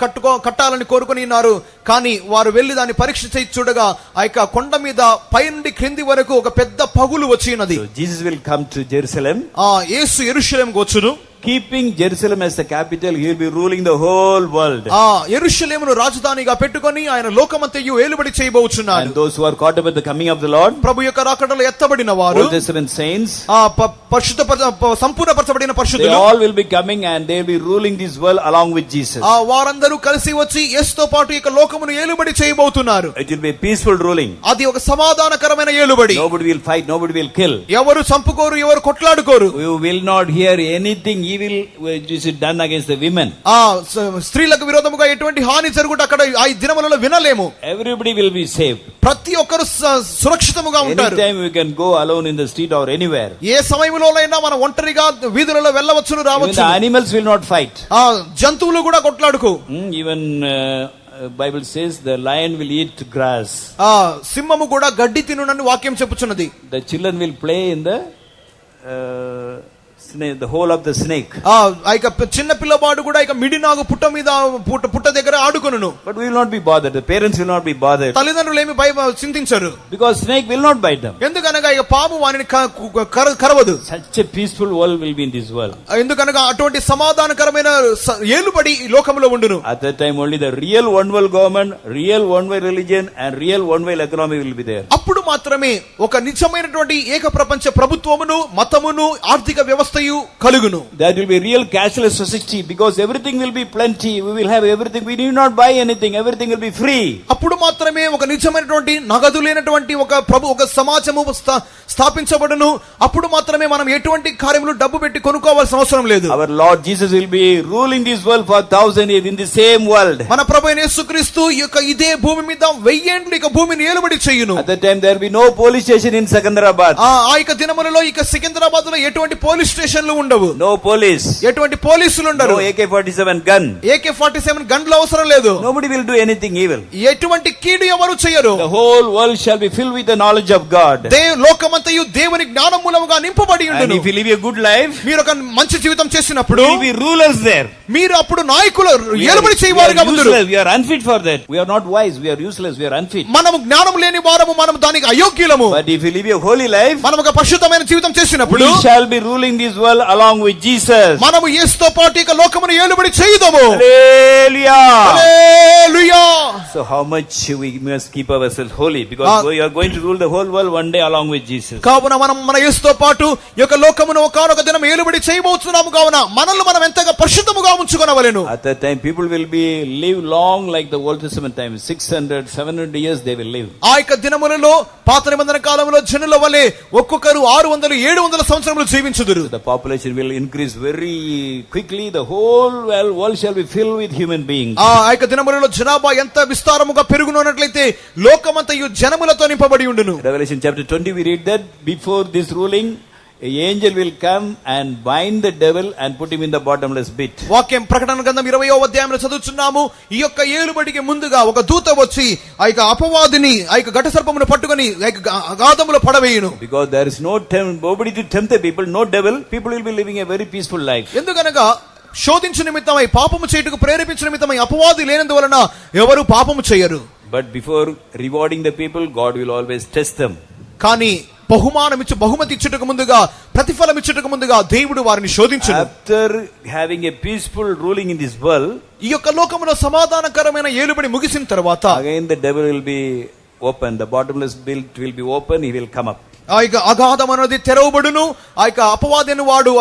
కట్టాలని కోరుకుని ఉన్నారు. కానీ వారు వెళ్ళి దాన్ని పరీక్ష చేసి చూడగా ఆ యొక్క కొండ మీద పై నుండి క్రింది వరకు ఒక పెద్ద పగులు వచ్చినది. So Jesus will come to Jerusalem. యేసు యెరూషలేముకు వచ్చును. Keeping Jerusalem as the capital, he will be ruling the whole world. యెరూషలేమును రాజధానిగా పెట్టుకొని ఆయన లోకమంతయు ఏలుబడి చేయబోచున్నాడు. And those who are caught up at the coming of the Lord, ప్రభు యొక్క రాకడలో ఎత్తబడిన వారు, Old Testament saints, సంపూర్ణపరచబడిన they పరిశుద్ధులు, all will be coming and they will be ruling this world along with Jesus. వారందరూ కలిసి వచ్చి యేసుతో పాటు ఇక లోకమును ఏలుబడి చేయబోతున్నారు. It will be a peaceful ruling. అది ఒక సమాధానకరమైన ఏలుబడి. Nobody will fight, nobody will kill. ఎవరు చంపుకోరు, ఎవరు కొట్లాడుకోరు. You will not hear anything evil which is done against the women. స్త్రీలకు విరోధముగా ఎటువంటి హాని జరుగుట అక్కడ ఆ దినములలో వినలేము. Everybody will be safe. ప్రతి ఒక్కరు సురక్షితముగా ఉంటారు. Anytime we can go alone in the street or anywhere. ఏ సమయంలోనైనా మనం ఒంటరిగా వీధులలో వెళ్ళవచ్చును, Even రావచ్చు. the animals will not fight. జంతువులు కూడా కొట్లాడుకో. Even Bible says the lion will eat grass. సింహము కూడా గడ్డి తినునని వాక్యం చెప్పుచున్నది. The children will play in the the hole of the snake. చిన్న పిల్లవాడు కూడా ఇక మిడినాగు పుట్ట మీద పుట్ట దగ్గర ఆడుకొనును. But we will not be bothered. The parents will not be bothered. తల్లిదండ్రులు ఏమి చింతించరు. Because snake will not bite them. ఎందుకనగా ఇక పాము వారిని కరవదు. Such a peaceful world will be in this world. ఎందుకనగా అటువంటి సమాధానకరమైన ఏలుబడి ఈ లోకంలో ఉండును. At that time only the real one world government, real one way religion and real one way economy will be there. అప్పుడు మాత్రమే ఒక నిజమైనటువంటి ఏక ప్రపంచ ప్రభుత్వమును, మతమును, ఆర్థిక వ్యవస్థయు కలుగును. That will be real cashless society because everything will be plenty. We will have everything. We need not buy anything. Everything will be free. అప్పుడు మాత్రమే ఒక నిజమైనటువంటి నగదు లేనటువంటి ఒక సమాజము స్థాపించబడును. అప్పుడు మాత్రమే మనం ఎటువంటి కార్యములు డబ్బు పెట్టి కొనుక్కోవాల్సిన అవసరం లేదు. Our Lord Jesus will be ruling this world for 1,000 years in the same world. మన ప్రభువైన యేసుక్రీస్తు ఇదే భూమి మీద 1000 ఏండ్లు ఇక భూమిని ఏలుబడి చేయును. At that time there will be no police station in Secunderabad. ఆ ఇక దినములలో ఇక సికింద్రాబాద్ లో ఎటువంటి పోలీస్ స్టేషన్లు ఉండవు. No police. ఎటువంటి పోలీసులు ఉండరు. No AK-47 gun. AK-47 గన్లు అవసరం లేదు. Nobody will do anything evil. ఎటువంటి కీడు ఎవరు చేయరు. The whole world shall be filled with the knowledge of God. లోకమంతయు దేవుని జ్ఞానం మూలముగా నింపబడి ఉండును. And if you live a good life, మీరు ఒక మంచి జీవితం చేసినప్పుడు you will be rulers there. మీరు అప్పుడు నాయకులు ఏలుబడి చేయవారుగా ఉందురు. We are unfit for that. We are not wise. We are useless. We are unfit. మనము జ్ఞానం లేని వారము, మనము దానికి అయోగ్యులము. But if you live a holy life, మనము ఒక పరిశుద్ధమైన జీవితం చేసినప్పుడు we shall be ruling this world along with Jesus. మనము యేసుతో పాటు ఇక లోకమును ఏలుబడి చేయుదము. Hallelujah. Hallelujah. So how much we must keep ourselves holy because we are going to rule the whole world one day along with Jesus. కావున మనం మన యేసుతో పాటు ఈ యొక్క లోకమును ఒకానొక దినం ఏలుబడి చేయబోతున్నాము. కావున మనల్ని మనం ఎంతగా పరిశుద్ధముగా ఉంచుకొనవలెను. At that time people will be live long like the Old Testament time. 600-700 years they will live. ఆ యొక్క దినములలో పాత నిబంధన కాలంలో జనుల వలె ఒక్కొక్కరు 600-700 సంవత్సరములు జీవించుదురు. The population will increase very quickly. The whole world shall be filled with human beings. ఆ యొక్క దినములలో జనాభా ఎంత విస్తారముగా పెరుగునట్లయితే లోకమంతయు జనములతో నింపబడి ఉండును. Revelation chapter 20 we read that before this ruling an angel will come and bind the devil and put him in the bottomless pit. వాక్యం ప్రకటన గ్రంథం 20వ అధ్యాయంలో చదువుతున్నాము. ఈ యొక్క ఏలుబడికి ముందుగా ఒక దూత వచ్చి ఆ యొక్క అపవాదిని ఆ యొక్క ఘట సర్పమును పట్టుకొని ఆ యొక్క అగాధములో పడవేయును. Because there is nobody to tempt the people, no devil, people will be living a very peaceful life. ఎందుకనగా శోధించు నిమిత్తమై పాపము చేయుటకు ప్రేరేపించు నిమిత్తమై అపవాది లేనందువలన ఎవరు పాపము చేయరు. But before rewarding the people, God will always test them. కానీ బహుమతి ఇచ్చుటకు ముందుగా ప్రతిఫలం ఇచ్చుటకు ముందుగా దేవుడు వారిని శోధించును. After having a peaceful ruling in this world, ఈ యొక్క లోకములో సమాధానకరమైన ఏలుబడి ముగిసిన తర్వాత again the devil will be open, the bottomless pit will be open, he will come up. ఆ యొక్క అగాధం అనేది తెరవబడును. ఆ యొక్క అపవాదిని వాడు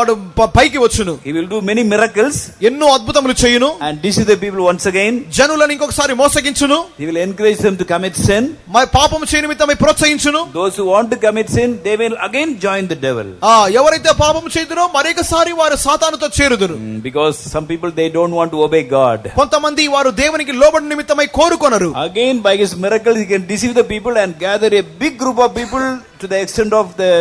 పైకి వచ్చును. He will do many miracles, ఎన్నో అద్భుతములు చేయును. and deceive the people once again. జనులను ఇంకొకసారి మోసగించును. He will encourage them to commit sin. పాపము చేయు నిమిత్తమై ప్రోత్సహించును. Those who want to commit sin, they will again join the devil. ఎవరైతే పాపము చేయుదురో మరొకసారి వారు సాతానుతో చేరుదురు. Because some people, they don't want to obey God. కొంతమంది వారు దేవునికి లోబడి నిమిత్తమై కోరుకొనరు. Again by his miracles he can deceive the people and gather a big group of people to the extent of the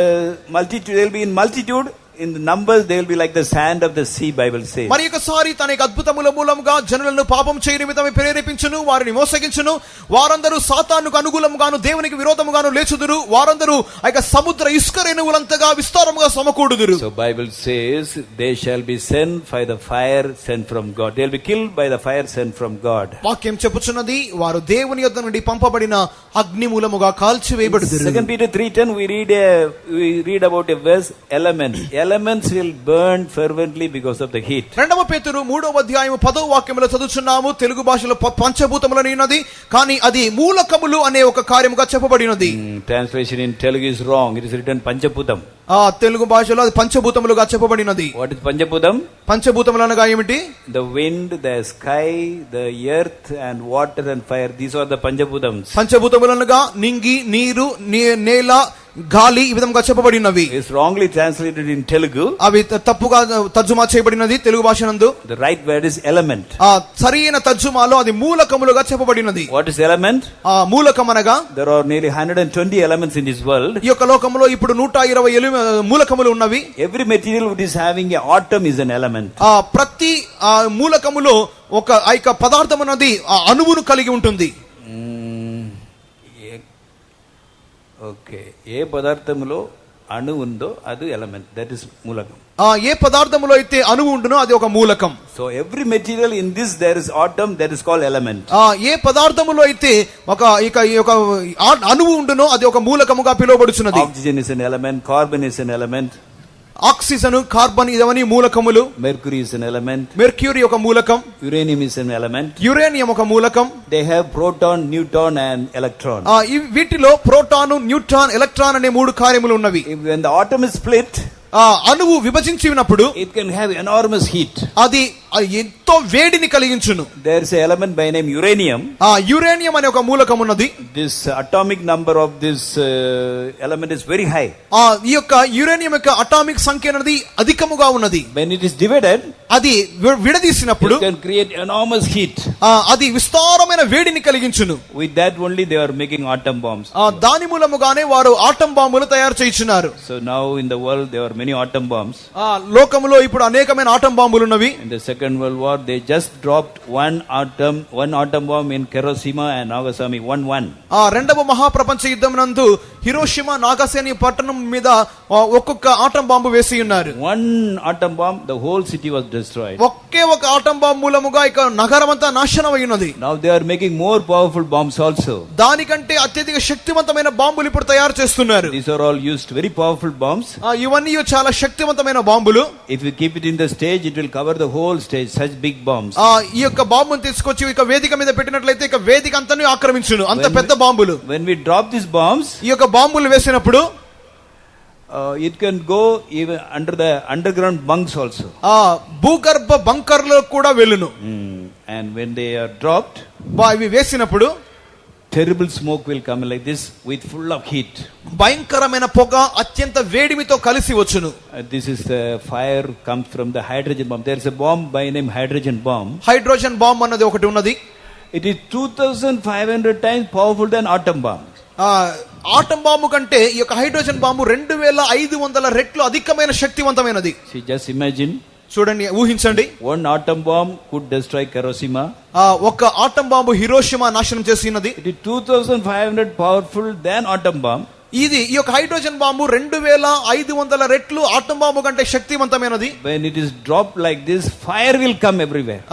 multitude. They will be in multitude. In the numbers they will be like the sand of the sea, Bible says. మరి ఒకసారి తన యొక్క అద్భుతముల మూలముగా జనులను పాపం చేయు నిమిత్తమై ప్రేరేపించును, వారిని మోసగించును. వారందరూ సాతానుకు అనుకూలముగాను దేవునికి విరోధముగాను లేచుదురు. వారందరూ ఆ యొక్క సముద్ర ఇసుక రేణువులంతగా విస్తారముగా సమకూడుదురు. So Bible says they shall be sent by the fire sent from God. They will be killed by the fire sent from God. వాక్యం చెప్పుచున్నది వారు దేవుని యొద్ద నుండి పంపబడిన అగ్ని మూలముగా కాల్చి వేయబడుదురు. 2 Peter 3:10 we read about a verse, elements will burn fervently because of the heat. 2 పేతురు 3వ అధ్యాయము 10వ వాక్యములో చదువుచున్నాము. తెలుగు భాషలో పంచభూతములని ఉన్నది, కానీ అది మూలకములు అనే ఒక కార్యముగా చెప్పబడినది. Translation in Telugu is wrong. It is written Panchaputam. Telugu భాషలో అది పంచభూతములుగా చెప్పబడినది. What is Panchaputam? పంచభూతములు అనగా ఏమిటి? The wind, the sky, the earth and water and fire. These are the Panchaputams. పంచభూతములు అనగా నింగి, నీరు, నేల, గాలి ఈ విధంగా చెప్పబడినవి. It's wrongly translated in Telugu. అవి తప్పుగా తర్జుమా చేయబడినది Telugu భాషనందు. The right word is element. సరైన తర్జుమాలో అది మూలకములుగా చెప్పబడినది. What is element? మూలకం అనగా there are nearly 120 elements in this world. ఈ యొక్క లోకంలో ఇప్పుడు 120 మూలకములు ఉన్నవి. Every material which is having an atom is an element. ప్రతి మూలకములో ఒక ఐక పదార్థం అన్నది అణువును కలిగి ఉంటుంది. ఓకే, ఏ పదార్థములో అణు ఉందో అది ఎలిమెంట్, దట్ ఇస్ మూలకం. ఏ పదార్థములో అయితే అణువు ఉండునో అది ఒక మూలకం. So every material in this there is atom, that is called element. ఏ పదార్థములో అయితే ఒక అణువు ఉండునో అది ఒక మూలకముగా పిలువబడుచున్నది. Oxygen is an element, carbon is an element. Oxygen, carbon ఇవన్నీ మూలకములు. Mercury is an element. Mercury ఒక మూలకం. Uranium is an element. Uranium ఒక మూలకం. They have proton, neutron and electron. వీటిలో ప్రోటాను, న్యూట్రాన్, ఎలక్ట్రాన్ అనే 3 కార్యములు ఉన్నవి. when the atom is split, అణువు విభజించినప్పుడు it can have enormous heat. అది ఎంతో వేడిని కలిగించును. there is an element by name uranium. Uranium అనే ఒక మూలకం ఉన్నది. this atomic number of this element is very high. ఈ యొక్క యురేనియం యొక్క అటామిక్ సంఖ్య అనేది అధికముగా ఉన్నది. when it is divided, అది విడదీసినప్పుడు it can create enormous heat. అది విస్తారమైన వేడిని కలిగించును. with that only they are making atom bombs. దాని మూలముగానే వారు ఆటం బాంబులు తయారు చేయుచున్నారు. so now in the world there are many atom bombs. లోకములో ఇప్పుడు అనేకమైన ఆటం బాంబులు ఉన్నవి. in the Second World War they just dropped one atom bomb in Hiroshima and Nagasaki. one. రెండవ మహాప్రపంచ యుద్ధం నందు హిరోషిమా, నాగసాకి పట్టణం మీద ఒక్కొక్క ఆటం బాంబు వేసి ఉన్నారు. one atom bomb, the whole city was destroyed. ఒకే ఒక ఆటం బాంబు మూలముగా ఇక నగరం అంతా నాశనం అయినది. now they are making more powerful bombs also. దానికంటే అత్యధిక శక్తివంతమైన బాంబులు ఇప్పుడు తయారు చేస్తున్నారు. these are all used very powerful bombs. ఇవన్నీ చాలా శక్తివంతమైన బాంబులు. if you keep it in the stage, it will cover the whole stage, such big bombs. ఈ యొక్క బాంబును తీసుకొచ్చి ఇక వేదిక మీద పెట్టినట్లయితే ఇక వేదిక అంతని ఆక్రమించును, అంత పెద్ద బాంబులు. when we drop these bombs, ఈ యొక్క బాంబులు వేసినప్పుడు it can go even under the underground bunks also. భూగర్భ బంకర్లో కూడా వెళ్ళును. and when they are dropped, ఇవి వేసినప్పుడు terrible smoke will come like this with full of heat. భయంకరమైన పొగ అత్యంత వేడిమితో కలిసి వచ్చును. this is the fire comes from the hydrogen bomb. there is a bomb by name hydrogen bomb. Hydrogen bomb అన్నది ఒకటి ఉన్నది. it is 2500 times powerful than atom bomb. Atom bomb కంటే ఈ యొక్క హైడ్రోజన్ బాంబు 2500 రెట్లు అధికమైన శక్తివంతమైనది. See, just imagine. చూడండి, ఊహించండి. One atom bomb could destroy Hiroshima. ఒక ఆటం బాంబు హిరోషిమా నాశనం చేసినది. It is 2500 powerful than atom bomb. ఇది ఈ యొక్క హైడ్రోజన్ బాంబు 2500 రెట్లు ఆటం బాంబు కంటే శక్తివంతమైనది. When it is dropped like this, fire will come everywhere.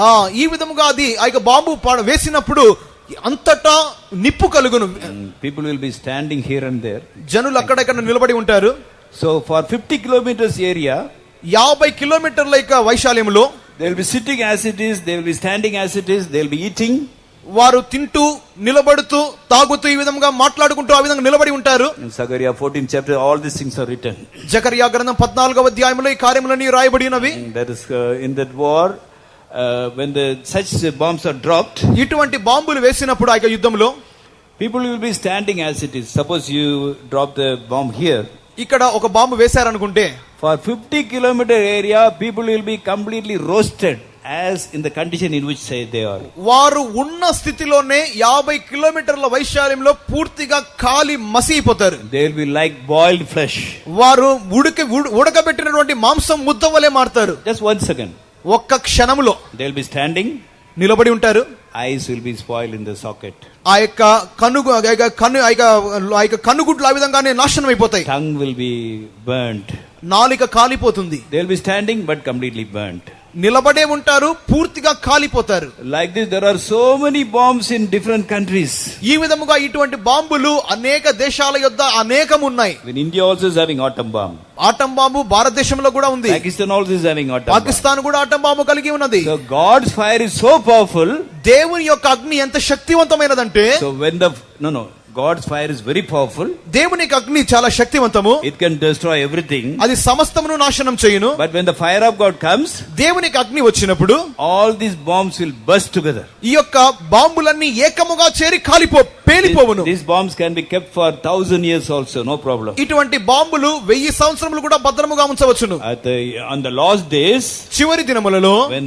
ఈ విధముగా అది ఆ యొక్క బాంబు వేసినప్పుడు అంతటా నిప్పు కలుగును. People will be standing here and there. జనులు అక్కడక్కడ నిలబడి ఉంటారు. So for 50 kilometers area, 50 కిలోమీటర్ల యొక్క వైశాల్యంలో they will be sitting as it is, they will be standing as it is, they will be eating. వారు తింటూ, నిలబడుతూ, తాగుతూ, ఈ విధంగా మాట్లాడుకుంటూ ఆ విధంగా నిలబడి ఉంటారు. In Zechariah 14th chapter, all these things are written. జకర్యా గ్రంథం 14వ అధ్యాయంలో ఈ కార్యములన్నీ రాయబడినవి. That is in that war, when such bombs are dropped, ఇటువంటి బాంబులు వేసినప్పుడు ఆ యొక్క యుద్ధంలో people will be standing as it is. Suppose you drop the bomb here. ఇక్కడ ఒక bomb వేశారనుకుంటే For 50 kilometer area, people will be completely roasted as in the condition in which say they are. వారు ఉన్న స్థితిలోనే 50 కిలోమీటర్ల వైశాల్యంలో పూర్తిగా కాలి మసిపోతారు. They will be like boiled flesh. వారు ఉడకబెట్టినటువంటి మాంసం ముద్ద వలె మారుతారు. Just 1 second. ఒక్క క్షణములో They will be standing. నిలబడి ఉంటారు. Eyes will be spoiled in the socket. ఆ యొక్క కనుగుడ్లు ఆ విధంగానే నాశనం అయిపోతాయి. Tongue will be burnt. నాలిక కాలిపోతుంది. They will be standing but completely burnt. నిలబడే ఉంటారు, పూర్తిగా కాలిపోతారు. Like this, there are so many bombs in different countries. ఈ విధముగా ఇటువంటి బాంబులు అనేక దేశాల యొద్ద అనేకం ఉన్నాయి. When India also is having atom bomb. Atom bomb భారతదేశంలో కూడా ఉంది. Pakistan also is having atom bomb. Pakistan కూడా ఆటం బాంబు కలిగి ఉన్నది. So God's fire is so powerful. దేవుని యొక్క అగ్ని ఎంత శక్తివంతమైనదంటే, So when God's fire is very powerful. దేవుని యొక్క అగ్ని చాలా శక్తివంతము. It can destroy everything. అది సమస్తమును నాశనం చేయును. But when the fire of God comes, దేవుని యొక్క అగ్ని వచ్చినప్పుడు all these bombs will burst together. ఈ యొక్క బాంబులన్నీ ఏకముగా చేరి పేలిపోవును. These bombs can be kept for 1000 years also, no problem. ఇటువంటి బాంబులు 1000 సంవత్సరములు కూడా భద్రముగా ఉంచవచ్చును. On the last days, చివరి దినములలో when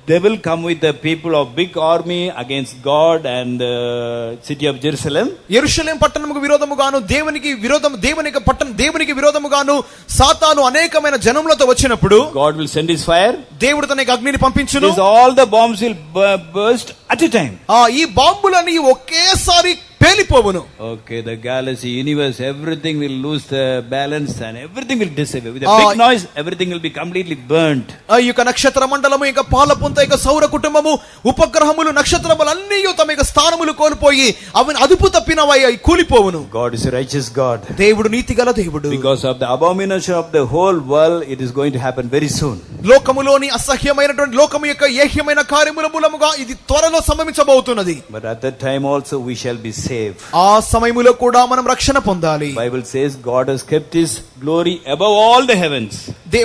they will come with the people of big army against God and city of Jerusalem. యెరూషలేము పట్టణముకు విరోధముగాను దేవునికి విరోధముగాను సాతాను అనేకమైన జనములతో వచ్చినప్పుడు God will send his fire. దేవుడు తన అగ్నిని పంపించును. All the bombs will burst at a time. ఈ బాంబులన్నీ ఒకేసారి పేలిపోవును. Okay, the galaxy, universe, everything will lose the balance and everything will disappear. With a big noise, everything will be completely burnt. ఈ యొక్క నక్షత్ర మండలము, ఇంకా పాలపుంత, ఇంకా సౌర కుటుంబము, ఉపగ్రహములు, నక్షత్రములు అన్నీ తమ యొక్క స్థానములు కోల్పోయి అవి అదుపు తప్పినవై కూలిపోవును. God is a righteous God. దేవుడు నీతిగల దేవుడు. Because of the abomination of the whole world, it is going to happen very soon. లోకములోని అసహ్యమైనటువంటి లోకము యొక్క ఏహ్యమైన కార్యముల మూలముగా ఇది త్వరలో సంభవించబోతున్నది. But at that time also we shall be saved. ఆ సమయములో కూడా మనం రక్షణ పొందాలి. Bible says God has kept his glory above all the heavens.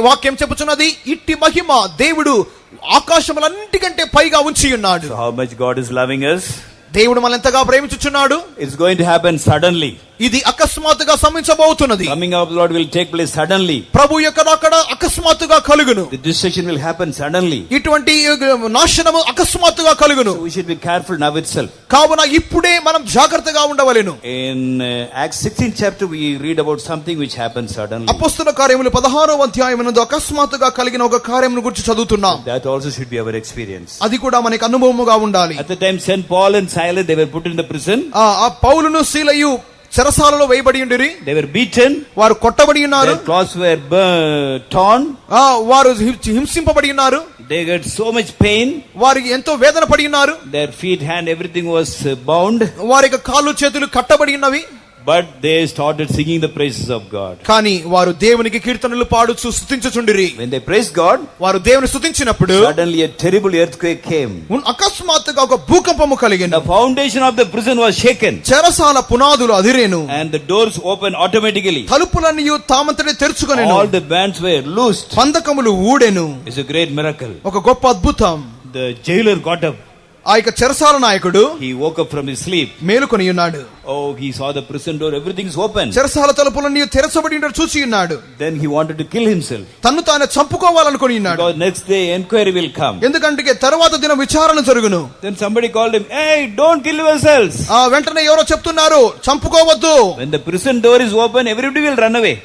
వాక్యం చెప్పుచున్నది, ఇట్టి మహిమ దేవుడు ఆకాశములన్నిటికంటే పైగా ఉంచి ఉన్నాడు. So how much God is loving us? దేవుడు మనల్ని ఎంతగా ప్రేమించుచున్నాడు. It's going to happen suddenly. ఇది అకస్మాత్తుగా సంభవించబోతున్నది. Coming of the Lord will take place suddenly. ప్రభు యొక్క రాకడ అకస్మాత్తుగా కలుగును. The destruction will happen suddenly. ఇటువంటి నాశనము అకస్మాత్తుగా కలుగును. So we should be careful now itself. కావున ఇప్పుడే మనం జాగ్రత్తగా ఉండవలెను. In Acts 16th chapter we read about something which happened suddenly. అపొస్తలుల కార్యములు 16వ అధ్యాయమునందు అకస్మాత్తుగా కలిగిన ఒక కార్యమును గురించి చదువుతున్నాం. That also should be our experience. అది కూడా మనకి అనుభవముగా ఉండాలి. At the time St. Paul and Silas, they were put in the prison. ఆ పౌలును సీలయు చెరసాలలో వేయబడి ఉండిరి. They were beaten. వారు కొట్టబడి ఉన్నారు. Their clothes were torn. వారు హింసింపబడి ఉన్నారు. They got so much pain. వారికి ఎంతో వేదన పడి ఉన్నారు. Their feet, hand, everything was bound. వారి యొక్క కాళ్ళు చేతులు కట్టబడి ఉన్నవి. But they started singing the praises of God. కానీ వారు దేవునికి కీర్తనలు పాడుచు స్తుతించుచుండిరి. When they praised God, వారు దేవుని స్తుతించినప్పుడు suddenly a terrible earthquake came. అకస్మాత్తుగా ఒక భూకంపము కలిగింది. The foundation of the prison was shaken. చెరసాల పునాదులు అదిరేను. And the doors opened automatically. తలుపులన్నీ తామంతటే తెరుచుకొనెను. All the bands were loosed. బంధకములు ఊడెను. It's a great miracle. ఒక గొప్ప అద్భుతం. The jailer got up. ఆ యొక్క చెరసాల నాయకుడు he woke up from his sleep. మేలుకొని ఉన్నాడు. Oh, he saw the prison door, everything's open. చెరసాల తలుపులన్నీ తెరచబడి ఉండడం చూసి ఉన్నాడు. Then he wanted to kill himself. తన్ను తాను చంపుకోవాలనుకొని ఉన్నాడు. Because next day enquiry will come. ఎందుకంటే తర్వాత దినం విచారణ జరుగును. Then somebody called him, hey, don't kill yourselves. వెంటనే ఎవరో చెప్తున్నారు, చంపుకోవద్దు. When the prison door is open, everybody will run away.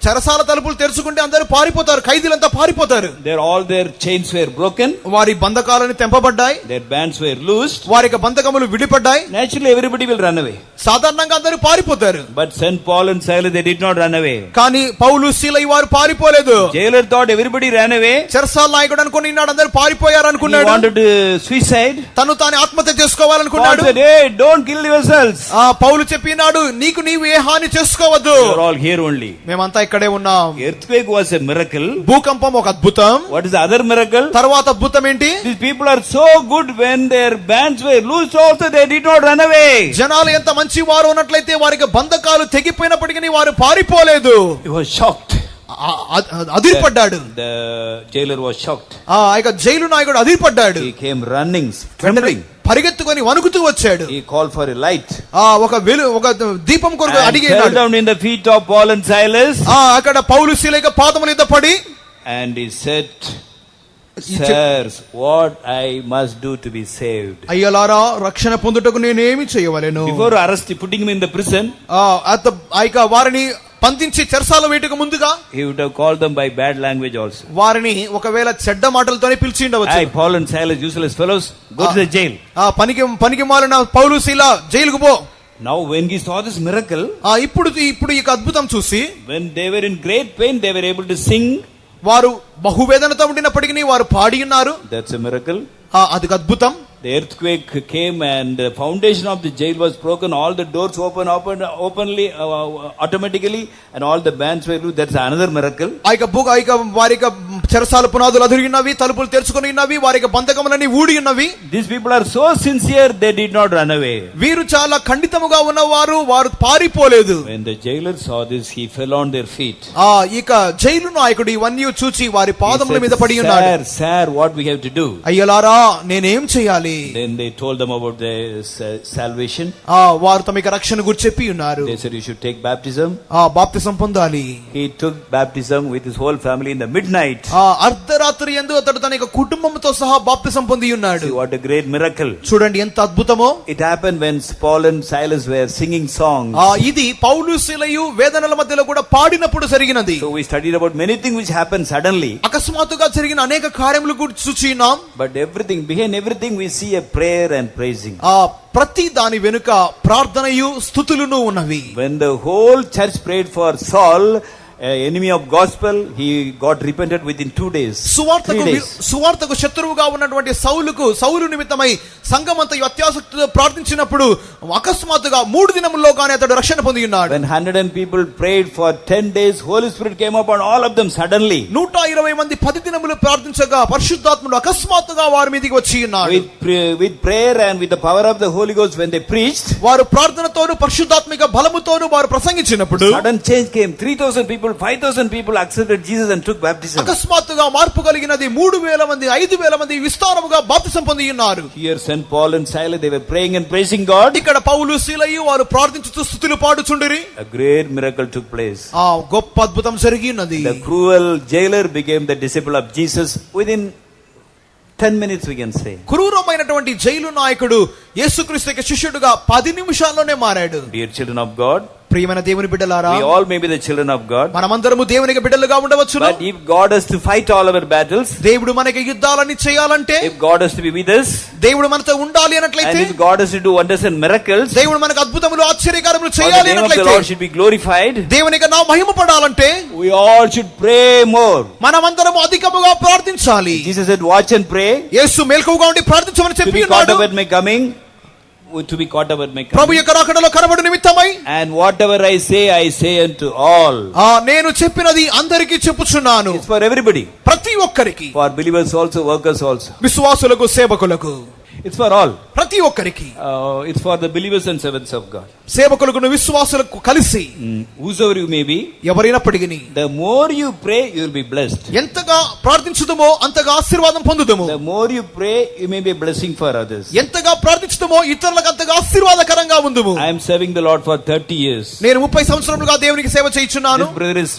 చెరసాల తలుపులు తెరుచుకుంటే అందరూ పారిపోతారు, ఖైదీలంతా పారిపోతారు. All their chains were broken. వారి బంధకాలను తెంపబడ్డాయి. Their bands were loosed. వారి బంధకములు విడిపడ్డాయి. Naturally everybody will run away. సాధారణంగా అందరూ పారిపోతారు. But Saint Paul and Silas, they did not run away. కానీ పౌలు సీల వారు పారిపోలేదు. Jailer thought everybody ran away. చెరసాల నాయకుడు అనుకుని అందరూ పారిపోయారు అనుకున్నాడు. He wanted to suicide. తను తాను ఆత్మహత్య చేసుకోవాలనుకున్నాడు. Paul said, hey, don't kill yourselves. పౌలు చెప్పినాడు, నీకు నీవు ఏ హాని చేసుకోవద్దు. We are all here only. మేమంతా ఇక్కడే ఉన్నాం. Earthquake was a miracle. భూకంపం ఒక అద్భుతం. What is the other miracle? తర్వాత అద్భుతం ఏంటి? These people are so good, when their bands were loosed also they did not run away. జనాలు ఎంత మంచి వారు ఉన్నట్లయితే వారికి బంధకాలు తెగిపోయినప్పటికీ వారు పారిపోలేదు. He was shocked. అదిరిపడ్డాడు. The jailer was shocked. Jail నాయకుడు అదిరిపడ్డాడు. He came running, trembling. పరిగెత్తుకొని వణుకుతూ వచ్చాడు. He called for a light. ఒక దీపం కొరకు అడిగాడు. Fell down in the feet of Paul and Silas. అక్కడ పౌలు సీల పాదముల మీద పడి, and he said, sirs, what I must do to be saved? అయ్యలారా, రక్షణ పొందుటకు నేనేమి చేయవలెను? Before arrest, putting him in the prison, వారిని బంధించి చెరసాల వేటుకు ముందుగా he would have called them by bad language also. వారిని ఒకవేళ చెడ్డ మాటలతోనే పిలిచి ఉండవచ్చు. Hey, Paul and Silas, useless fellows, go to the jail. పనికి మాలిన పౌలు సీల జైలుకు పో. Now when he saw this miracle, ఇప్పుడు ఈ అద్భుతం చూసి, when they were in great pain, they were able to sing. వారు బహువేదనతో ఉండినప్పటికీ వారు పాడి ఉన్నారు. That's a miracle. అది అద్భుతం. The earthquake came and the foundation of the jail was broken. All the doors openly, automatically, and all the bands were loose. That's another miracle. వారి చెరసాల పునాదులు అదిరిగినవి, తలుపులు తెరుచుకొని ఉన్నవి, వారి బంధకములన్నీ ఊడి ఉన్నవి. These people are so sincere, they did not run away. వీరు చాలా ఖండితముగా ఉన్నవారు, వారు పారిపోలేదు. When the jailer saw this, he fell on their feet. Jail నాయకుడు ఇవన్నీ చూచి వారి పాదముల మీద పడి ఉన్నాడు. Sir, what we have to do? అయ్యలారా, నేనేం చేయాలి? Then they told them about the salvation. వారు తమకి రక్షణ గురించి చెప్పి ఉన్నారు. They said you should take baptism. బాప్తిసం పొందాలి. He took baptism with his whole family in the midnight. అర్ధరాత్రి యందు అతడు తన యొక్క కుటుంబంతో సహా బాప్తిసం పొంది ఉన్నాడు. See what a great miracle. చూడండి ఎంత అద్భుతమో. It happened when Paul and Silas were singing songs. ఇది పౌలు సీలయు వేదనల మధ్యలో కూడా పాడినప్పుడు జరిగినది. So we studied about many things which happened suddenly. అకస్మాత్తుగా జరిగిన అనేక కార్యములు గురించి చూచినాం. But behind everything we see a prayer and praising. ప్రతి దాని వెనుక ప్రార్థనయు స్తుతులును ఉన్నవి. When the whole church prayed for Saul, enemy of gospel, he got repented within 2 days. సువార్తకు శత్రువుగా ఉన్నటువంటి సౌలు నిమిత్తమై సంఘమంతా అత్యాసక్తితో ప్రార్థించినప్పుడు అకస్మాత్తుగా 3 దినముల్లోగానే అతడు రక్షణ పొంది ఉన్నాడు. When 100 people prayed for 10 days, Holy Spirit came upon all of them suddenly. 120 మంది 10 దినములు ప్రార్థించగా పరిశుద్ధాత్ముడు అకస్మాత్తుగా వారి మీదకి వచ్చి ఉన్నాడు. With prayer and with the power of the Holy Ghost, when they preached, వారు ప్రార్థనతోను పరిశుద్ధాత్మిక బలముతోను వారు ప్రసంగించినప్పుడు sudden change came. 3,000 people, 5,000 people accepted Jesus and took baptism. అకస్మాత్తుగా మార్పు కలిగినది. 3,000 మంది, 5,000 మంది విస్తారముగా బాప్తిసం పొంది ఉన్నారు. Here Saint Paul and Silas, they were praying and praising God. ఇక్కడ పౌలు సీలయు వారు ప్రార్థించుతూ స్తుతులు పాడుచుండిరి. A great miracle took place. గొప్ప అద్భుతం జరిగినది. The cruel jailer became the disciple of Jesus within 10 minutes, we can say. క్రూరమైనటువంటి జైలు నాయకుడు యేసుక్రీస్తు యొక్క శిష్యుడుగా 10 నిమిషాల్లోనే మారాడు. Dear children of God, ప్రియమైన దేవుని బిడ్డలారా, we all may be the children of God. మనమందరము దేవునికి బిడ్డలుగా ఉండవచ్చును. But if God has to fight all our battles, దేవుడు మనకి యుద్ధాలని చేయాలంటే, if God has to be with us, దేవుడు మనతో ఉండాలి అన్నట్లయితే, and if God has to do wonders and miracles, దేవుడు మనకు అద్భుతములు ఆశ్చర్యకార్యములు చేయాలి the name of the అన్నట్లయితే, Lord should be glorified, దేవునికి నా మహిమ పడాలంటే, we all should pray more. మనమందరం అధికముగా ప్రార్థించాలి. Jesus said, watch and pray. యేసు మెలకువగా ఉండి ప్రార్థించమని చెప్పి ఉన్నాడు. To be caught up at my coming, to be caught up at my coming. ప్రభు యొక్క రాకడలో కనబడు నిమిత్తమై, and whatever I say unto all. నేను చెప్పినది అందరికీ చెప్పుచున్నాను. It's for everybody. ప్రతి ఒక్కరికి. For believers also, workers also. విశ్వాసులకు, సేవకులకు. It's for all. ప్రతి ఒక్కరికి, It's for the believers and servants of God. సేవకులకు విశ్వాసులకు కలిసి Whosoever you may be, ఎవరైనప్పటికీ the more you pray, you will be blessed. ఎంతగా ప్రార్థించుదమో అంతగా ఆశీర్వాదం పొందుదము. The more you pray, you may be a blessing for others. ఎంతగా ప్రార్థించుదమో ఇతరులకు అంతగా ఆశీర్వాదకరంగా ఉందుము. I am serving the Lord for 30 years. నేను 30 సంవత్సరములుగా దేవునికి సేవ చేయుచున్నాను. This brother is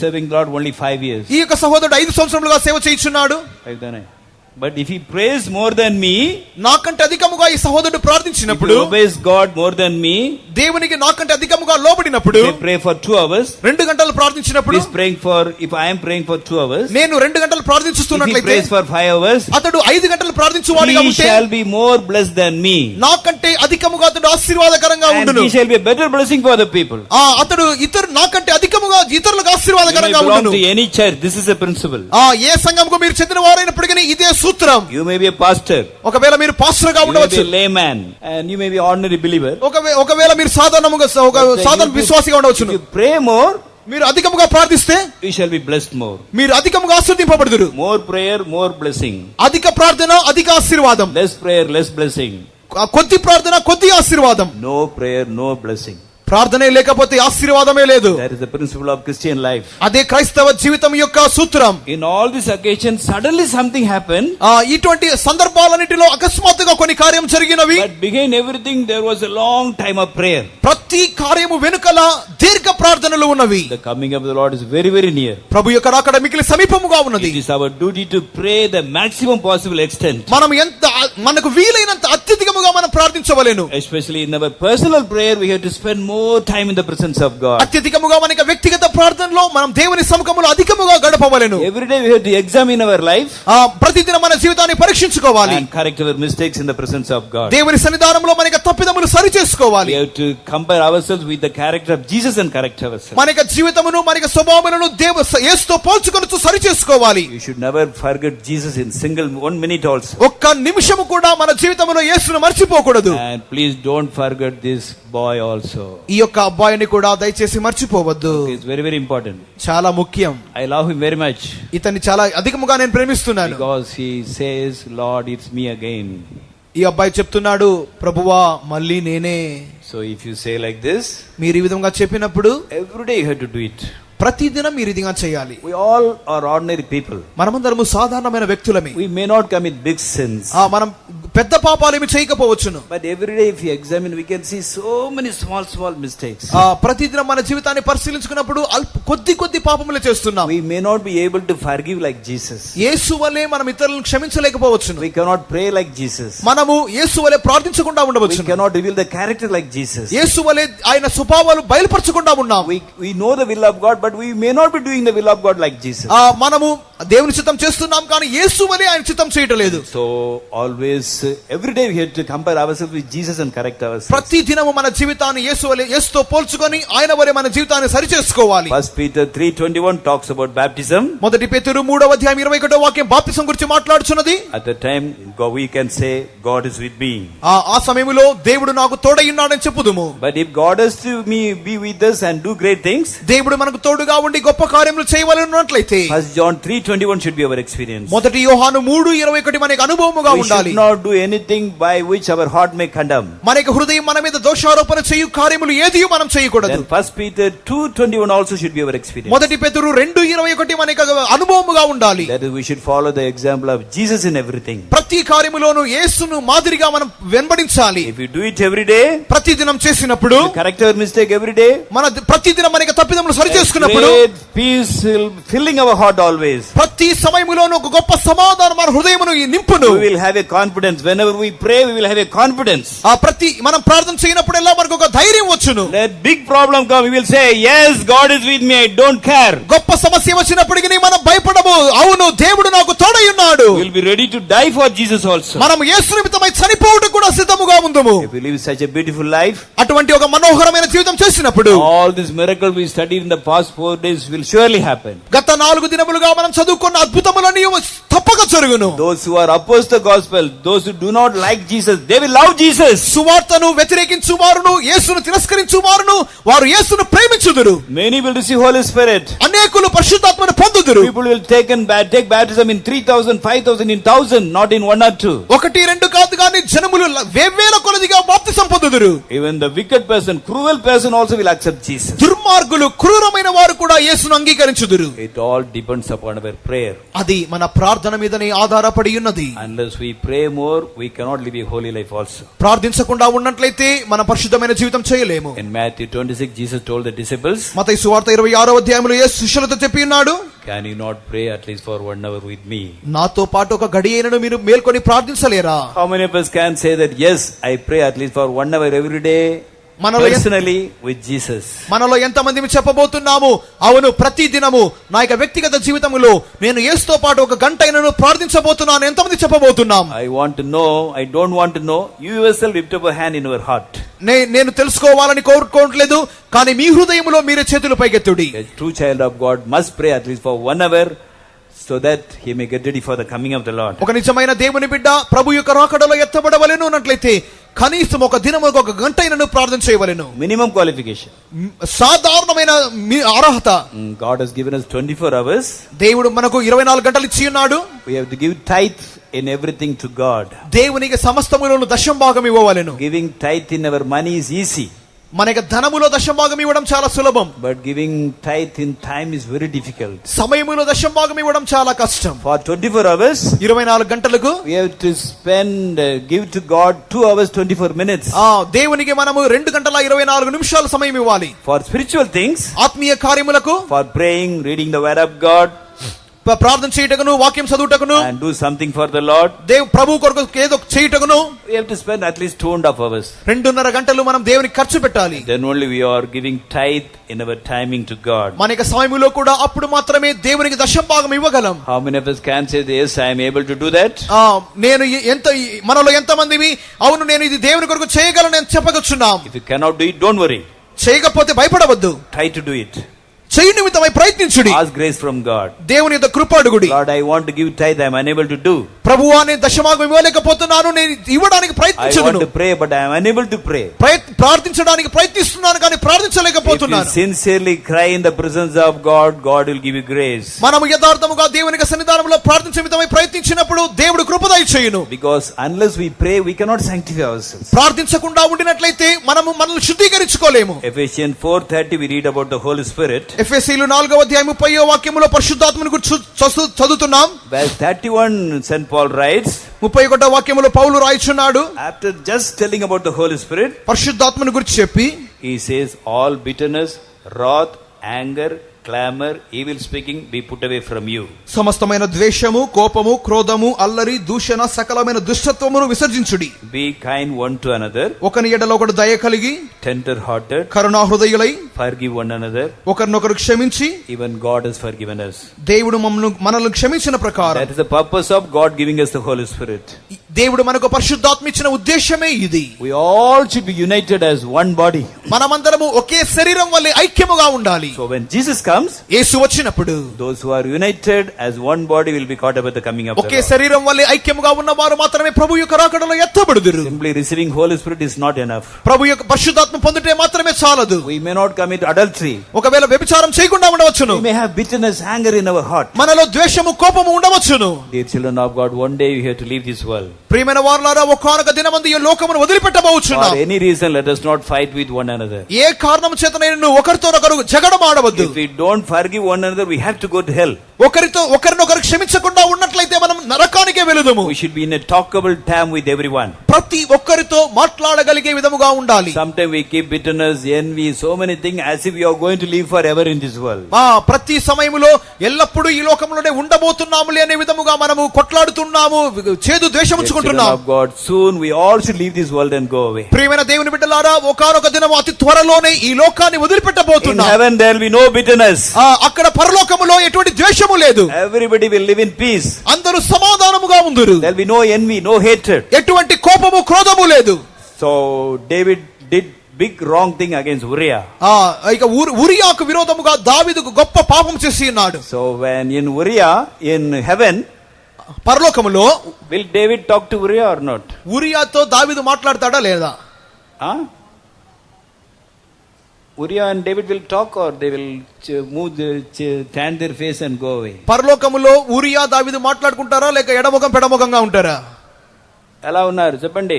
serving the Lord only 5 years. ఈ యొక్క సహోదరుడు 5 సంవత్సరములుగా సేవ చేయుచున్నాడు. But if he prays more than me, నాకంటే అధికముగా ఈ సహోదరుడు if ప్రార్థించినప్పుడు, he obeys God more than me, దేవునికి నాకంటే అధికముగా లోబడినప్పుడు, if I pray for 2 hours, 2 గంటలు ప్రార్థించినప్పుడు, he's praying for, if I am praying for 2 hours, నేను 2 గంటలు if he ప్రార్థించుతున్నట్లయితే prays for 5 hours, అతడు 5 గంటలు ప్రార్థించువాడిగా he ఉంటే shall be more blessed than me. నాకంటే అధికముగా అతడు ఆశీర్వాదకరంగా And ఉండును. he shall be a better blessing for the people. అతడు నాకంటే అధికముగా ఇతరులకు You may ఆశీర్వాదకరంగా belong ఉండును. to any church. This is a principle. ఏ సంఘముకు మీరు చెందిన వారైనప్పటికీ ఇదే సూత్రం. You may be a pastor. ఒకవేళ మీరు పాస్టర్ గా You may be ఉండవచ్చు, a layman. And you may be an ordinary believer. ఒకవేళ మీరు సాధారణంగా సాధారణ విశ్వాసిగా ఉండవచ్చు. If you pray more, మీరు అధికముగా ప్రార్థిస్తే you shall be blessed more. మీరు అధికముగా ఆశీర్వదింపబడుదురు. More prayer, more blessing. అధిక ప్రార్థన అధిక ఆశీర్వాదం, Less prayer, less blessing. కొద్ది ప్రార్థన కొద్ది ఆశీర్వాదం. No prayer, no blessing. ప్రార్థనే లేకపోతే ఆశీర్వాదమే లేదు. That is the principle of Christian life. అదే క్రైస్తవ జీవితం యొక్క సూత్రం. In all these occasions, suddenly something happened. ఇటువంటి సందర్భాలన్నిటిలో అకస్మాత్తుగా కొన్ని కార్యం జరిగినవి. But behind everything, there was a long time of prayer. ప్రతి కార్యము వెనుకల దీర్ఘ ప్రార్థనలు ఉన్నవి. The coming of the Lord is very, very near. ప్రభు యొక్క రాకడ మికిలి సమీపముగా ఉన్నది. It is our duty to pray the maximum possible extent. మనం మనకు వీలైనంత అత్యధికముగా మనం ప్రార్థించవలెను. Especially in our personal prayer, we have to spend more time in the presence of God. అత్యధికముగా మనకి వ్యక్తిగత ప్రార్థనలో మనం దేవుని సముఖములో అధికముగా గడపవలెను. Every day we have to examine our life ప్రతిదినం మన జీవితాన్ని పరీక్షించుకోవాలి. and correct our mistakes in the presence of God. దేవుని సన్నిధానంలో మనకి తప్పిదములు సరి చేసుకోవాలి. We have to compare ourselves with the character of Jesus and correct ourselves. మనకి జీవితమును మనకి స్వభావములను యేసుతో పోల్చుకొనుచు సరి చేసుకోవాలి. You should never forget Jesus in single 1 minute also. ఒక్క నిమిషము కూడా మన జీవితంలో యేసును మర్చిపోకూడదు. And please don't forget this boy also. ఈ యొక్క అబ్బాయిని కూడా దయచేసి మర్చిపోవద్దు. It's very, very important. చాలా ముఖ్యం. I love him very much. ఇతన్ని చాలా అధికముగా నేను ప్రేమిస్తున్నాను. Because he says, Lord, it's me again. ఈ అబ్బాయి చెప్తున్నాడు, ప్రభువా మళ్ళీ నేనే. So if you say like this, మీరు ఈ విధంగా చెప్పినప్పుడు every day you have to do it. ప్రతిదినం మీరు ఇది చేయాలి. We all are ordinary people. మనమందరము సాధారణమైన వ్యక్తులమే. We may not commit big sins. మనం పెద్ద పాపాలేమి చేయకపోవచ్చును. But every day if you examine, we can see so many small mistakes. ప్రతిదినం మన జీవితాన్ని పరిశీలించుకున్నప్పుడు కొద్ది పాపములు చేస్తున్నాం. We may not be able to forgive like Jesus. యేసు వలె మనం ఇతరులను క్షమించలేకపోవచ్చును. We cannot pray like Jesus. మనము యేసు వలె ప్రార్థించకుండా We ఉండవచ్చును. cannot reveal the character like Jesus. యేసు వలె ఆయన స్వభావాలు బయలుపరచకుండా ఉన్నాం. We know the will of God, but we may not be doing the will of God like Jesus. మనము దేవుని చిత్తం చేస్తున్నాం కానీ యేసు వలె ఆయన చిత్తం చేయటలేదు. So always every day we have to compare ourselves with Jesus and correct ourselves. ప్రతి దినము మన జీవితాన్ని యేసుతో పోల్చుకొని ఆయన వలె మన జీవితాన్ని సరి చేసుకోవాలి. 1 Peter 3:21 talks about baptism. మొదటి పేతురు 3వ అధ్యాయం 21వ వాక్యం బాప్తిసం గురించి మాట్లాడుచున్నది. At the time we can say God is with me. ఆ సమయములో దేవుడు నాకు తోడై ఉన్నాడని చెప్పుదుము. But if God is to be with us and do great things, దేవుడు మనకు తోడుగా ఉండి గొప్ప కార్యములు చేయవలెనట్లయితే 1 John 3:21 should be our experience. మొదటి యోహాను 3:21 మనకి అనుభవముగా We ఉండాలి. should not do anything by which our heart may condemn. మనకి హృదయం మన మీద దోషారోపణ చేయు కార్యములు ఏదియూ మనం చేయకూడదు. Then 1 Peter 2:21 also should be our experience. మొదటి పేతురు 2:21 మనకి అనుభవముగా ఉండాలి. That is, we should follow the example of Jesus in everything. ప్రతి కార్యములోను యేసును మాదిరిగా మనం వెంబడించాలి. If we do it every day, ప్రతి దినం చేసినప్పుడు, correct our mistake every day, మన ప్రతి దినం మనకి తప్పిదములు సరి చేసుకున్నప్పుడు, great peace will filling our heart always. ప్రతి సమయములోను ఒక గొప్ప సమాధానం మన హృదయమును నింపును. We will have a confidence. Whenever we pray, we will have a confidence. ప్రతి మనం ప్రార్థన చేయనప్పుడల్లా మనకు ఒక ధైర్యం వచ్చును. Let big problem come, we will say, yes, God is with me, I don't care. గొప్ప సమస్య వచ్చినప్పటికీ మనం భయపడము. అవును, దేవుడు నాకు తోడై ఉన్నాడు. We will be ready to die for Jesus also. మనం యేసు నిమిత్తమై చనిపోవుటకు కూడా సిద్ధముగా ఉందుము. If we live such a beautiful life, అటువంటి ఒక మనోహరమైన జీవితం చేసినప్పుడు all this miracle we studied in the past 4 days will surely happen. గత 4 దినములుగా మనం కొన్ని అద్భుతములని తప్పక జరుగును. Those who are opposed to the gospel, those who do not like Jesus, they will love Jesus. సువార్తను వ్యతిరేకించు వారును యేసును తిరస్కరించు వారును వారు యేసును ప్రేమించుదురు. Many will receive Holy Spirit. అనేకులు పరిశుద్ధాత్మను పొందుదురు. People will take baptism in 3,000, 5,000, in 1,000, not in 1 or 2. 1, 2 కాదు కానీ జనములు వేవేల కొలదిగా బాప్తిసం పొందుదురు. Even the wicked person, cruel person also will accept Jesus. దుర్మార్గులు క్రూరమైన వారు కూడా యేసును అంగీకరించుదురు. It all depends upon our prayer. అది మన ప్రార్థన మీదనే ఆధారపడి ఉన్నది. Unless we pray more, we cannot live a holy life also. ప్రార్థించకుండా ఉన్నట్లయితే మన పరిశుద్ధమైన జీవితం చేయలేము. In Matthew 26, Jesus told the disciples, మత్తయి సువార్త 26వ అధ్యాయంలో యేసు శిష్యులతో చెప్పి ఉన్నాడు, can you not pray at least for 1 hour with me? నాతో పాటు ఒక గడియను మీరు మేల్కొని ప్రార్థించలేరా? How many of us can say that, yes, I pray at least for 1 hour every day, personally with Jesus? మనలో ఎంతమంది చెప్పబోతున్నాము, అవును ప్రతి దినము నా యొక్క వ్యక్తిగత జీవితంలో నేను యేసుతో పాటు ఒక గంట అయినను ప్రార్థించబోతున్నాను, ఎంతమంది చెప్పబోతున్నాం? I want to know, I don't want to know. You yourself lift up a hand in your heart. నేను తెలుసుకోవాలని కోరుకోవట్లేదు, కానీ మీ హృదయంలో మీరే చేతులు పైకెత్తుడి. A true child of God must pray at least for 1 hour so that he may get ready for the coming of the Lord. ఒక నిజమైన దేవుని బిడ్డ ప్రభు యొక్క రాకడలో ఎత్తబడవలెను అన్నట్లయితే కనీసం ఒక దినముకు ఒక గంట అయినను ప్రార్థన చేయవలెను. Minimum qualification. సాధారణమైన అర్హత. God has given us 24 hours. దేవుడు మనకు 24 గంటలు ఇచ్చి ఉన్నాడు. We have to give tithe in everything to God. దేవునికి సమస్తములోను దశమ భాగం ఇవ్వవలెను. Giving tithe in our money is easy. మనకి ధనములో దశమ భాగం ఇవ్వడం చాలా సులభం. But giving tithe in time is very difficult. సమయములో దశమ భాగం ఇవ్వడం చాలా కష్టం. For 24 hours, 24 గంటలకు we have to spend, give to God 2 hours 24 minutes. దేవునికి మనము 2 గంటల 24 నిమిషాల సమయం ఇవ్వాలి. For spiritual things, ఆత్మీయ కార్యములకు, for praying, reading the word of God, ప్రార్థన చేయుటకును, వాక్యం చదువుటకును, and do something for the Lord, ప్రభు కొరకు ఏదో చేయుటకును, we have to spend at least 2.5 hours. 2.5 గంటలు మనం దేవునికి ఖర్చు పెట్టాలి. Then only we are giving tithe in our timing to God. మనకి సమయములో కూడా అప్పుడు మాత్రమే దేవునికి దశమ భాగం ఇవ్వగలం. How many of us can say, yes, I am able to do that? నేను మనలో ఎంతమందివి అవును నేను ఇది దేవుని కొరకు చేయగలను అని చెప్పగలుగుతున్నాం? If you cannot do it, don't worry. చేయకపోతే భయపడవద్దు. Try to do it. చేయి నిమిత్తమై ప్రయత్నించుడి. Ask grace from God. దేవుని యొక్క కృప అడుగుడి. Lord, I want to give tithe, I am unable to do. ప్రభువా నేను దశమభాగం ఇవ్వలేకపోతున్నాను, నేను ఇవ్వడానికి I ప్రయత్నించను. want to pray, but I am unable to pray. ప్రార్థించడానికి ప్రయత్నిస్తున్నాను కానీ ప్రార్థించలేకపోతున్నాను. If you sincerely cry in the presence of God, God will give you grace. మనము యథార్థముగా దేవుని సన్నిధానంలో ప్రార్థించే నిమిత్తమై ప్రయత్నించినప్పుడు దేవుడు కృప దయచేయును. Because unless we pray, we cannot sanctify ourselves. ప్రార్థించకుండా ఉండినట్లయితే మనల్ని శుద్ధీకరించుకోలేము. Ephesians 4:30 we read about the Holy Spirit. ఎఫెసీయులు 4వ అధ్యాయం 30వ వాక్యములో పరిశుద్ధాత్మను గురించి చదువుతున్నాం. Verse 31 St. Paul writes, 31వ వాక్యములో పౌలు రాయిచున్నాడు, after just telling about the Holy Spirit, పరిశుద్ధాత్మను గురించి చెప్పి he says, all bitterness, wrath, anger, clamor, evil speaking be put away from you. సమస్తమైన ద్వేషము, కోపము, క్రోధము, అల్లరి, దూషణ, సకలమైన దుష్టత్వమును విసర్జించుడి. Be kind one to another, ఒకని ఎడల ఒకడు దయ కలిగి, tender hearted, కరుణా హృదయులై, forgive one another, ఒకరినొకరు క్షమించి, even God has forgiven us. దేవుడు మనల్ని క్షమించిన ప్రకారం. That is the purpose of God giving us the Holy Spirit. దేవుడు మనకు పరిశుద్ధాత్మ ఇచ్చిన ఉద్దేశమే ఇది. We all should be united as one body. మనమందరము ఒకే శరీరం వల్లే ఐక్యముగా ఉండాలి. So when Jesus comes, యేసు వచ్చినప్పుడు those who are united as one body will be caught up at the coming of the okay Lord. శరీరం వల్లే ఐక్యముగా ఉన్నవారు మాత్రమే ప్రభు యొక్క రాకడలో ఎత్తబడుదురు. Simply receiving Holy Spirit is not enough. ప్రభు యొక్క పరిశుద్ధాత్మ పొందుటే మాత్రమే చాలదు. We may not commit adultery. ఒకవేళ వ్యభిచారం చేయకుండా ఉండవచ్చును. We may have bitterness, anger in our heart. మనలో ద్వేషము, కోపము ఉండవచ్చును. Dear children of God, one day we have to leave this world. ప్రియమైన వారలారా ఒకానొక దినమందు ఈ లోకమును వదిలిపెట్టబోచున్నాం. For any reason, let us not fight with one another. ఏ కారణం చేతనైనా ఒకరితోనొకరు జగడమాడవద్దు. If we don't forgive one another, we have to go to hell. ఒకరినొకరు క్షమించకుండా ఉన్నట్లయితే మనం నరకానికే వెళుదుము. We should be in a talkable time with everyone. ప్రతి ఒక్కరితో మాట్లాడగలిగే విధముగా ఉండాలి. Sometimes we keep bitterness, envy, so many things as if we are going to live forever in this world. ప్రతి సమయములో ఎల్లప్పుడూ ఈ లోకంలోనే ఉండబోతున్నాములే అనే విధముగా మనము కొట్లాడుతున్నాము, చేదు ద్వేషముంచుకుంటున్నాము. God, soon we all should leave this world and go away. ప్రియమైన దేవుని బిడ్డలారా ఒకానొక దినము అతి త్వరలోనే ఈ లోకాన్ని వదిలిపెట్టబోతున్నాం. In heaven there will be no bitterness. అక్కడ పరలోకములో ఎటువంటి ద్వేషము లేదు. Everybody will live in peace. అందరూ సమాధానముగా ఉందురు. There will be no envy, no hatred. ఎటువంటి కోపము, క్రోధము లేదు. So David did big wrong thing against Uriah. ఇక ఉరియాకు విరోధముగా దావీదుకు గొప్ప పాపం చేసి ఉన్నాడు. So when in Uriah, in heaven, పరలోకములో will David talk to Uriah or not? ఉరియాతో దావీదు మాట్లాడతాడా లేదా? Uriah and David will talk, or they will turn their face and go away? పరలోకములో ఉరియా దావీదు మాట్లాడుకుంటారా లేక ఎడముఖం పెడముఖంగా ఉంటారా? ఎలా ఉన్నారు చెప్పండి,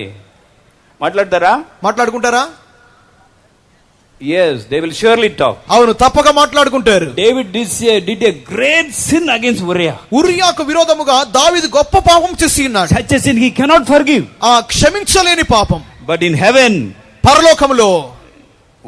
మాట్లాడతారా? మాట్లాడుకుంటారా? Yes, they will surely talk. అవును, తప్పక మాట్లాడుకుంటారు. David did a great sin against Uriah. ఉరియాకు విరోధముగా దావీదు గొప్ప పాపం చేసి ఉన్నాడు. Such a sin he cannot forgive. క్షమించలేని పాపం. But in heaven, పరలోకములో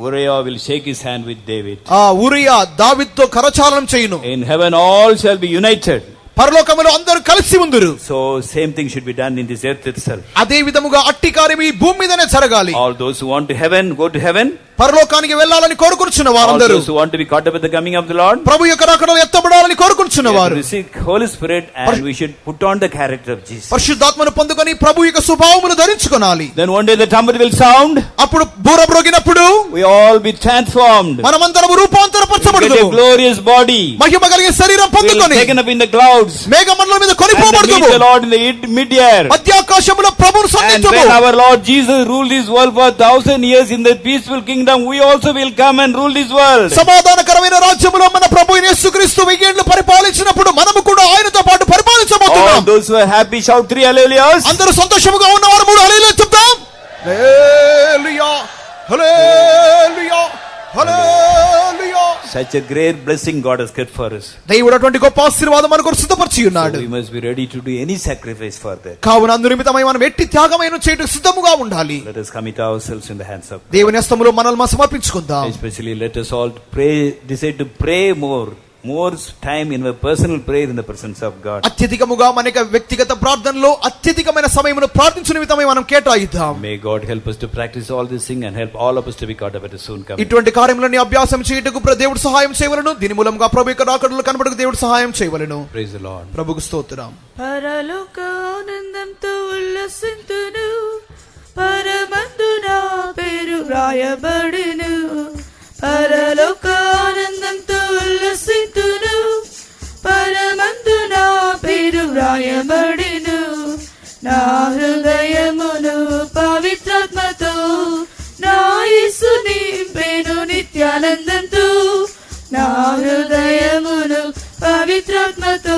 Uriah will shake his hand with David. Uriah దావీదుతో కరచాలనం చేయును. In heaven all shall be united. పరలోకములో అందరూ కలిసి ఉందురు. So same thing should be done in this earth itself. అదే విధముగా అట్టి కార్యం ఈ భూమి మీదనే జరగాలి. All those who want to heaven, go to heaven. పరలోకానికి వెళ్ళాలని కోరుకుంటున్న All వారందరూ, those who want to be caught up with the coming of the Lord, ప్రభు యొక్క రాకడలో ఎత్తబడాలని కోరుకుంటున్న వారు, receive Holy Spirit, and we should put on the character of Jesus. పరిశుద్ధాత్మను పొందుకొని ప్రభు యొక్క స్వభావమును ధరించుకోవాలి. Then one day the trumpet will sound. అప్పుడు బూర మ్రోగినప్పుడు We all be transformed. మనమందరము రూపాంతరపరచబడుదుము. Get a glorious body. మహిమ కలిగిన శరీరం We will పొందుకొని taken up in the clouds. మేఘమండలం మీద And కొనిపోబడుదుము. meet the Lord in the mid-air. మధ్యాకాశములో ప్రభువును And సంధించుము. when our Lord Jesus ruled this world for 1,000 years in the peaceful kingdom, we also will come and rule this world. సమాధానకరమైన రాజ్యములో మన ప్రభు యేసుక్రీస్తు 1000 ఏళ్లు పరిపాలించినప్పుడు మనము కూడా ఆయనతో పాటు All పరిపాలించబోతున్నాం. those who are happy shout 3 hallelujahs. అందరూ సంతోషముగా ఉన్నవారు 3 హల్లెలూయా చెప్తాం. హల్లెలూయా హల్లెలూయా హల్లెలూయా. Such a great blessing God has kept for us. దేవుడు అటువంటి గొప్ప ఆశీర్వాదం మనకు సిద్ధపరిచి ఉన్నాడు. So we must be ready to do any sacrifice for that. కావున అందు నిమిత్తమై మనం ఎట్టి త్యాగమైన చేయటకు సిద్ధముగా ఉండాలి. Let us commit ourselves in the hands of God. దేవుని హస్తములో మనల్ని మనం సమర్పించుకుందాం. Especially let us all pray, decide to pray more time in a personal prayer in the presence of God. అత్యధికముగా మనక వ్యక్తిగత ప్రార్థనలో అత్యధికమైన సమయమును ప్రార్థించు నిమిత్తమై మనం కేటాయిద్దాం. May God help us to practice all this thing and help all of us to be caught up at the soon coming. ఇటువంటి కార్యములని అభ్యాసం చేయుటకు దేవుడు సహాయం చేయవలెను. దీని మూలంగా ప్రభు యొక్క రాకడలో కనబడకు దేవుడు సహాయం చేయవలెను. Praise the Lord. ప్రభుకు స్తోత్రం. పరలోక ఆనందంతో ఉల్లసింతును, పరమందు నా పేరు వ్రాయబడును. పరలోక ఆనందంతో ఉల్లసింతును, పరమందు నా పేరు వ్రాయబడును. నా హృదయమును పవిత్రాత్మతో నా యేసు నింపెను నిత్యానందంతో. నా హృదయమును పవిత్రాత్మతో